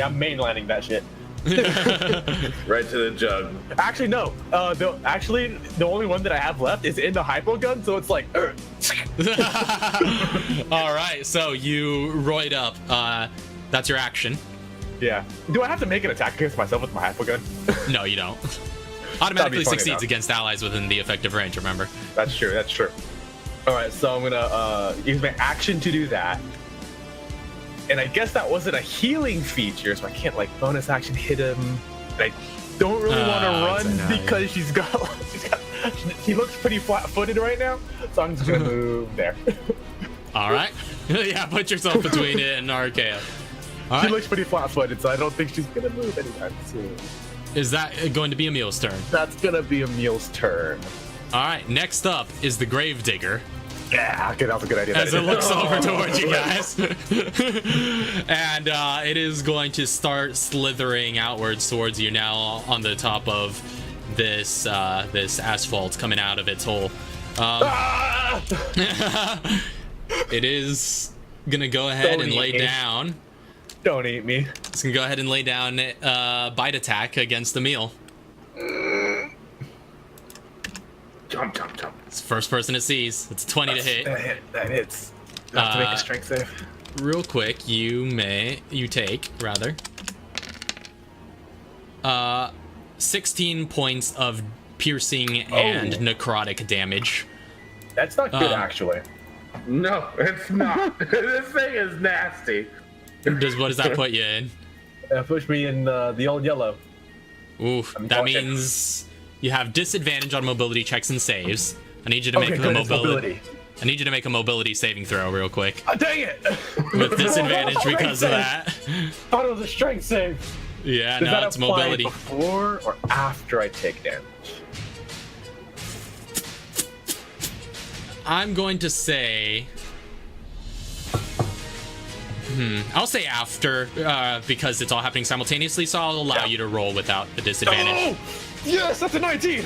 I'm mainlining that shit. Right to the jug. Actually, no. The only one that I have left is in the hypo gun, so it's like. All right, so you roid up. That's your action. Yeah. Do I have to make an attack against myself with my hypo gun? No, you don't. Automatically funny succeeds enough. against allies within the effective range, remember? That's true. That's true. All right, so I'm gonna use my action to do that, and I guess that wasn't a healing feature, so I can't like bonus action hit him. And I don't really want to run because he looks pretty flat-footed right now, so I'm just gonna move there. All right. Yeah, put yourself between it and Archaea. All She right. looks pretty flat-footed, so I don't think she's gonna move anytime soon. Is that going to be Emil's turn? That's gonna be Emil's turn. All right, next up is the Gravedigger. Yeah, okay, that was a good idea. As it looks over towards you guys. And it is going to start slithering outwards towards you now on the top of this this asphalt coming out of its hole. It is gonna go ahead and lay down. Don't eat me. It's gonna go ahead and lay down bite attack against Emil. Jump. It's the first person it sees. It's 20 to hit. That hits. You have to make a strength save. Real quick, you take 16 points of piercing and necrotic damage. That's not good, actually. No, it's not. This thing is nasty. What does that put you in? Push me in the old yellow. Oof, I'm that talking. means you have disadvantage on mobility checks and saves. I need you to make a good, it's mobility. I need you to make a mobility saving throw real quick. Oh, dang it! With disadvantage because of that. Thought it was a strength save. Yeah, Does no, that it's apply mobility. before or after I take damage? I'm going to say... I'll say after, because it's all happening simultaneously, so I'll allow you to roll without the disadvantage. Oh! Yes, that's a 19!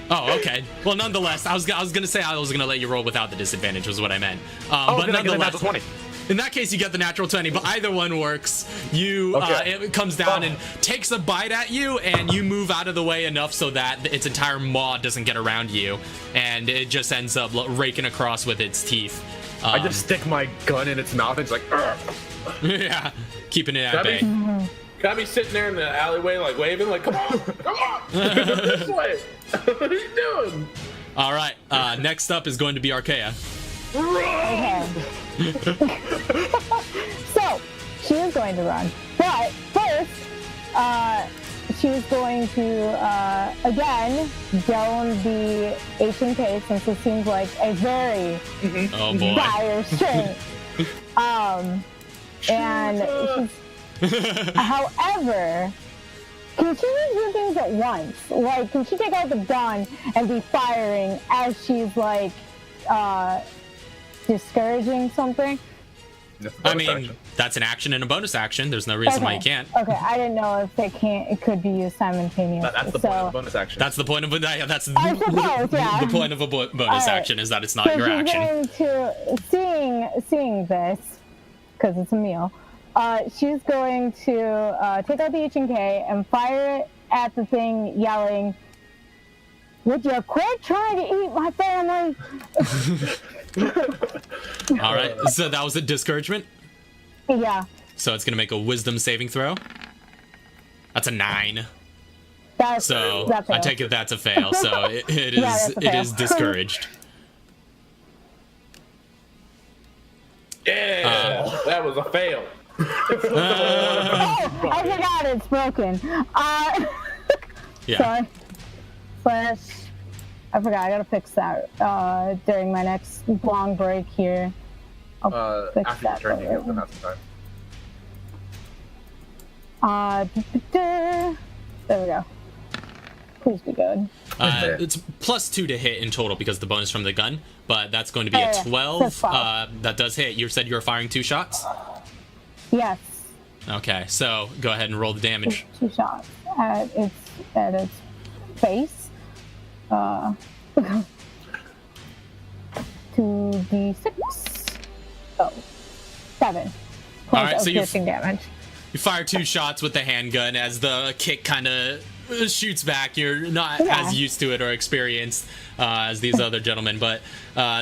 Oh, okay. Well, nonetheless, I was gonna say I was gonna let you roll without the disadvantage was what I meant. Oh, But then I get a nonetheless, natural 20. in that case, you get the natural 20. But either one works. You it comes down and takes a bite at you, and you move out of the way enough so that its entire maw doesn't get around you, and it just ends up raking across with its teeth. I just stick my gun in its mouth and it's like, "Ugh." Yeah, keeping it at bay. Can I be sitting there in the alleyway, like waving, like, come on, this way. What are you doing? All right. Next up is going to be Archaea. Okay. So, she is going to run. But first, she's going to, again, down the H&K since it seems like a very Oh boy. dire strength. And she's, however, can she do things at once? Like, can she take out the gun and be firing as she's like, discouraging something? I mean, that's an action and a bonus action. There's no reason why you can't. Okay, I didn't know if it could be used simultaneously. That's the point of the bonus action. That's the point of that's I suppose, yeah. the point of a bonus right. action is that it's not So your she's action. going to, seeing this, because it's a meal, she's going to take out the H&K and fire it at the thing, yelling, "Would you quit trying to eat my family?" All right, so that was a discouragement. Yeah. So it's gonna make a wisdom saving throw. That's a 9. That's So that's I take it that's a fail. So it is Yeah, that's a fail. discouraged. Yeah, that was a fail. Oh, I forgot it's broken. Yeah. Sorry. Flash. I forgot. I gotta fix that during my next long break here. I'll fix After you that turn, you later. give them that's the time. There we go. Please be good. It's +2 to hit in total because of the bonus from the gun, but that's going to be Oh, a yeah. 12. That's 12. That does hit. You said you were firing 2 shots. Yes. Okay, so go ahead and roll the damage. 2 shots at its face. 2d6. Oh, 7 All right, points so of you're piercing damage. You fire 2 shots with the handgun as the kick kind of shoots back. You're not as used to it or experienced as these other gentlemen, but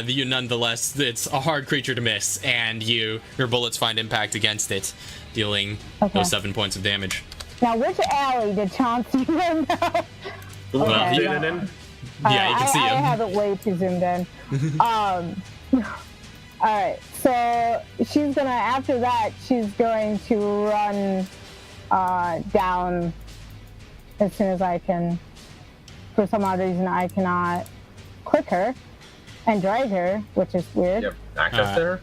you nonetheless, it's a hard creature to miss, and your bullets find impact against it, dealing those 7 points of damage. Now, which alley did Chauncey run down? Well, Okay. he- yeah, you can see I him. have it way too zoomed in. All right, so she's gonna, after that, she's going to run down as soon as I can. For some odd reason, I cannot click her and drag her, which is weird. You have access to her?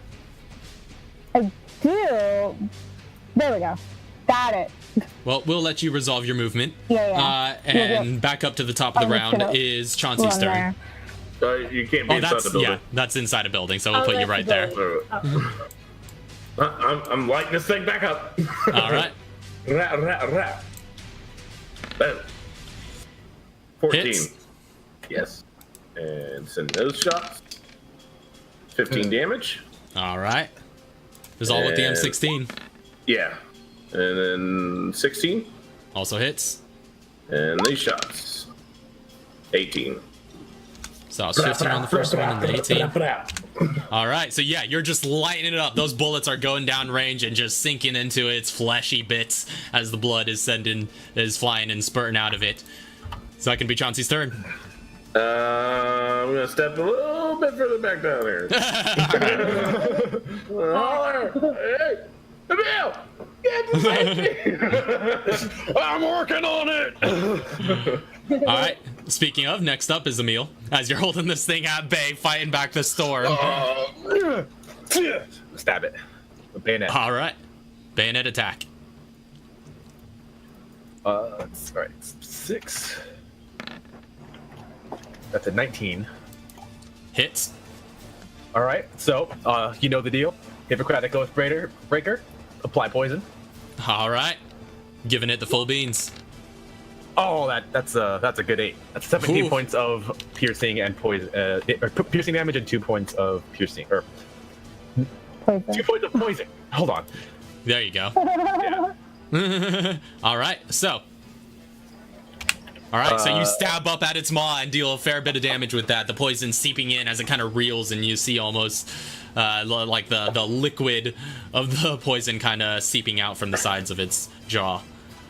I do. There we go. Got it. Well, we'll let you resolve your movement. Yeah. And back up to the top of the I'm just round gonna is Chauncey's Run turn. there. You can't be Oh, inside that's the building. that's inside a building, so we'll Oh, put you that's right the there. building. I'm lighting this thing back up. All right. Rah. Boom. 14. Hits. Yes. And send those shots. 15 damage. All right. Is all with the And- M16. Yeah. And then 16. Also hits. And these shots. 18. So it's 15 on the first one and then 18. All right. So yeah, you're just lighting it up. Those bullets are going down range and just sinking into its fleshy bits as the blood is flying and spurting out of it. So that can be Chauncey's turn. I'm gonna step a little bit further back down here. Holler! Hey, Emil! Get the safety! I'm working on it! All right. Speaking of, next up is Emil. As you're holding this thing at bay, fighting back the storm. Stab it. With bayonet. All right. Bayonet attack. All right, 6. That's a 19. Hits. All right, so you know the deal. Hippocratic Oath Breaker. Apply poison. All right. Giving it the full beans. Oh, that's a good 8. That's 17 Ooh. points of piercing and poison, piercing damage and 2 points of piercing, or 2 points of poison. Hold on. There you go. Yeah. All right. So you stab up at its maw and deal a fair bit of damage with that. The poison seeping in as it kind of reels, and you see almost like the liquid of the poison kind of seeping out from the sides of its jaw.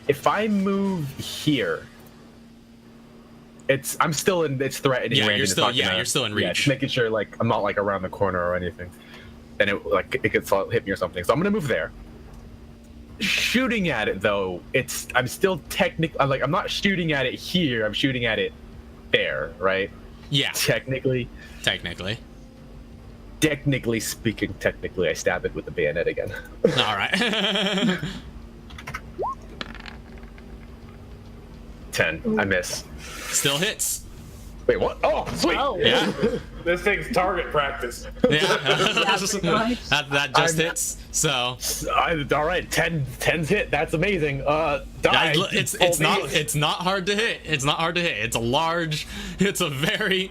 If I move here, I'm still in its threatening Yeah, range. you're and it's still- not yeah, gonna- you're still in Yeah, reach. just making sure like I'm not like around the corner or anything, and it could hit me or something. So I'm gonna move there. Shooting at it though, I'm still technically I'm not shooting at it here. I'm shooting at it there, right? Yeah, Technically speaking, I stab it with the bayonet again. all right. 10. I miss. Still hits. Wait, what? Oh, sweet. Oh. Yeah. This thing's target practice. Yeah. pretty much. that just hits. So All right, 10's hit. That's amazing. Die. it's not hard to hit. It's not hard to hit. It's a very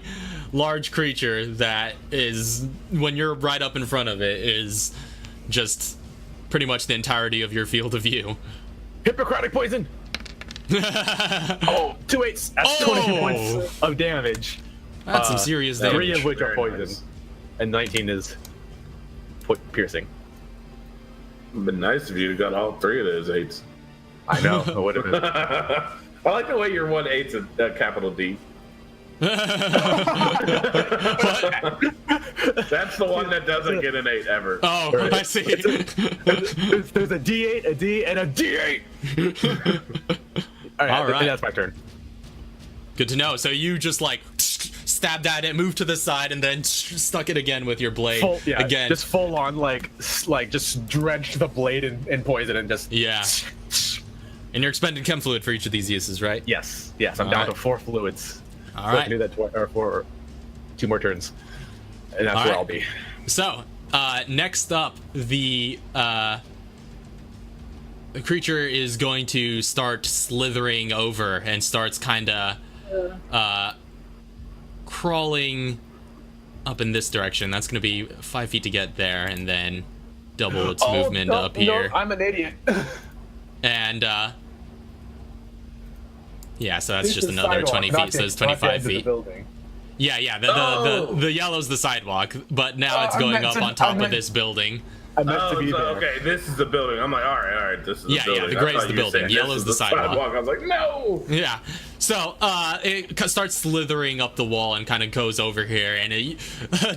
large creature that is, when you're right up in front of it, is just pretty much the entirety of your field of view. Hippocratic poison. Oh, 2 8s. That's 22 points of damage. That's some serious 3 damage. of which are Very poison, nice. and 19 is piercing. It'd been nice if you'd got all 3 of those 8s. I know. It would have been. I like the way your 1/8's a capital D. That's the one that doesn't get an 8 ever. Oh, Right. I see. There's a D8, a D, and a D8. All right, All right. that's my turn. Good to know. So you just like stabbed at it, moved to the side, and then stuck it again with your blade. Again. Just full on, like just drenched the blade in poison and just. Yeah. And you're expending chem fluid for each of these uses, right? Yes. I'm All down right. to 4 fluids. All So I right. can do that 2 more turns, and that's All where right. I'll be. So, next up, the creature is going to start slithering over and starts kind of crawling up in this direction. That's going to be 5 feet to get there, and then double its movement up here. No, I'm an idiot. And yeah, so that's It's just the another sidewalk, 20 not feet, the- so it's not the 25 edge of the feet. building. Yeah, Oh. the yellow's the sidewalk, but now it's I going meant up to- on top I of meant- this building. I meant Oh, to be so, there. okay, this is the building. I'm like, all right, this is the Yeah, building. the I gray's thought the you were building, saying yellow's this is the sidewalk. I was like, no. Yeah. So it starts slithering up the wall and kind of goes over here. And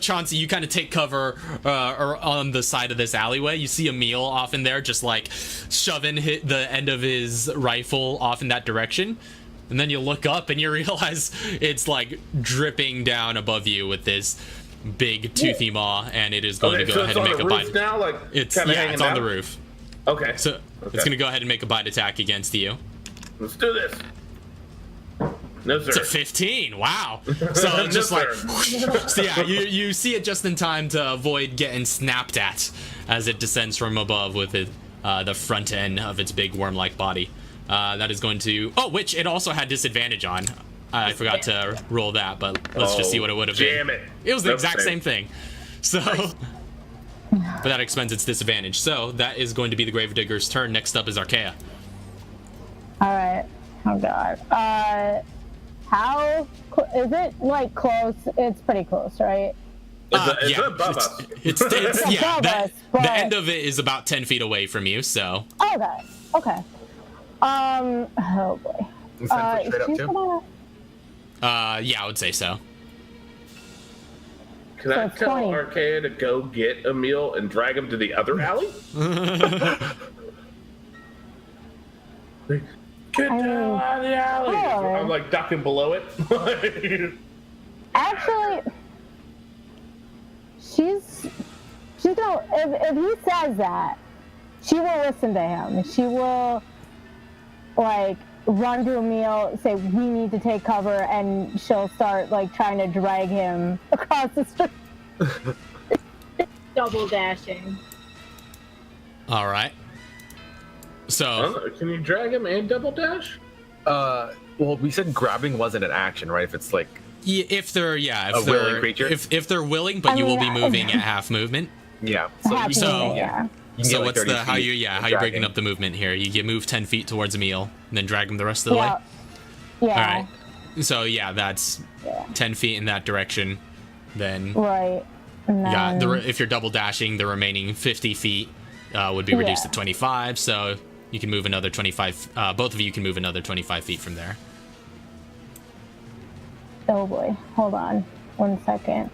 Chauncey, you kind of take cover or on the side of this alleyway. You see Emil off in there, just like shoving the end of his rifle off in that direction. And then you look up and you realize it's like dripping down above you with this big toothy maw, and it is going to go so ahead it's and on make the a roof bite. now, like It's kinda yeah, hanging it's on the down? roof. Okay, So it's going to go ahead and make a bite attack against you. let's do this. No sir. It's a 15. Wow. So No, it's just like, sir. so yeah, you see it just in time to avoid getting snapped at as it descends from above with the front end of its big worm-like body. That is going to. Oh, which it also had disadvantage on. I forgot to roll that, but let's just see what it would have been. Damn it. It was the Nope, exact same thing. So, but that expends its disadvantage. So that is going to be the Gravedigger's turn. Next up is Archaea. All right. Oh god. How is it like close? It's pretty close, right? It's above us. It's yeah. above us, The but- end of it is about 10 feet away from you. So Okay. Okay. Oh boy. Is that straight up she's too? gonna- yeah, I would say so. Can I So tell 20. Archaea to go get Emil and drag him to the other alley? Get down out of the alley! Sure. I'm like ducking below it. Actually, she's gonna. If he says that, she will listen to him. She will like run to Emil, say we need to take cover, and she'll start like trying to drag him across the street. Double dashing. All right. So Can you drag him and double dash? Well, we said grabbing wasn't an action, right? If it's like if they're A willing creature? if they're willing, but I you will mean, be moving at half movement. yeah, so Happy so- movement, yeah. you can So get, like, what's 30 the how feet you of breaking dragging. up the movement here? You move 10 feet towards Emil and then drag him the rest of the Yeah. way. Yeah. All right. So yeah, that's Yeah. 10 feet in that direction. Then Right. And yeah, then, if you're double dashing, the remaining 50 feet would be reduced Yeah. to 25. So you can move another 25. Both of you can move another 25 feet from there. oh boy, hold on 1 second.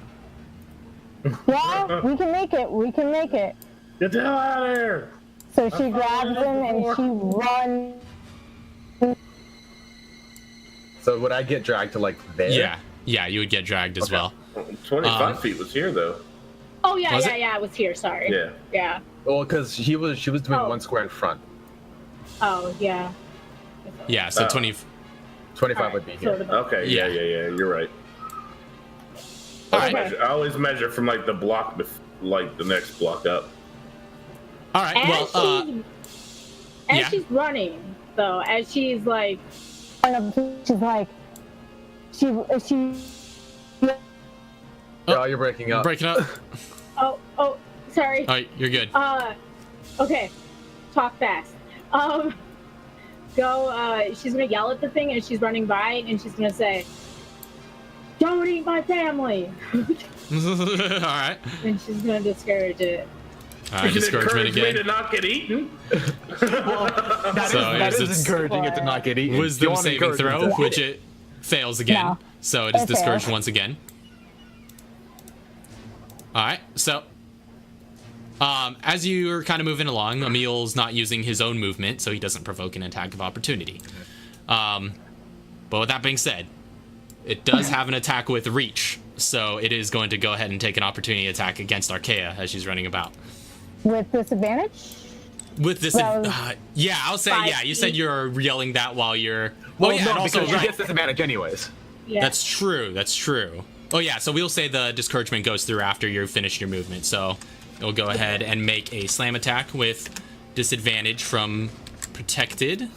Yeah, we can make it. We can make it. Get the hell out of here! So she grabs him and she runs. So would I get dragged to like there? Yeah, you would get dragged as well. 25 feet was here though. Oh yeah, Was yeah, it? yeah. I was here. Sorry. Yeah. Yeah. Well, because she was doing Oh. 1 square in front. Oh yeah. Yeah, so Oh. 20. 25 would be So here. the- Okay, yeah, you're right. All I right. always measure from like the block, like the next block up. All right. As Well, yeah. she's running, though, as she's like, She's like, she. Oh, you're breaking up. breaking up. oh, sorry. All right, you're good. Okay, talk fast. She's gonna yell at the thing as she's running by, and she's gonna say, "Don't eat my family," All right. and she's gonna discourage it. All right, You can discouragement encourage me to again. not get eaten. That So that is is it- encouraging it to not get eaten. You Wisdom wanna saving encourage throw, it to- which it fails again. No. So it is It discouraged fails. once again. All right. So, as you're kind of moving along, Emil's not using his own movement, so he doesn't provoke an attack of opportunity. But with that being said, it does have an attack with reach, so it is going to go ahead and take an opportunity attack against Archaea as she's running about. With disadvantage? With this, Well, yeah, I'll say, 5 yeah. You said feet. you're yelling that while you're. Well, oh yeah, no, and also because right. she gets disadvantage anyways. Yeah. That's true. That's true. Oh yeah, so we'll say the discouragement goes through after you finish your movement. So it'll go ahead and make a slam attack with disadvantage from protected.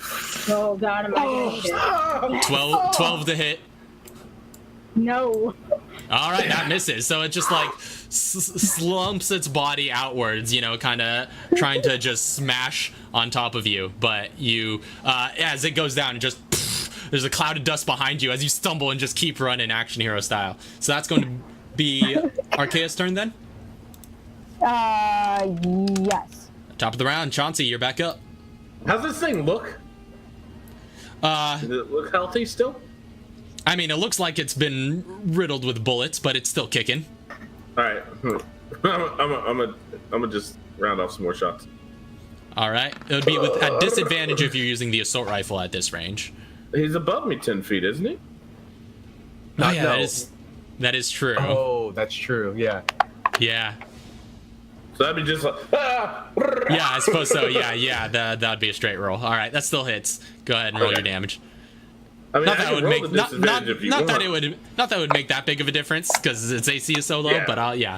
Oh God, am I gonna eat it? 12 to hit. No. All right, that misses. So it just like slumps its body outwards, you know, kind of trying to just smash on top of you. But you, as it goes down, it just there's a cloud of dust behind you as you stumble and just keep running, action hero style. So that's going to be Archaea's turn then. Yes. Top of the round, Chauncey, you're back up. How's this thing look? Does it look healthy still? I mean, it looks like it's been riddled with bullets, but it's still kicking. All right. I'm gonna just round off some more shots. All right. It would be with at disadvantage if you're using the assault rifle at this range. He's above me 10 feet, isn't he? Oh yeah, No. that is true. Oh, that's true. Yeah. Yeah. So that'd be just like, Yeah, I suppose so. Yeah, that'd be a straight roll. All right, that still hits. Go ahead and roll your damage. I mean, Not I that can would roll make the not disadvantage if you that want. it would not that would make that big of a difference because its AC is so low. Yeah. But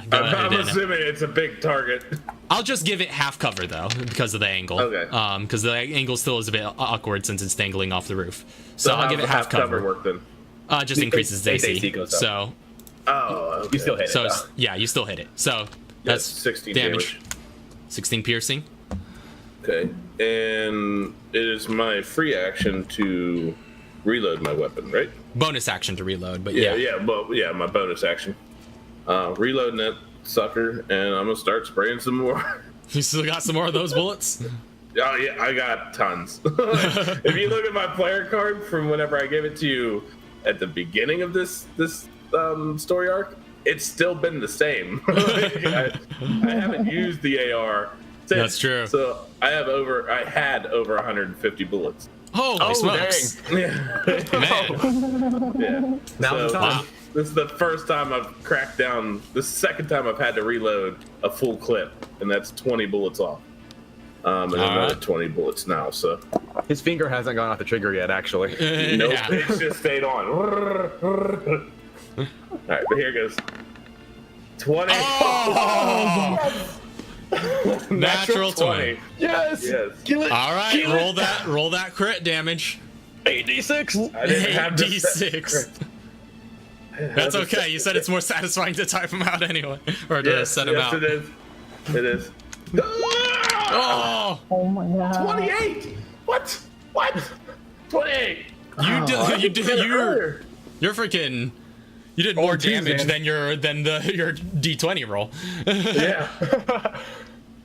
go ahead. I'm and- assuming it's a big target. I'll just give it half cover though because of the angle. Okay. Because the angle still is a bit awkward since it's dangling off the roof. So I'll how's give it the half cover. work then. Just increases its Its AC. AC goes up. So Oh, okay. You still hit so it. it's- yeah, you still hit it. So that's 16 damage. 16 piercing. Okay, and it is my free action to reload my weapon, right? Bonus action to reload, but Yeah, yeah. my bonus action. Reloading that sucker, and I'm gonna start spraying some more. You still got some more of those bullets? Oh yeah, I got tons. If you look at my player card from whenever I gave it to you at the beginning of this story arc, it's still been the same. I haven't used the AR since. That's true. So I had over 150 bullets. Holy smokes. Yeah. Man. Yeah. Now's the So, time. this is the first time I've cracked down. This is the second time I've had to reload a full clip, and that's 20 bullets off. And another right. 20 bullets now. So His finger hasn't gone off the trigger yet, actually. nope, Yeah. it's just stayed on. All right, but here goes. 20. Oh! Natural 20. Yes. Yes. Kill it. All right, roll that crit damage. 8d6. I didn't have to 8d6. That's okay. You said it's more satisfying to type them out anyway, or to set them out. It is. It is. Oh, Oh my god. 28. What? 28. you're freaking. You did more geez, damage man. than your d20 roll. Yeah.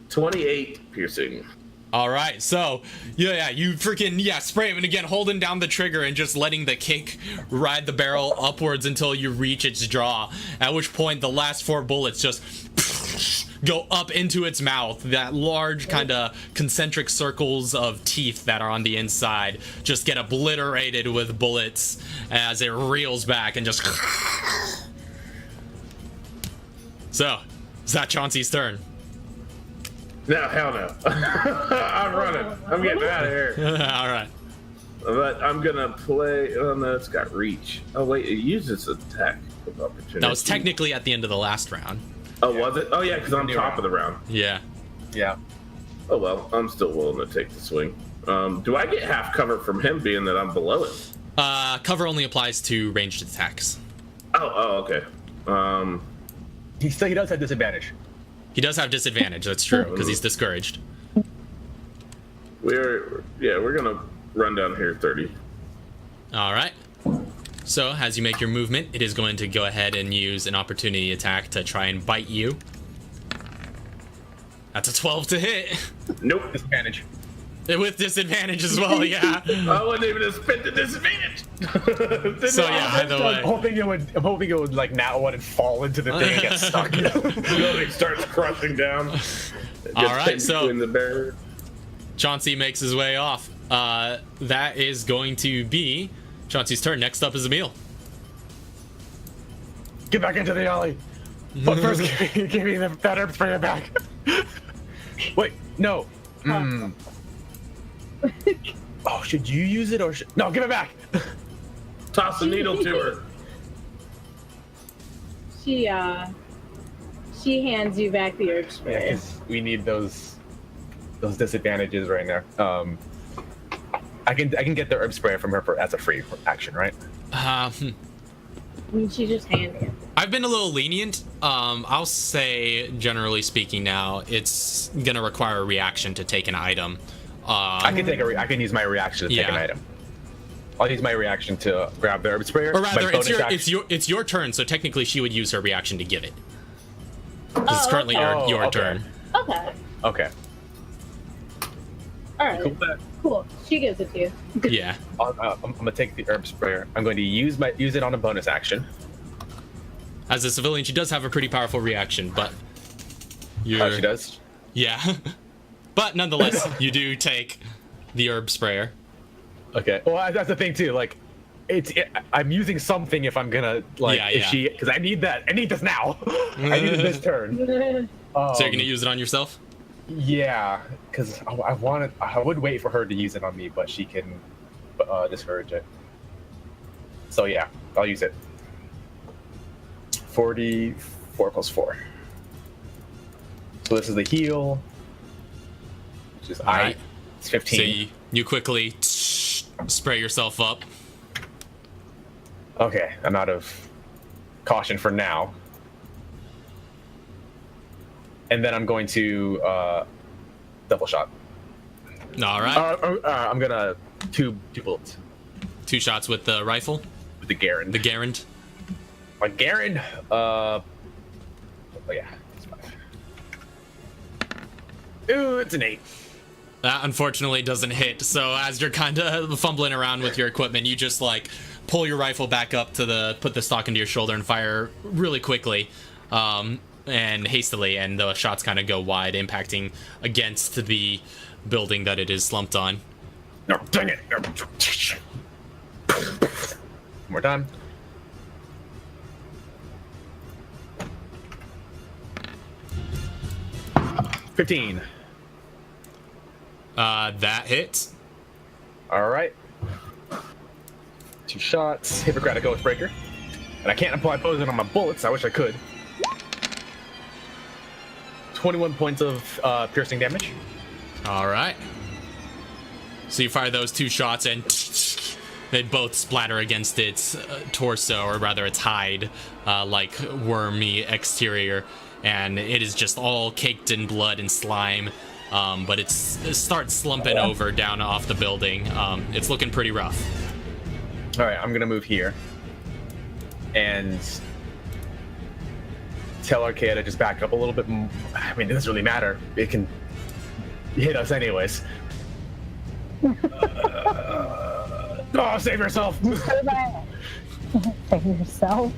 28 piercing. All right, so yeah, you freaking spray him, and again holding down the trigger and just letting the kick ride the barrel upwards until you reach its jaw. At which point the last 4 bullets just go up into its mouth. That large kind of concentric circles of teeth that are on the inside just get obliterated with bullets as it reels back and just. So, is that Chauncey's turn? No, hell no. I'm running. I'm getting out of here. All right. But I'm gonna play. Oh no, it's got reach. Oh wait, it uses attack of opportunity. That was technically at the end of the last round. Oh, was it? Oh yeah, because I'm New top round. of the round. Yeah. Yeah. Oh well, I'm still willing to take the swing. Do I get half cover from him being that I'm below him? Cover only applies to ranged attacks. Oh, okay. He does have disadvantage. He does have disadvantage, that's true, because he's discouraged. We're gonna run down here 30. All right. So, as you make your movement, it is going to go ahead and use an opportunity attack to try and bite you. That's a 12 to hit. Nope. Disadvantage. With disadvantage as well, yeah. I wasn't even to spend the disadvantage. So, yeah, either way. I'm hoping it would like nat one and fall into the thing and get stuck. The building starts crushing down. All right, so- in the barrier. Chauncey makes his way off. That is going to be Chauncey's turn. Next up is Emil. Get back into the alley. But first, give me that herb sprayer back. Wait, no. Oh, should you use it or no? Give it back. Toss the needle to her. She hands you back the herb spray. Because we need those disadvantages right now. I can get the herb sprayer from her as a free action, right? I mean, she just handed it. I've been a little lenient. I'll say, generally speaking, now it's gonna require a reaction to take an item. I can use my reaction to take an item. I'll use my reaction to grab the herb sprayer. Or rather, it's your turn. So technically, she would use her reaction to give it. It's currently your turn. Okay. Okay. All right. Cool. She gives it to you. Yeah. I'm gonna take the herb sprayer. I'm going to use it on a bonus action. As a civilian, she does have a pretty powerful reaction, but she does. Yeah. But nonetheless, you do take the herb sprayer. Okay. Well, that's the thing too. Like, I'm using something if I'm gonna because I need that. I need this now. I need it this turn. So you're gonna use it on yourself? Yeah, because I would wait for her to use it on me, but she can discourage it. So yeah, I'll use it. 44 plus 4. So this is the heal, which is it's 15. So you quickly spray yourself up. Okay, I'm out of caution for now. And then I'm going to double shot. All right. I'm gonna two bullets. 2 shots with the rifle. With the Garand. The Garand. My Garand. Oh yeah. It's 5. Ooh, it's an 8. That unfortunately doesn't hit. So as you're kind of fumbling around with your equipment, you just like pull your rifle back up to put the stock into your shoulder and fire really quickly. And hastily, and the shots kind of go wide, impacting against the building that it is slumped on. No, dang it! One more time. $15. That hits. All right. 2 shots. Hippocratic Oathbreaker. And I can't apply poison on my bullets. I wish I could. 21 points of piercing damage. All right. So you fire those 2 shots and they both splatter against its torso, or rather its hide, like wormy exterior, and it is just all caked in blood and slime. But it starts slumping over down off the building. It's looking pretty rough. All right, I'm gonna move here and tell Archaea to just back up a little bit. I mean, it doesn't really matter. It can hit us anyways. Save yourself! Save yourself?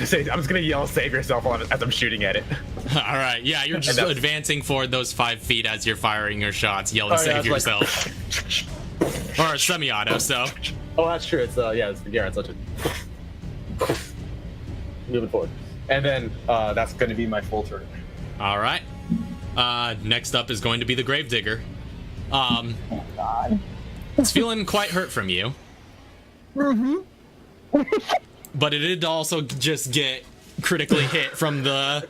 I'm just gonna yell, save yourself, as I'm shooting at it. All right, yeah, you're just advancing forward those 5 feet as you're firing your shots, yelling, save yourself. Or semi-auto, so. Oh, that's true. It's it's such a moving forward. And then that's going to be my full turn. All right. Next up is going to be the Gravedigger. Oh God. It's feeling quite hurt from you. But it did also just get critically hit from the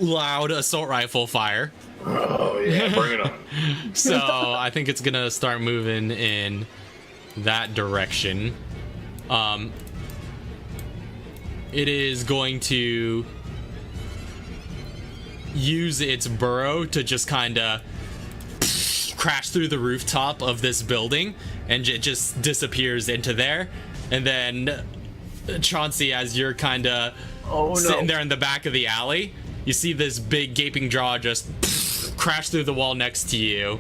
loud assault rifle fire. Oh yeah, bring it on. So I think it's gonna start moving in that direction. It is going to use its burrow to just kind of crash through the rooftop of this building, and it just disappears into there. And then Chauncey, as you're kind of sitting there in the back of the alley, you see this big gaping jaw just crash through the wall next to you.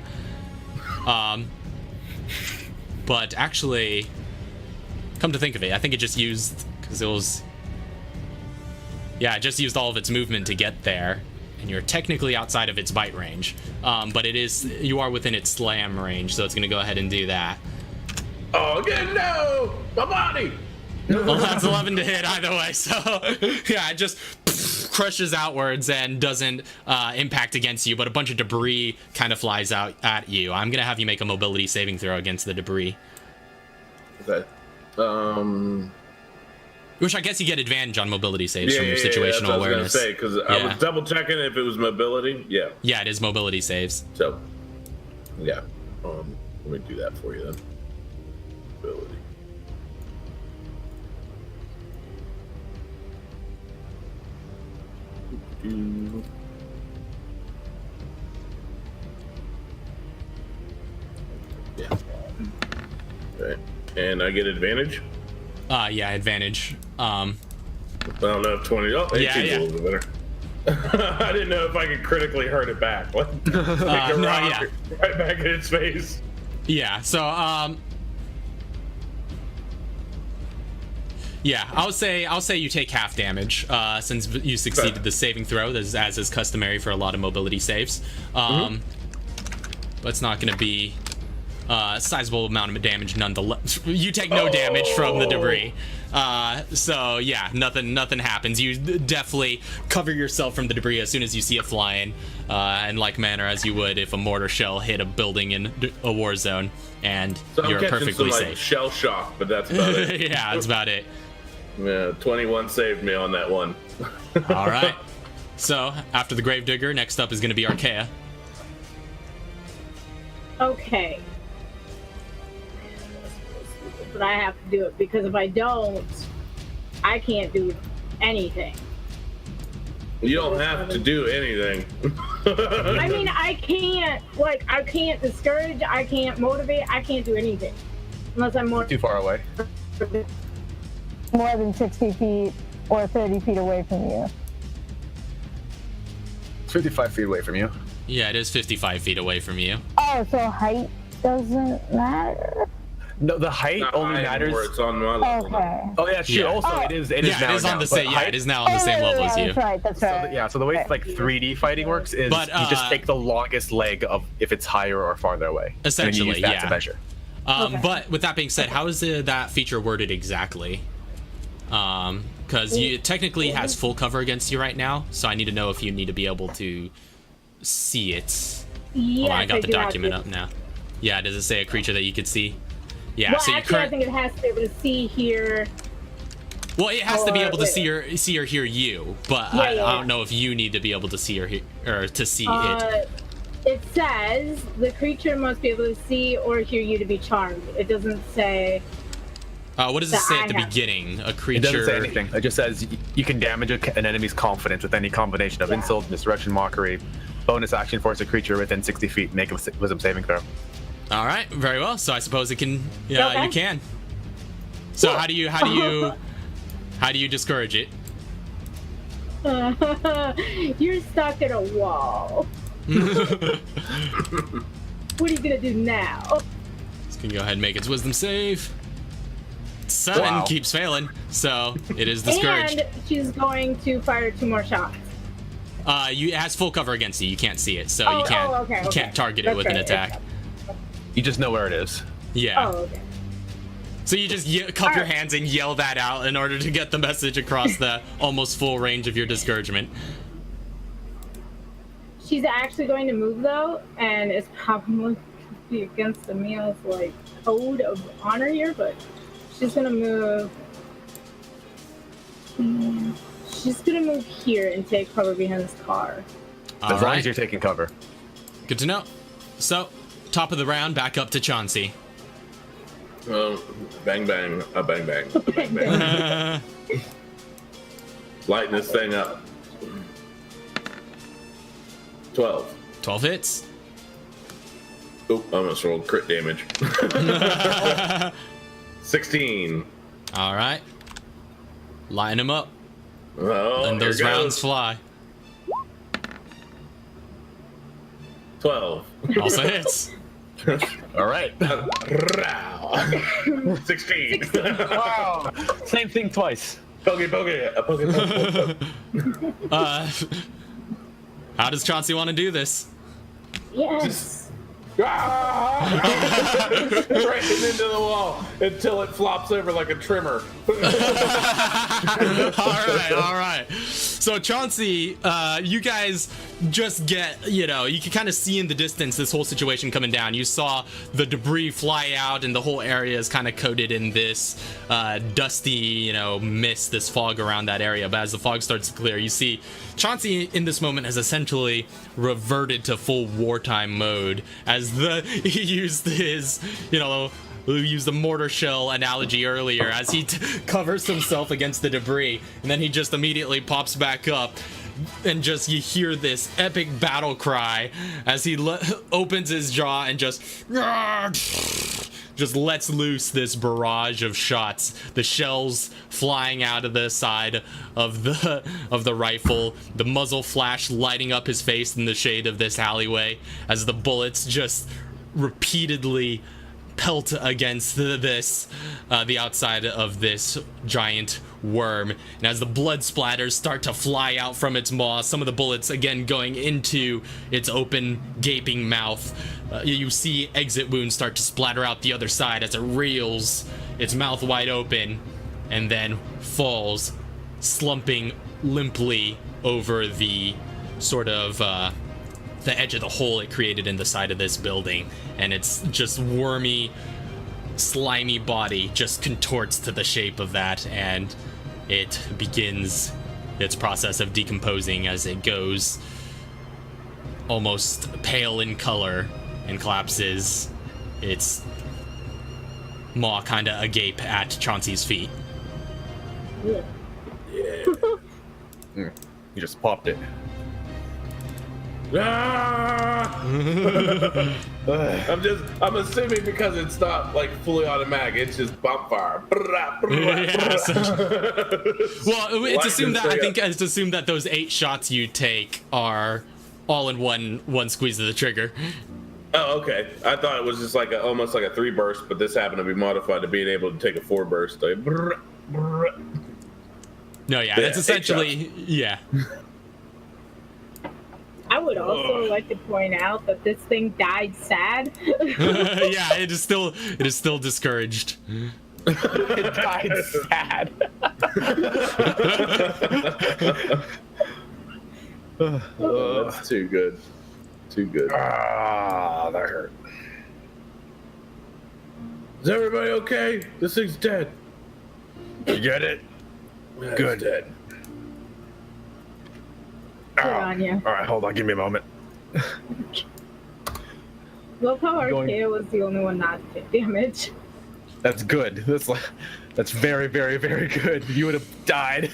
But actually, come to think of it, I think it just used, because it was, yeah, it just used all of its movement to get there, and you're technically outside of its bite range. But you are within its slam range, so it's gonna go ahead and do that. Oh, again, no! My body! Well, that's 11 to hit either way, so yeah, it just crushes outwards and doesn't impact against you, but a bunch of debris kind of flies out at you. I'm gonna have you make a mobility saving throw against the debris. Okay. Which I guess you get advantage on mobility saves from your that's situational what awareness. I was gonna say, because I was double checking if it was mobility. Yeah. Yeah, it is mobility saves. So, yeah. Let me do that for you then. Mobility. And I get advantage? Yeah, advantage. I don't know if 20. Oh, 18 Yeah, yeah. a little bit better. I didn't know if I could critically hurt it back. Like a no, rock yeah. right back in its face. Yeah, so, yeah, I'll say you take half damage, since you succeeded the saving throw, as is customary for a lot of mobility saves. But it's not going to be a sizable amount of damage nonetheless. You take no damage from the debris. So yeah, nothing happens. You definitely cover yourself from the debris as soon as you see it flying, in like manner as you would if a mortar shell hit a building in a war zone, and So you're I'm catching perfectly some, like, safe. shell shock, but that's about it. Yeah, that's about it. Yeah, 21 saved me on that one. All right. So after the Gravedigger, next up is going to be Archaea. Okay. But I have to do it because if I don't, I can't do anything. You don't have to do anything. I mean, I can't discourage, I can't motivate, I can't do anything. Unless I'm more Too far away. More than 60 feet or 30 feet away from you. It's 55 feet away from you. Yeah, it is 55 feet away from you. Oh, so height doesn't matter? No, the height Not only high matters. anymore, it's on my level now. Okay. Oh yeah, true. Yeah. Also, it is. It is Yeah, now. it is on the but same. Yeah, height- it is now on the same level as you. That's right, that's right. So the way like 3D fighting works is But, you just take the longest leg of if it's higher or farther away. Essentially, and then you use that yeah. to measure. Okay. But with that being said, how is that feature worded exactly? Because you technically it has full cover against you right now, so I need to know if you need to be able to see it. Yes, Hold on, I got the do have document to. up now. Yeah, does it say a creature that you could see? Yeah, Well, so you actually, I current. think it has to be able to see, hear. Well, it has to be or- able to see or hear you, but Yeah, I yeah. don't know if you need to be able to see or to see it. It says the creature must be able to see or hear you to be charmed. It doesn't say. What does it say at the I have. beginning? A It creature. doesn't say anything. It just says you can damage an enemy's confidence with any combination of Yeah. insult, misdirection, mockery. Bonus action: force a creature within 60 feet. Make a wisdom saving throw. All right, very well. So I suppose it can. Okay. You can. So how do you discourage it? You're stuck in a wall. What are you gonna do now? It's gonna go ahead and make its wisdom save. 7 Wow. keeps failing, so it is discouraged. And she's going to fire 2 more shots. It has full cover against you. You can't see it, so Oh, you can't. oh, okay, You okay. can't target it That's with an right, attack. You just know where it is. Yeah. Oh, okay. So you just cup your Alright. hands and yell that out in order to get the message across the almost full range of your discouragement. She's actually going to move though, and it's probably going to be against Emil's like code of honor here, but she's gonna move. She's gonna move here and take cover behind this car. All As long right. as you're taking cover. Good to know. So, top of the round, back up to Chauncey. Bang bang, a bang bang, a bang bang. Lighten this thing up. 12. 12 hits. Oop, I almost rolled crit damage. 16. All right. Line them up, Oh, and those here goes. rounds fly. 12. Also hits. All right. 16. Wow. Same thing twice. Bogey, bogey, a bogey, bogey, bogey. How does Chauncey want to do this? Yes. Right into the wall until it flops over like a trimmer. All right. So Chauncey, you guys just get, you can kind of see in the distance this whole situation coming down. You saw the debris fly out, and the whole area is kind of coated in this dusty, mist, this fog around that area. But as the fog starts to clear, you see Chauncey in this moment has essentially reverted to full wartime mode, as he used his, we used the mortar shell analogy earlier, as he covers himself against the debris, and then he just immediately pops back up, and just you hear this epic battle cry as he opens his jaw and just just lets loose this barrage of shots. The shells flying out of the side of the rifle, the muzzle flash lighting up his face in the shade of this alleyway as the bullets just repeatedly pelt against the outside of this giant worm. And as the blood splatters start to fly out from its maw, some of the bullets again going into its open gaping mouth, you see exit wounds start to splatter out the other side as it reels its mouth wide open and then falls, slumping limply over the sort of the edge of the hole it created in the side of this building. And its just wormy, slimy body just contorts to the shape of that, and it begins its process of decomposing as it goes almost pale in color and collapses, its maw kind of agape at Chauncey's feet. Yeah. You just popped it. Ah! I'm assuming because it's not like fully automatic, it's just bump fire. Well, it's assumed that, I think it's assumed that those 8 shots you take are all in one squeeze of the trigger. Oh, okay. I thought it was just like almost like a 3 burst, but this happened to be modified to being able to take a 4 burst. Like, No, yeah, that's essentially, yeah. I would also like to point out that this thing died sad. Yeah, it is still discouraged. It died sad. That's too good. Too good. Ah, that hurt. Is everybody okay? This thing's dead. You get it? Yeah, Good. It's dead. Good on you. All right, hold on. Give me a moment. Love how Going- Archaea was the only one not to take damage. That's good. That's very, very, very good. You would have died.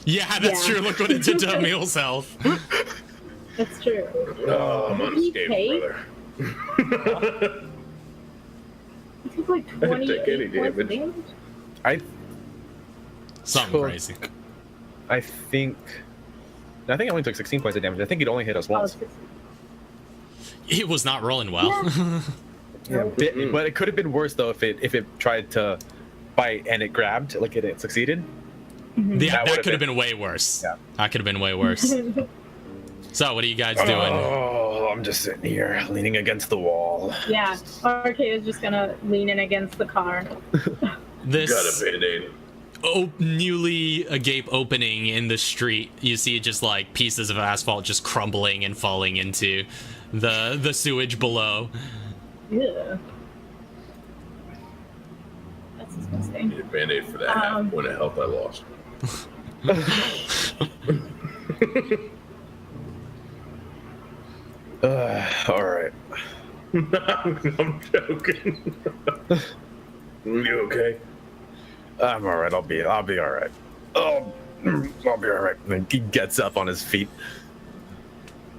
Yeah, that's Yeah. true. Look what it did to Emil's health. That's true. Oh, I'm Did he unescaped, take? brother. He took like I didn't take 28 any points of damage. damage. I Something Cool. crazy. think I only took 16 points of damage. I think it only hit us Oh, once. It was not rolling well. Yeah, but it could have been worse though if it tried to bite and it grabbed, like it succeeded. Yeah, that would've could have been way worse. Yeah. That could have been way worse. So, what are you guys doing? Oh, I'm just sitting here leaning against the wall. Yeah, Archaea is just gonna lean in against the car. This Got a band-aid. newly agape opening in the street, you see just like pieces of asphalt just crumbling and falling into the sewage below. Yeah. That's disgusting. Need a band-aid for that half point of health I lost. All right. I'm joking. You okay? I'm all right. I'll be all right. Oh, I'll be all right. And then he gets up on his feet.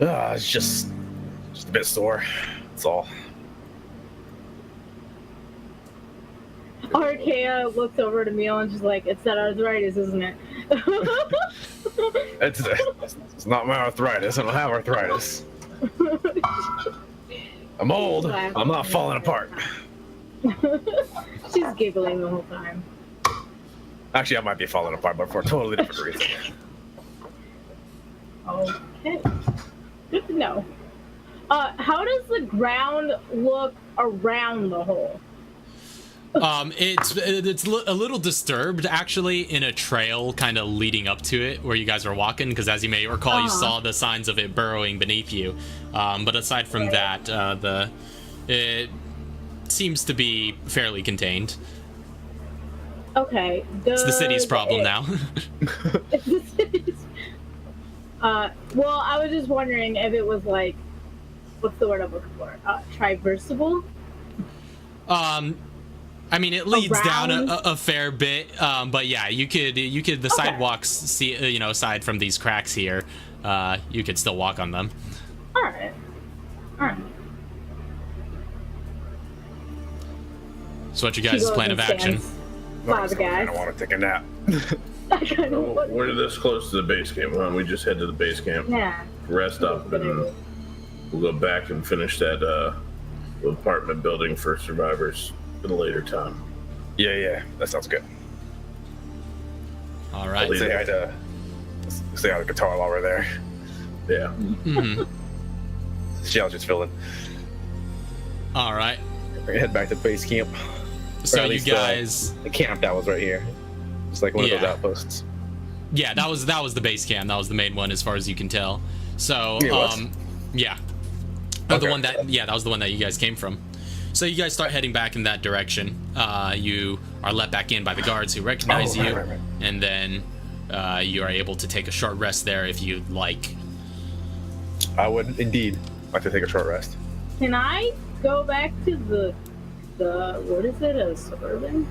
It's just a bit sore. That's all. Archaea looks over at Emil and she's like, "It's that arthritis, isn't it?" It's not my arthritis. I don't have arthritis. I'm old. I'm not falling apart. She's giggling the whole time. Actually, I might be falling apart, but for a totally different reason. Okay. Good to know. How does the ground look around the hole? It's a little disturbed actually in a trail kind of leading up to it where you guys are walking, because as you may recall, you saw the signs of it burrowing beneath you. But aside from that, it seems to be fairly contained. Okay. It's the city's problem now. It's the city's. Well, I was just wondering if it was like, what's the word I'm looking for? Traversable? I mean, it leads down Around? a fair bit, but yeah, you could the sidewalks, see, aside from these cracks here, you could still walk on them. All right. So what's your She guys' goes plan of and action? stands by the I guys. don't want to take a nap. I kind of want. We're this close to the base camp. Why don't we just head to the base camp, Yeah. rest up, and we'll go back and finish that apartment building for survivors at a later time. Yeah, that sounds good. All right. Leave Say hi to the guitar while we're there. Yeah. Mhm. Shell's just filling. All right. We're gonna head back to base camp. So at you least, guys, The camp that was right here. Just like one of Yeah. those outposts. yeah, that was the base camp. That was the main one, as far as you can tell. So, It was? yeah, Okay. that was the one that you guys came from. So you guys start heading back in that direction. You are let back in by the guards who recognize Oh, you, right. and then you are able to take a short rest there if you'd like. I would indeed like to take a short rest. Can I go back to the what is it? A Suburban?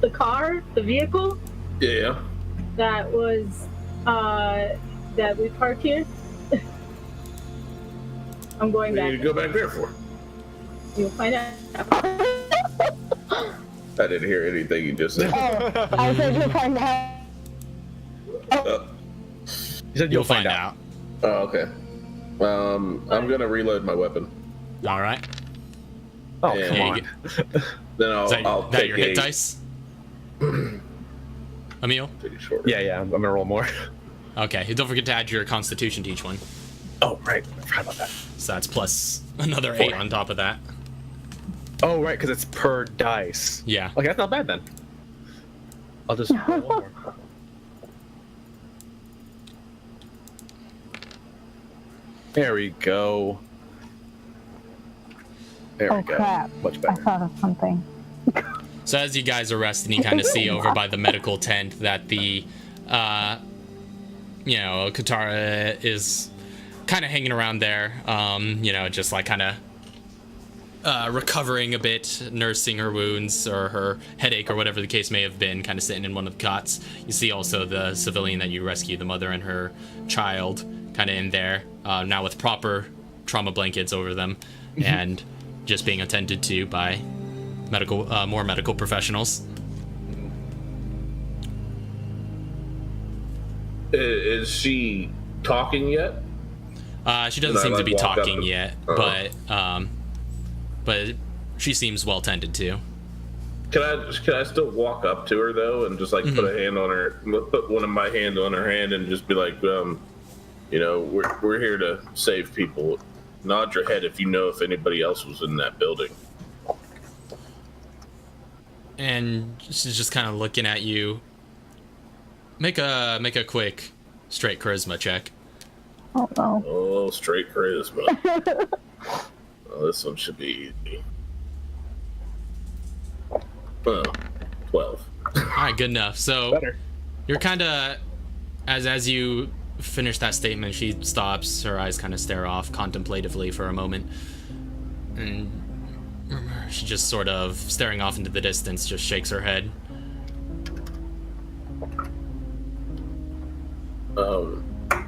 The car, the vehicle Yeah. that was that we parked here. I'm going What back. do you go back there for? You'll find out. I didn't hear anything you just said. Oh, I said you'll find out. Uh, You said You'll find out. oh, okay. I'm gonna reload my weapon. All right. Oh, Yeah, come you on. Then I'll, Is that, I'll that take your hit a, dice? Emil? Take a short. Yeah, I'm gonna roll more. Okay. Don't forget to add your Constitution to each one. Oh, right. I forgot about that. So that's plus another 8 on top of that. Oh, right, because it's per dice. Yeah. Okay, that's not bad then. I'll just roll one more. There we go. There Oh we go. crap! Much I better. thought of something. So as you guys are resting, you kind of see over by the medical tent that the, Katara is kind of hanging around there. Just like kind of recovering a bit, nursing her wounds or her headache or whatever the case may have been, kind of sitting in one of the cots. You see also the civilian that you rescued, the mother and her child, kind of in there, now with proper trauma blankets over them and just being attended to by more medical professionals. Is she talking yet? She doesn't Can I, seem to like, be walk up talking and- yet, Uh-huh. but she seems well tended to. Can I still walk up to her though and just like put a hand on her, put one of my hands on her hand and just be like, we're here to save people. Nod your head if you know if anybody else was in that building. And she's just kind of looking at you. Make a quick straight charisma check. Oh no. Oh, straight charisma. Oh, this one should be easy. 12. All right, good enough. So Better. you're kind of, as you finish that statement, she stops. Her eyes kind of stare off contemplatively for a moment, and she just sort of staring off into the distance, just shakes her head.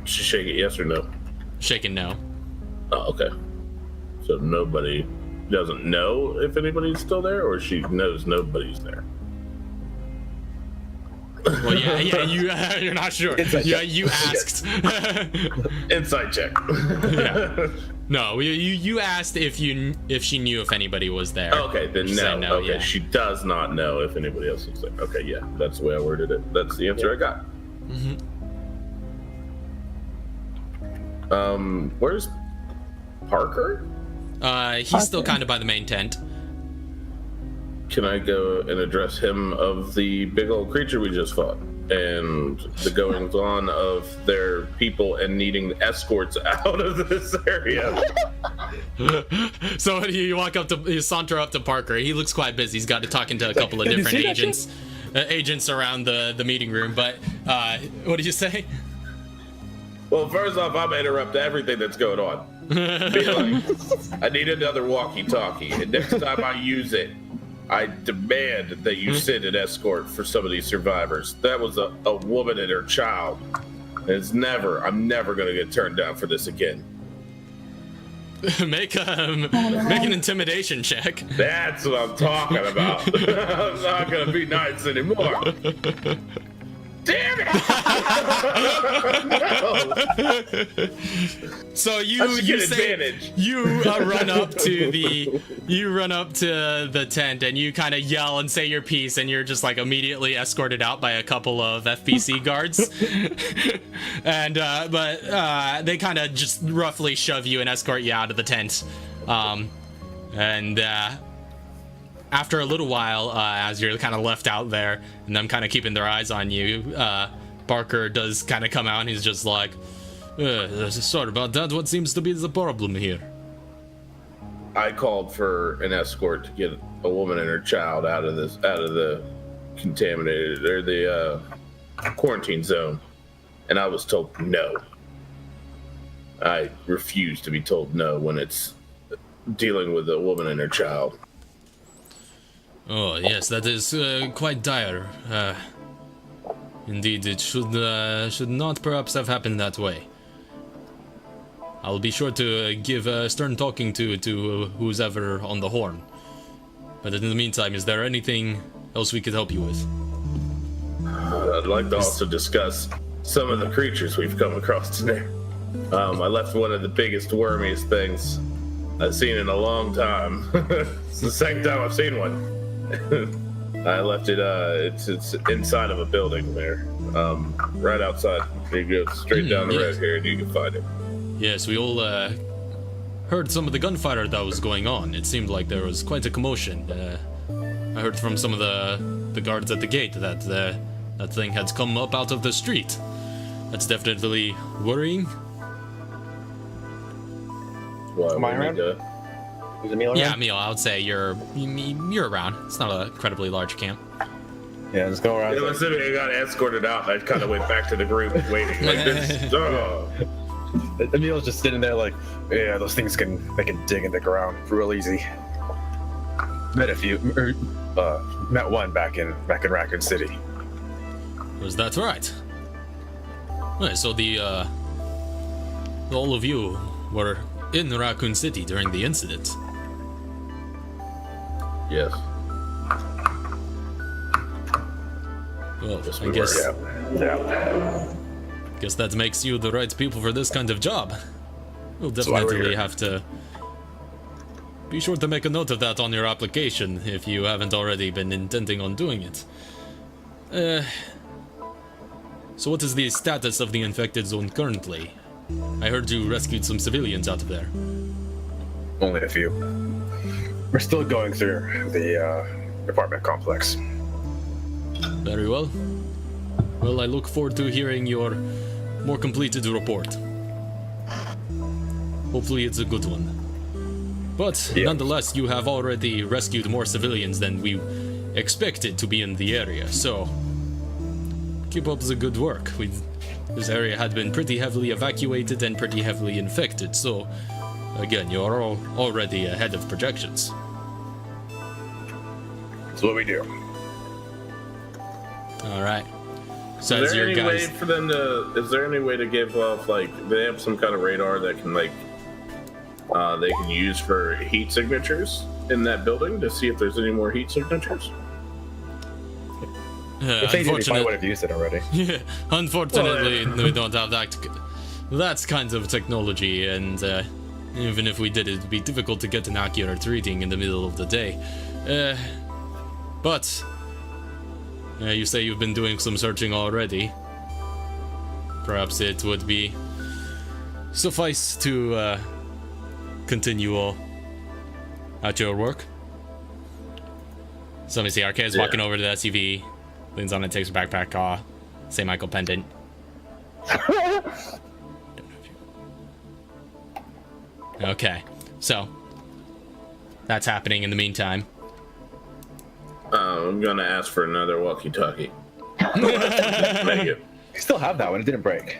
She shake it yes or no? Shaking no. Oh, okay. So nobody doesn't know if anybody's still there, or she knows nobody's there. Well, yeah, you're not sure. Yeah, you asked. Inside check. Yeah. No, you asked if she knew if anybody was there. Okay, then She no. said no, Okay, yeah. she does not know if anybody else is there. Okay, yeah, that's the way I worded it. That's the answer I got. Where's Parker? He's still kind of by the main tent. Can I go and address him of the big old creature we just fought and the goings on of their people and needing escorts out of this area? So you saunter up to Parker. He looks quite busy. He's got to talking to a couple of Did you different see that agents, agents around the meeting room. But what did you say? Well, first off, I'm gonna interrupt everything that's going on. Be like, I need another walkie-talkie, and next time I use it, I demand that you send an escort for some of these survivors. That was a woman and her child. And I'm never gonna get turned down for this again. Make an intimidation check. That's what I'm talking about. I'm not gonna be nice anymore. Damn it! No. So I you should get say advantage. you run up to the tent and you kind of yell and say your piece, and you're just like immediately escorted out by a couple of FPC guards. And but they kind of just roughly shove you and escort you out of the tent. And after a little while, as you're kind of left out there and them kind of keeping their eyes on you, Barker does kind of come out and he's just like, sorry about that. What seems to be the problem here? I called for an escort to get a woman and her child out of the contaminated or the quarantine zone, and I was told no. I refuse to be told no when it's dealing with a woman and her child. Oh, yes, that is quite dire. Indeed, it should not perhaps have happened that way. I'll be sure to give a stern talking to who's ever on the horn. But in the meantime, is there anything else we could help you with? I'd like to also discuss some of the creatures we've come across today. I left one of the biggest, wormiest things I've seen in a long time. It's the second time I've seen one. I left it, it's inside of a building there, right outside. You go straight down the road here and you can find it. Yes, we all heard some of the gunfire that was going on. It seemed like there was quite a commotion. I heard from some of the guards at the gate that that thing had come up out of the street. That's definitely worrying. Well, Am I around? Is Emil around? Yeah, Emil, I would say you're around. It's not an incredibly large camp. Yeah, just go around. I'm assuming I got escorted out. I kind of went back to the group waiting. Like this. Emil's just sitting there like, yeah, those things can dig in the ground real easy. Met a few, met one back in Raccoon City. Was that right? Right, so all of you were in Raccoon City during the incident. Yes. Well, Yes, I we guess were. Yeah. guess that makes you the right people for this kind of job. We'll That's why we're definitely here. have to be sure to make a note of that on your application if you haven't already been intending on doing it. So what is the status of the infected zone currently? I heard you rescued some civilians out of there. Only a few. We're still going through the apartment complex. Very well. Well, I look forward to hearing your more completed report. Hopefully it's a good one. But Yeah. nonetheless, you have already rescued more civilians than we expected to be in the area, so keep up the good work. This area had been pretty heavily evacuated and pretty heavily infected, so again, you're already ahead of projections. That's what we do. All right. So Is as there your any way guys, for them to? Is there any way to give off like they have some kind of radar that can like they can use for heat signatures in that building to see if there's any more heat signatures? If they did, we probably would have used it already. Yeah, unfortunately, we don't have that kind of technology, and even if we did, it'd be difficult to get an accurate reading in the middle of the day. But you say you've been doing some searching already. Perhaps it would be suffice to continue at your work. So let me see. Arcade's walking over to the SUV, leans on it, takes her backpack off. St. Michael pendant. Okay, so that's happening in the meantime. I'm gonna ask for another walkie-talkie. Make it. You still have that one. It didn't break.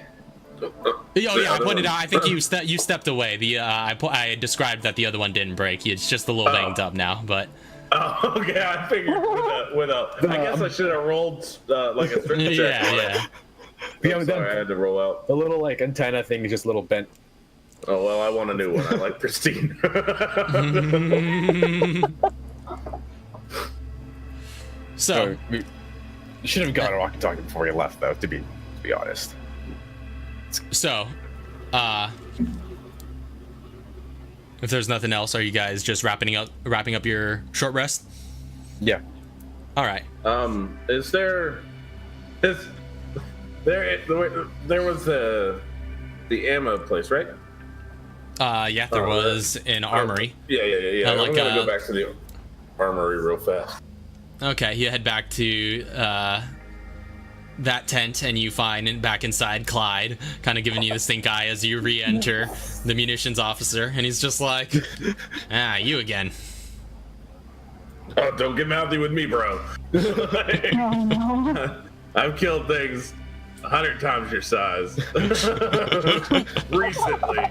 Oh yeah, I pointed out. I think you stepped away. I described that the other one didn't break. It's just a little banged up now, but. Oh, okay. I figured with a. I guess I should have rolled like a strength check. Yeah. We haven't Sorry, I done had to roll out. the little like antenna thing is just a little bent. Oh well, I want a new one. I like pristine. So, We should have gone walkie-talkie before he left, though. To be honest. so, if there's nothing else, are you guys just wrapping up your short rest? Yeah. All right. There was the ammo place, right? Yeah, there was an armory. Yeah. Like, I'm gonna go back to the armory real fast. Okay, you head back to that tent, and you find back inside Clyde, kind of giving you the stink eye as you re-enter the munitions officer, and he's just like, you again. Oh, don't get mouthy with me, bro. Oh no. I've killed things 100 times your size recently.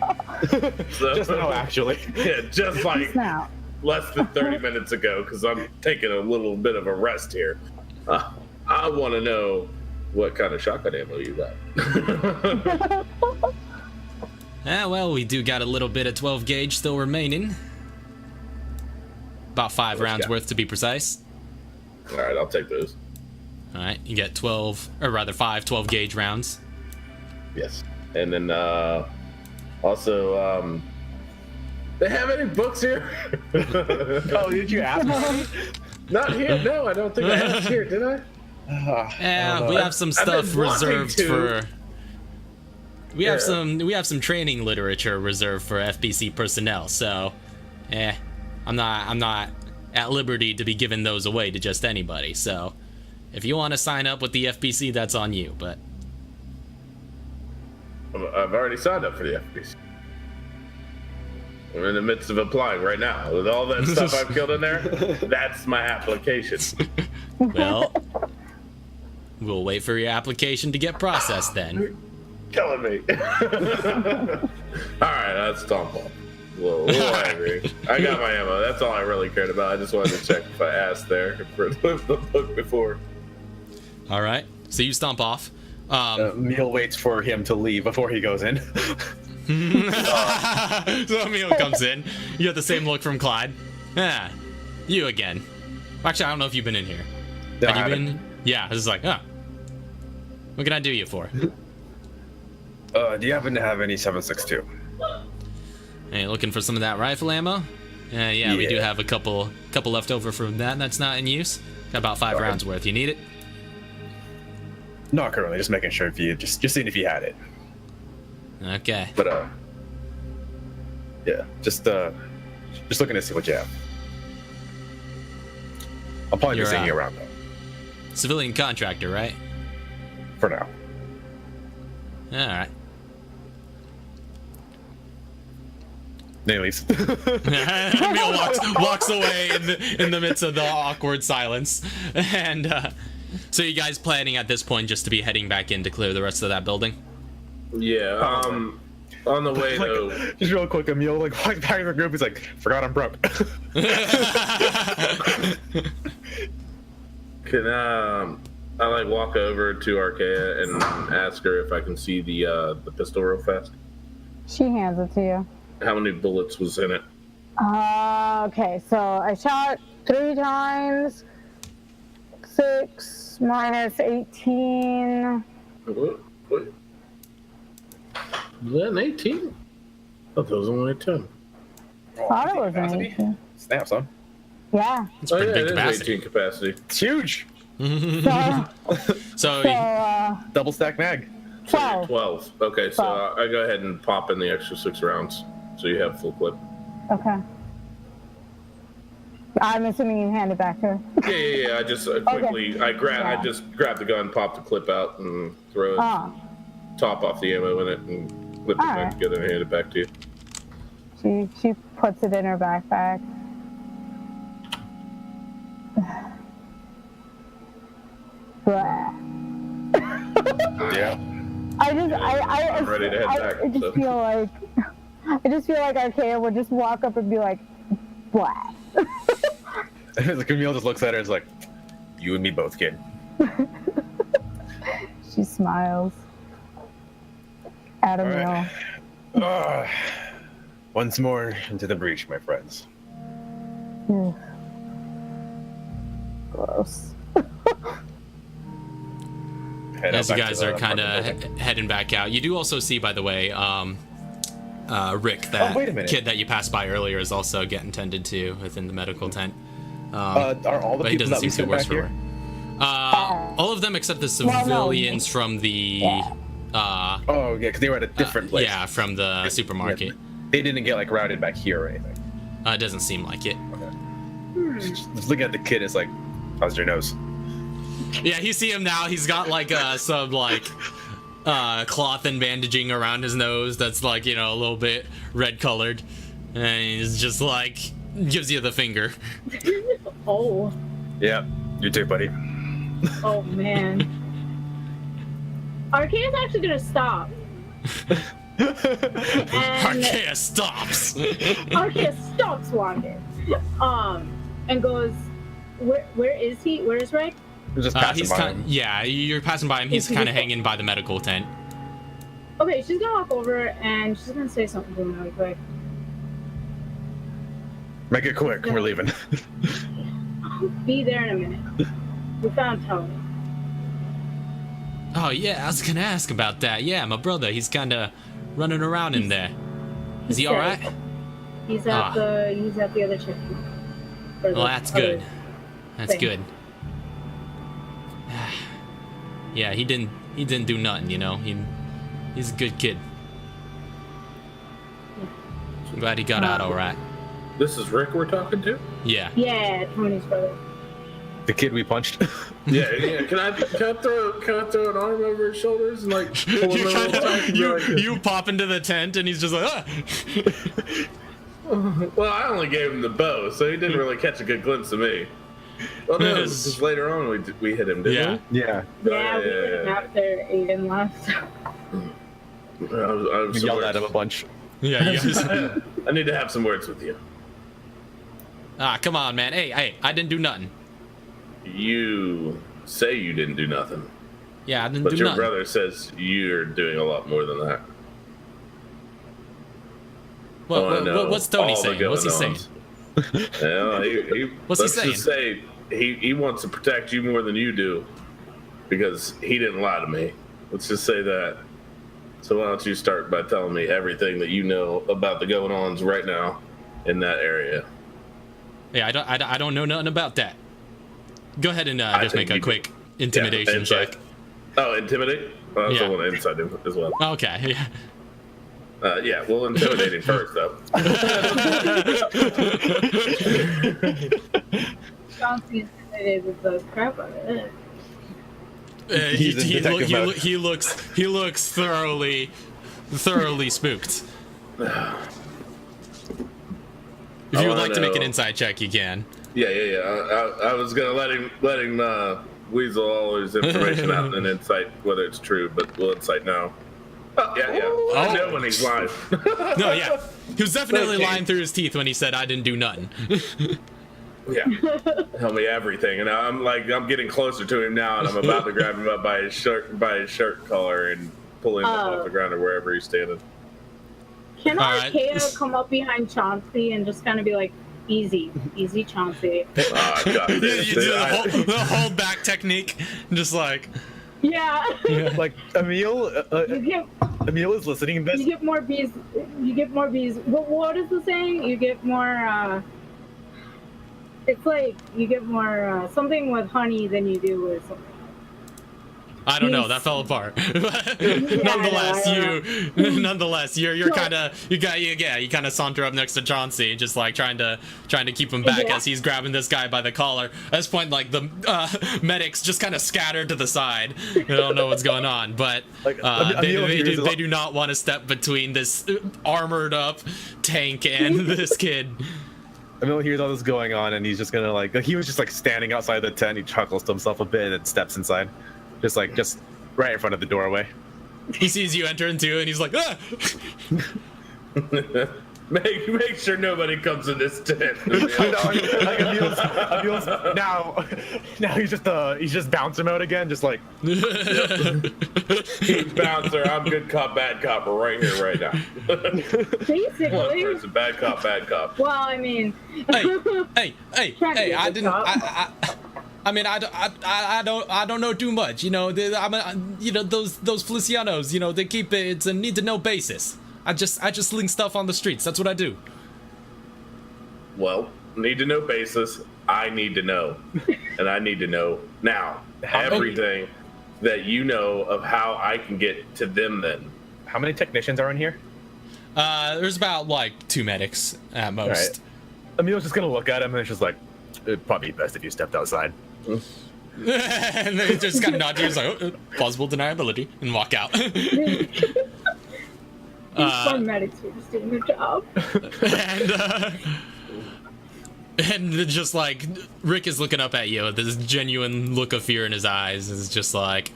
So, Just no, actually. yeah, just like Now. less than 30 minutes ago, because I'm taking a little bit of a rest here. I want to know what kind of shotgun ammo you got. Well, we do got a little bit of 12 gauge still remaining. About 5 rounds got? worth to be precise. All right, I'll take those. All right, you get 5 12 gauge rounds. Yes. And then also, they have any books here? Oh, did you ask me? Not here. No, I don't think I asked here, did I? We have some I've stuff been wanting reserved to. for. We have Yeah. some training literature reserved for FBC personnel. So, I'm not at liberty to be giving those away to just anybody. So, if you want to sign up with the FBC, that's on you. But I've already signed up for the FBC. I'm in the midst of applying right now. With all that stuff I've killed in there, that's my application. well, we'll wait for your application to get processed then. Killing me. Alright, let's stomp off. A little angry. I got my ammo. That's all I really cared about. I just wanted to check if I asked there for the book before. All right, so you stomp off. Emil waits for him to leave before he goes in. So Emil comes in. You get the same look from Clyde. You again. Actually, I don't know if you've been in here. No, I Have you haven't. been? Yeah, it's like, what can I do you for? Do you happen to have any 7.62? Hey, looking for some of that rifle ammo? Yeah, we do have a couple left over from that. That's not in use. Got about 5 rounds worth. You need it? Not currently, just making sure if you just seeing if you had it. Okay. But yeah, just looking to see what you have. I'll probably You're, be seeing you around though. Civilian contractor, right? For now. All right. Anyways. Emil walks away in the midst of the awkward silence. And so you guys planning at this point just to be heading back in to clear the rest of that building? Yeah, on the way though. Just real quick, Emil like walks back to the group. He's like, "Forgot I'm broke." Can I like walk over to Arkea and ask her if I can see the pistol real fast? She hands it to you. How many bullets was in it? Okay, so I shot 3 times. 6 minus 18. What? Was that an 18? I thought that was only a 10. Thought it was an 18. Snap, son. Yeah. It's pretty big it capacity. is 18 capacity. It's huge. So, So Double stack mag. 12. 12. Okay, so I go ahead and pop in the extra 6 rounds, so you have full clip. Okay. I'm assuming you hand it back to her. Yeah. I just quickly, I just grab the gun, pop the clip out, and throw Oh, top off the ammo in it, and clip it back Alright. together and hand it back to you. she puts it in her backpack. Blah. Yeah. I'm ready to head back, I just so. feel like Arkea would just walk up and be like, blah. Like Emil just looks at her and is like, "You and me both, kid." She smiles at All Emil. right. Once more into the breach, my friends. Gross. As you guys are kind of heading back out, you do also see, by the way, Rick, that wait a minute. kid that you passed by earlier, is also getting tended to within the medical tent. Are all the But he people doesn't that we seem too sent worse back for here? wear. All of them except the civilians from the Oh yeah, because they were at a different place. yeah, from the supermarket. They didn't get like routed back here or anything. It doesn't seem like it. Just looking at the kid, it's like, how's your nose? Yeah, you see him now. He's got like some like cloth and bandaging around his nose that's like, you know, a little bit red colored, and he's just like gives you the finger. Oh. Yeah, you too, buddy. Oh man. Arcaea's actually gonna stop. And Archaea stops. Arcaea stops walking. And goes, where is he? Where is Rick? Just passing He's by kind him. yeah, you're passing by him. He's kind of hanging by the medical tent. Okay, she's gonna walk over and she's gonna say something to him really quick. Make it quick. We're leaving. I'll be there in a minute. We found Tony. Oh yeah, I was gonna ask about that. Yeah, my brother, he's kind of running around in there. Is he all right? He's at the other checkpoint. Well, that's good. That's thing. good. Yeah, he didn't do nothing, you know. He's a good kid. I'm glad he got out all right. This is Rick we're talking to? Yeah. Yeah, Tony's brother. The kid we punched. Yeah. Can I throw an arm over his shoulders and like pull him a little tight and be like, You pop into the tent and he's just like, ah! well, I only gave him the bow, so he didn't really catch a good glimpse of me. Well, no, Yes. because later on we hit him, didn't Yeah. we? Yeah. Yeah, we did it after Aiden left. I was We yelled at him a bunch. Yeah, you guys. I need to have some words with you. Come on, man. Hey, I didn't do nothing. You say you didn't do nothing, Yeah, I didn't but do your nothing. brother says you're doing a lot more than that. I wanna know What's Tony all the saying? What's he saying? goings-ons. Yeah, he What's he let's saying? just say he wants to protect you more than you do because he didn't lie to me. Let's just say that. So why don't you start by telling me everything that you know about the going-ons right now in that area? Yeah, I don't know nothing about that. Go ahead and I just think make a you quick intimidation insight. check. Oh, intimidate? Oh, that's Yeah. the one inside him as well. Okay, yeah. Yeah, we'll intimidate him first, though. Chauncey intimidated the crap out of it. He's in detective mode. He looks thoroughly spooked. If you would like to make an inside check, you can. Yeah. I was gonna let him weasel all his information out in an insight, whether it's true, but we'll insight now. Oh, yeah. I know when he's lying. No, yeah. He was definitely Okay. lying through his teeth when he said, I didn't do nothing. Yeah. Tell me everything, and I'm getting closer to him now, and I'm about to grab him up by his shirt collar and pull him up off the ground or wherever he's standing. Can All right. Arcaea come up behind Chauncey and just kind of be like, easy, Chauncey? Ah, God, You do the hold back technique, just like. Yeah. Like Emil is listening to this. You get more bees. What is the saying? You get more. It's like you get more something with honey than you do with something. I don't know. That fell apart. Nonetheless, you're kind of you kind of saunter up next to Chauncey, just like trying to keep him back as he's grabbing this guy by the collar. At this point, like the medics just kind of scatter to the side. They don't know what's going on, but they do not want to step between this armored up tank and this kid. Emil hears all this going on, and he's just gonna like he was just like standing outside the tent. He chuckles to himself a bit and steps inside, just right in front of the doorway. He sees you enter into, and he's like, ah! Make sure nobody comes in this tent. Like Emil's now he's just bouncer mode again, just like He's bouncer. I'm good cop, bad cop, right here, right now. One Basically. person, bad cop, bad cop. Well, I mean. Hey! Trying to be a I good didn't. cop. I mean, I don't know too much. You know, those Felicianos. You know, they keep it. It's a need to know basis. I just sling stuff on the streets. That's what I do. Well, need to know basis. I need to know, and I need to know now everything that you know of how I can get to them. Then, how many technicians are in here? There's about like 2 medics at most. Right. Emil's just gonna look at him and it's just like, it'd probably be best if you stepped outside. And then he just kind of nod to you, he's like, plausible deniability, and walk out. These fun medics were just doing their job. And just like Rick is looking up at you with this genuine look of fear in his eyes. It's just like,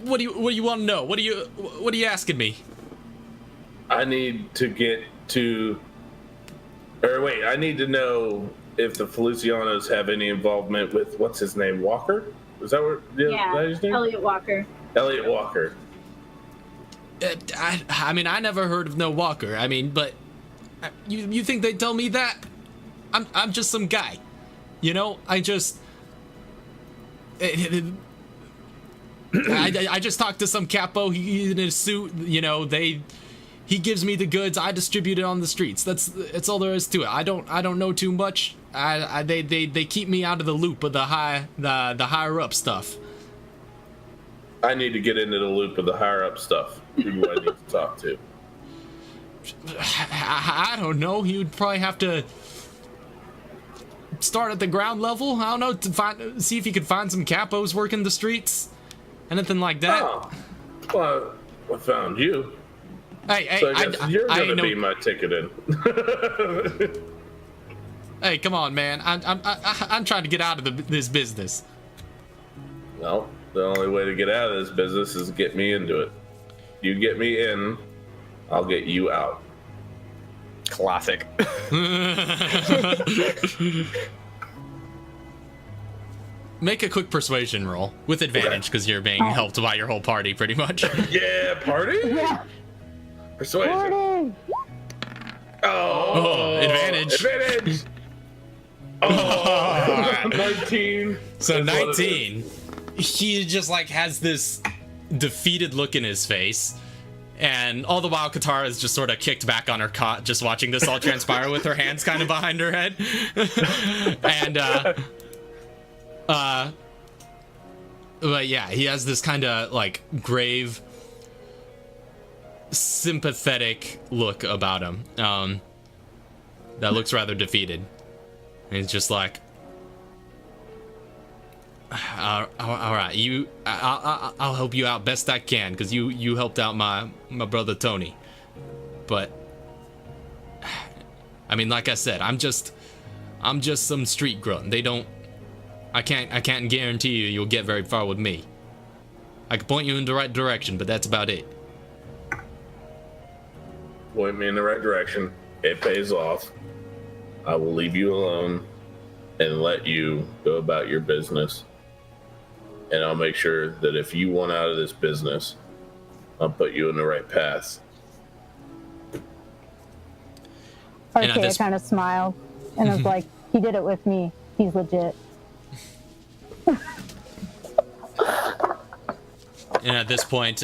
what do you want to know? What are you asking me? I need to get to, or wait, I need to know if the Felicianos have any involvement with what's his name, Walker? Is that what? Is that his name? Elliot Walker. Elliot Walker. I mean, I never heard of no Walker. I mean, but you think they'd tell me that? I'm just some guy, you know. I just talked to some capo. He in his suit, you know. He gives me the goods. I distribute it on the streets. That's all there is to it. I don't know too much. They keep me out of the loop of the higher up stuff. I need to get into the loop of the higher up stuff. Who do I need to talk to? I don't know. You'd probably have to start at the ground level. I don't know, to see if you could find some capos working the streets, anything like that. Oh, well, I found you. Hey, So I guess you're gonna know. be my ticket in. Hey, come on, man. I'm trying to get out of this business. Well, the only way to get out of this business is get me into it. You get me in, I'll get you out. Classic. Make a quick persuasion roll with advantage because you're being helped by your whole party, pretty much. Yeah, party? Yeah. Persuasion. Morning. Oh, advantage. Advantage. Oh, 19. So That's what it 19. He just like has this defeated look in his face. And all the while, Katara is just sort of kicked back on her cot, just watching this all transpire with her hands kind of behind her head. And, but yeah, he has this kind of like grave, sympathetic look about him. That looks rather defeated. And he's just like, all right, I'll help you out best I can, because you helped out my brother Tony. But I mean, like I said, I'm just some street grunt. I can't guarantee you'll get very far with me. I can point you in the right direction, but that's about it. Point me in the right direction. It pays off. I will leave you alone and let you go about your business. And I'll make sure that if you want out of this business, I'll put you in the right path. Okay, I kind of smiled and was like, he did it with me. He's legit. And at this point,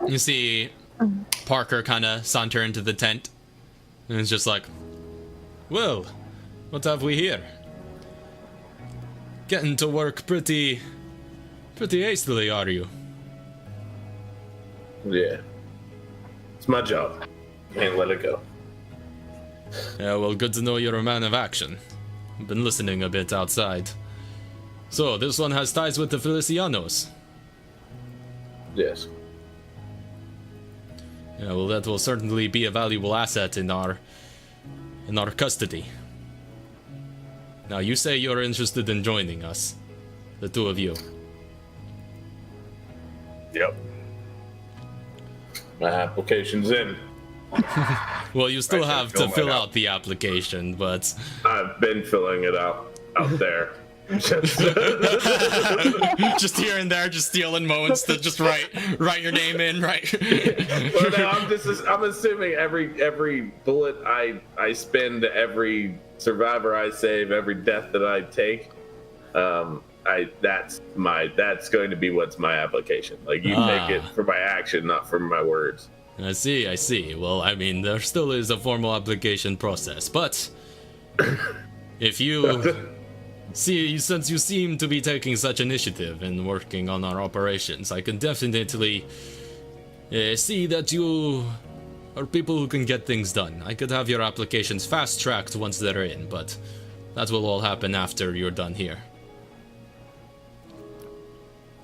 you see Parker kind of saunter into the tent. And it's just like, well, what have we here? Getting to work pretty hastily, are you? Yeah. It's my job. Can't let it go. Yeah, well, good to know you're a man of action. I've been listening a bit outside. So, this one has ties with the Felicianos. Yes. Yeah, well, that will certainly be a valuable asset in our custody. Now, you say you're interested in joining us, the two of you. Yep. My application's in. Well, you still I have should to fill fill mine out the application, but I've been filling it out there. Just, just here and there, just stealing moments to just write your name in, right? well, no, I'm assuming every bullet I spend, every survivor I save, every death that I take, that's going to be what's my application. Like you take it for my action, not for my words. I see. Well, I mean, there still is a formal application process, but if you since you seem to be taking such initiative and working on our operations, I can definitely see that you are people who can get things done. I could have your applications fast-tracked once they're in, but that will all happen after you're done here.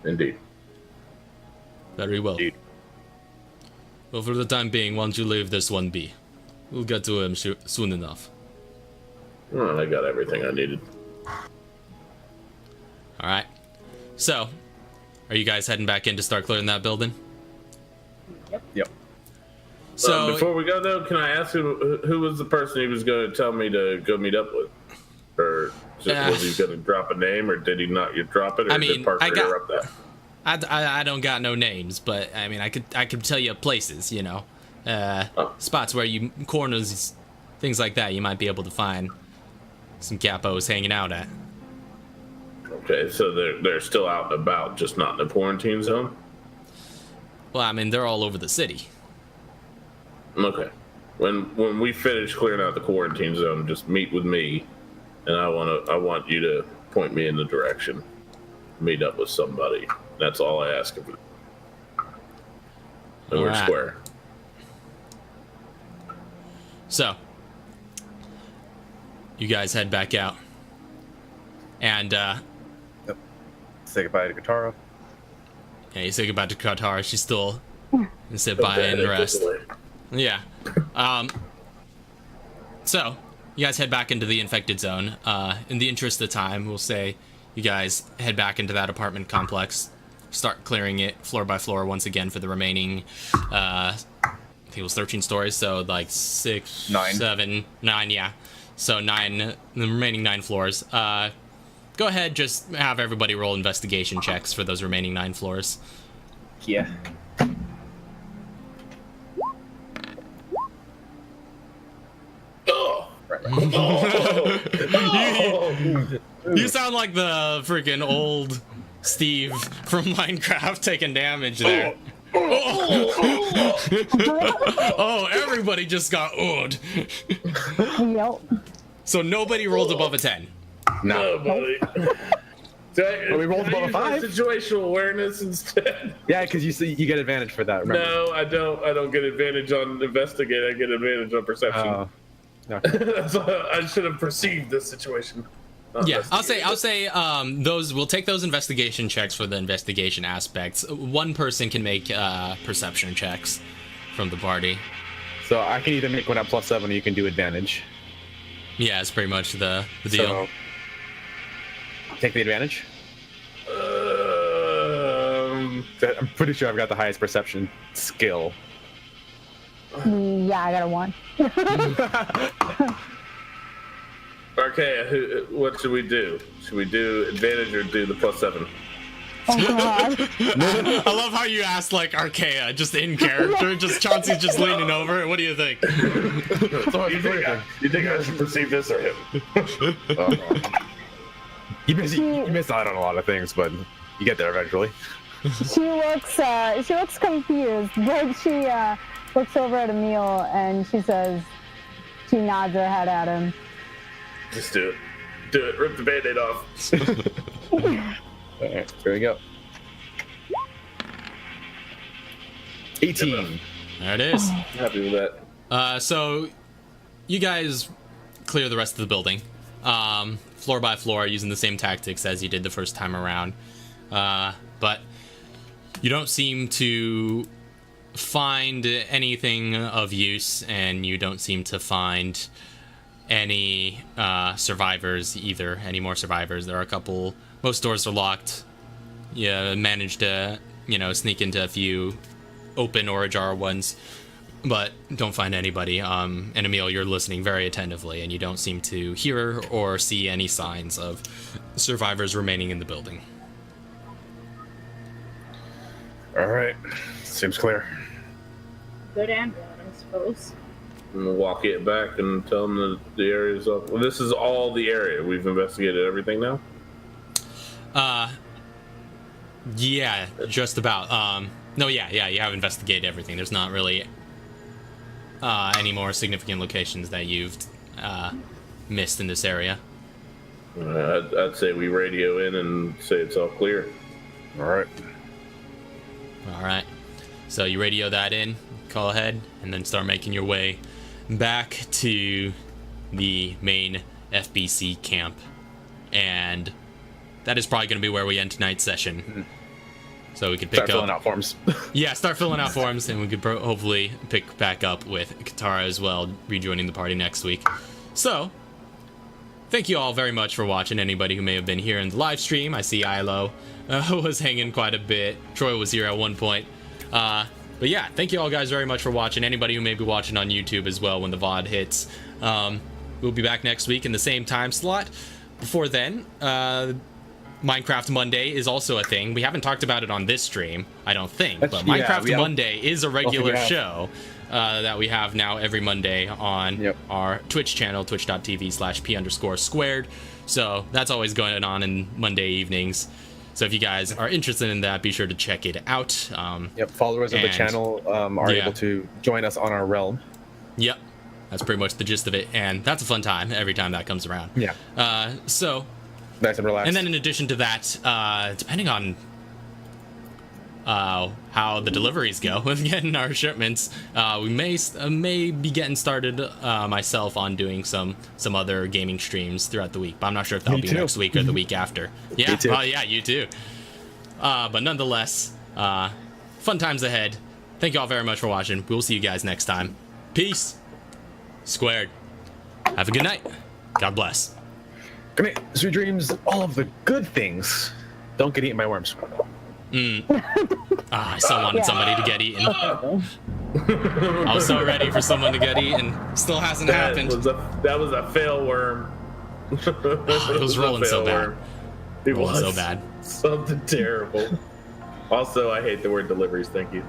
Indeed. Very well. Indeed. Well, for the time being, why don't you leave this one be? We'll get to him soon enough. Well, I got everything I needed. Alright. So, are you guys heading back in to start clearing that building? Yep. So, before we go, though, can I ask who was the person he was going to tell me to go meet up with? Or was he going to drop a name, or did he not drop it, or did Parker interrupt that? I don't got no names, but I mean I could tell you places, you know, spots where you corners, things like that. You might be able to find some capos hanging out at. Okay, so they're still out and about, just not in the quarantine zone. Well, I mean they're all over the city. Okay, when we finish clearing out the quarantine zone, just meet with me, and I want you to point me in the direction, meet up with somebody. That's all I ask of you. And we're square. So, you guys head back out. And, Say goodbye to Katara. yeah, you say goodbye to Katara. She's still gonna sit by and rest. Yeah. So, you guys head back into the infected zone. In the interest of time, we'll say you guys head back into that apartment complex. Start clearing it floor by floor once again for the remaining, I think it was 13 stories, so like 6, 9. 7, 9, yeah. So 9, the remaining 9 floors. Go ahead, just have everybody roll investigation checks for those remaining 9 floors. Yeah. You sound like the freaking old Steve from Minecraft taking damage there. Oh, everybody just got oohed. Yep. So nobody rolled above a 10. No, buddy. Well, we rolled above a 5. Situational awareness instead. Yeah, because you get advantage for that. Remember? No, I don't. I don't get advantage on investigate. I get advantage on perception. No. That's I should have perceived this situation. Yeah, I'll say those we'll take those investigation checks for the investigation aspects. One person can make perception checks from the party. So I can either make one at +7 or you can do advantage. Yeah, it's pretty much the deal. So, take the advantage. I'm pretty sure I've got the highest perception skill. Yeah, I got a 1. Okay, what should we do? Should we do advantage or do the +7? Oh god. I love how you asked like Archaea, just in character. Just Chauncey's just leaning over. What do you think? You think I should perceive this or him? You miss out on a lot of things, but you get there eventually. She looks confused, but she looks over at Emil and she she nods her head at him. Just do it. Do it. Rip the band-aid off. Alright, here we go. 18. There it is. Happy with that. So you guys clear the rest of the building, floor by floor, using the same tactics as you did the first time around. But you don't seem to find anything of use, and you don't seem to find any survivors either. Any more survivors? There are a couple. Most doors are locked. You managed to, sneak into a few open or ajar ones. but don't find anybody. And Emil, you're listening very attentively, and you don't seem to hear or see any signs of survivors remaining in the building. All right, seems clear. Good and bad, I suppose. And we'll walk it back and tell them that the area's up. Well, this is all the area. We've investigated everything now. Yeah, just about. No, yeah, you have investigated everything. There's not really any more significant locations that you've missed in this area. I'd say we radio in and say it's all clear. All right. All right. So you radio that in, call ahead, and then start making your way back to the main FBC camp. And that is probably going to be where we end tonight's session. Mm-hmm. So we could pick Start filling out forms. Yeah, start filling out forms, and we could hopefully pick back up with Katara as well, rejoining the party next week. So, thank you all very much for watching. Anybody who may have been here in the live stream, I see Ilo was hanging quite a bit. Troy was here at one point. But yeah, thank you all guys very much for watching. Anybody who may be watching on YouTube as well when the VOD hits. We'll be back next week in the same time slot. Before then, Minecraft Monday is also a thing. We haven't talked about it on this stream, I don't think, but Minecraft Monday is a regular show that we have now every Monday on our Twitch channel, twitch.tv/p_squared. So that's always going on in Monday evenings. So if you guys are interested in that, be sure to check it out. Followers of the channel are able to join us on our realm. Yep, that's pretty much the gist of it, and that's a fun time every time that comes around. Yeah. So nice and relaxed. and then in addition to that, depending on how the deliveries go with getting our shipments, we may be getting started myself on doing some other gaming streams throughout the week, but I'm not sure if that'll be next week or the week after. Yeah, yeah, you too. But nonetheless, fun times ahead. Thank you all very much for watching. We'll see you guys next time. Peace. Squared. Have a good night. God bless. Good night, sweet dreams, all of the good things. Don't get eaten by worms. I so wanted somebody to get eaten. I was so ready for someone to get eaten. Still hasn't happened. That was a fail worm. It was rolling so bad. It was was so bad. Something terrible. Also, I hate the word deliveries. Thank you.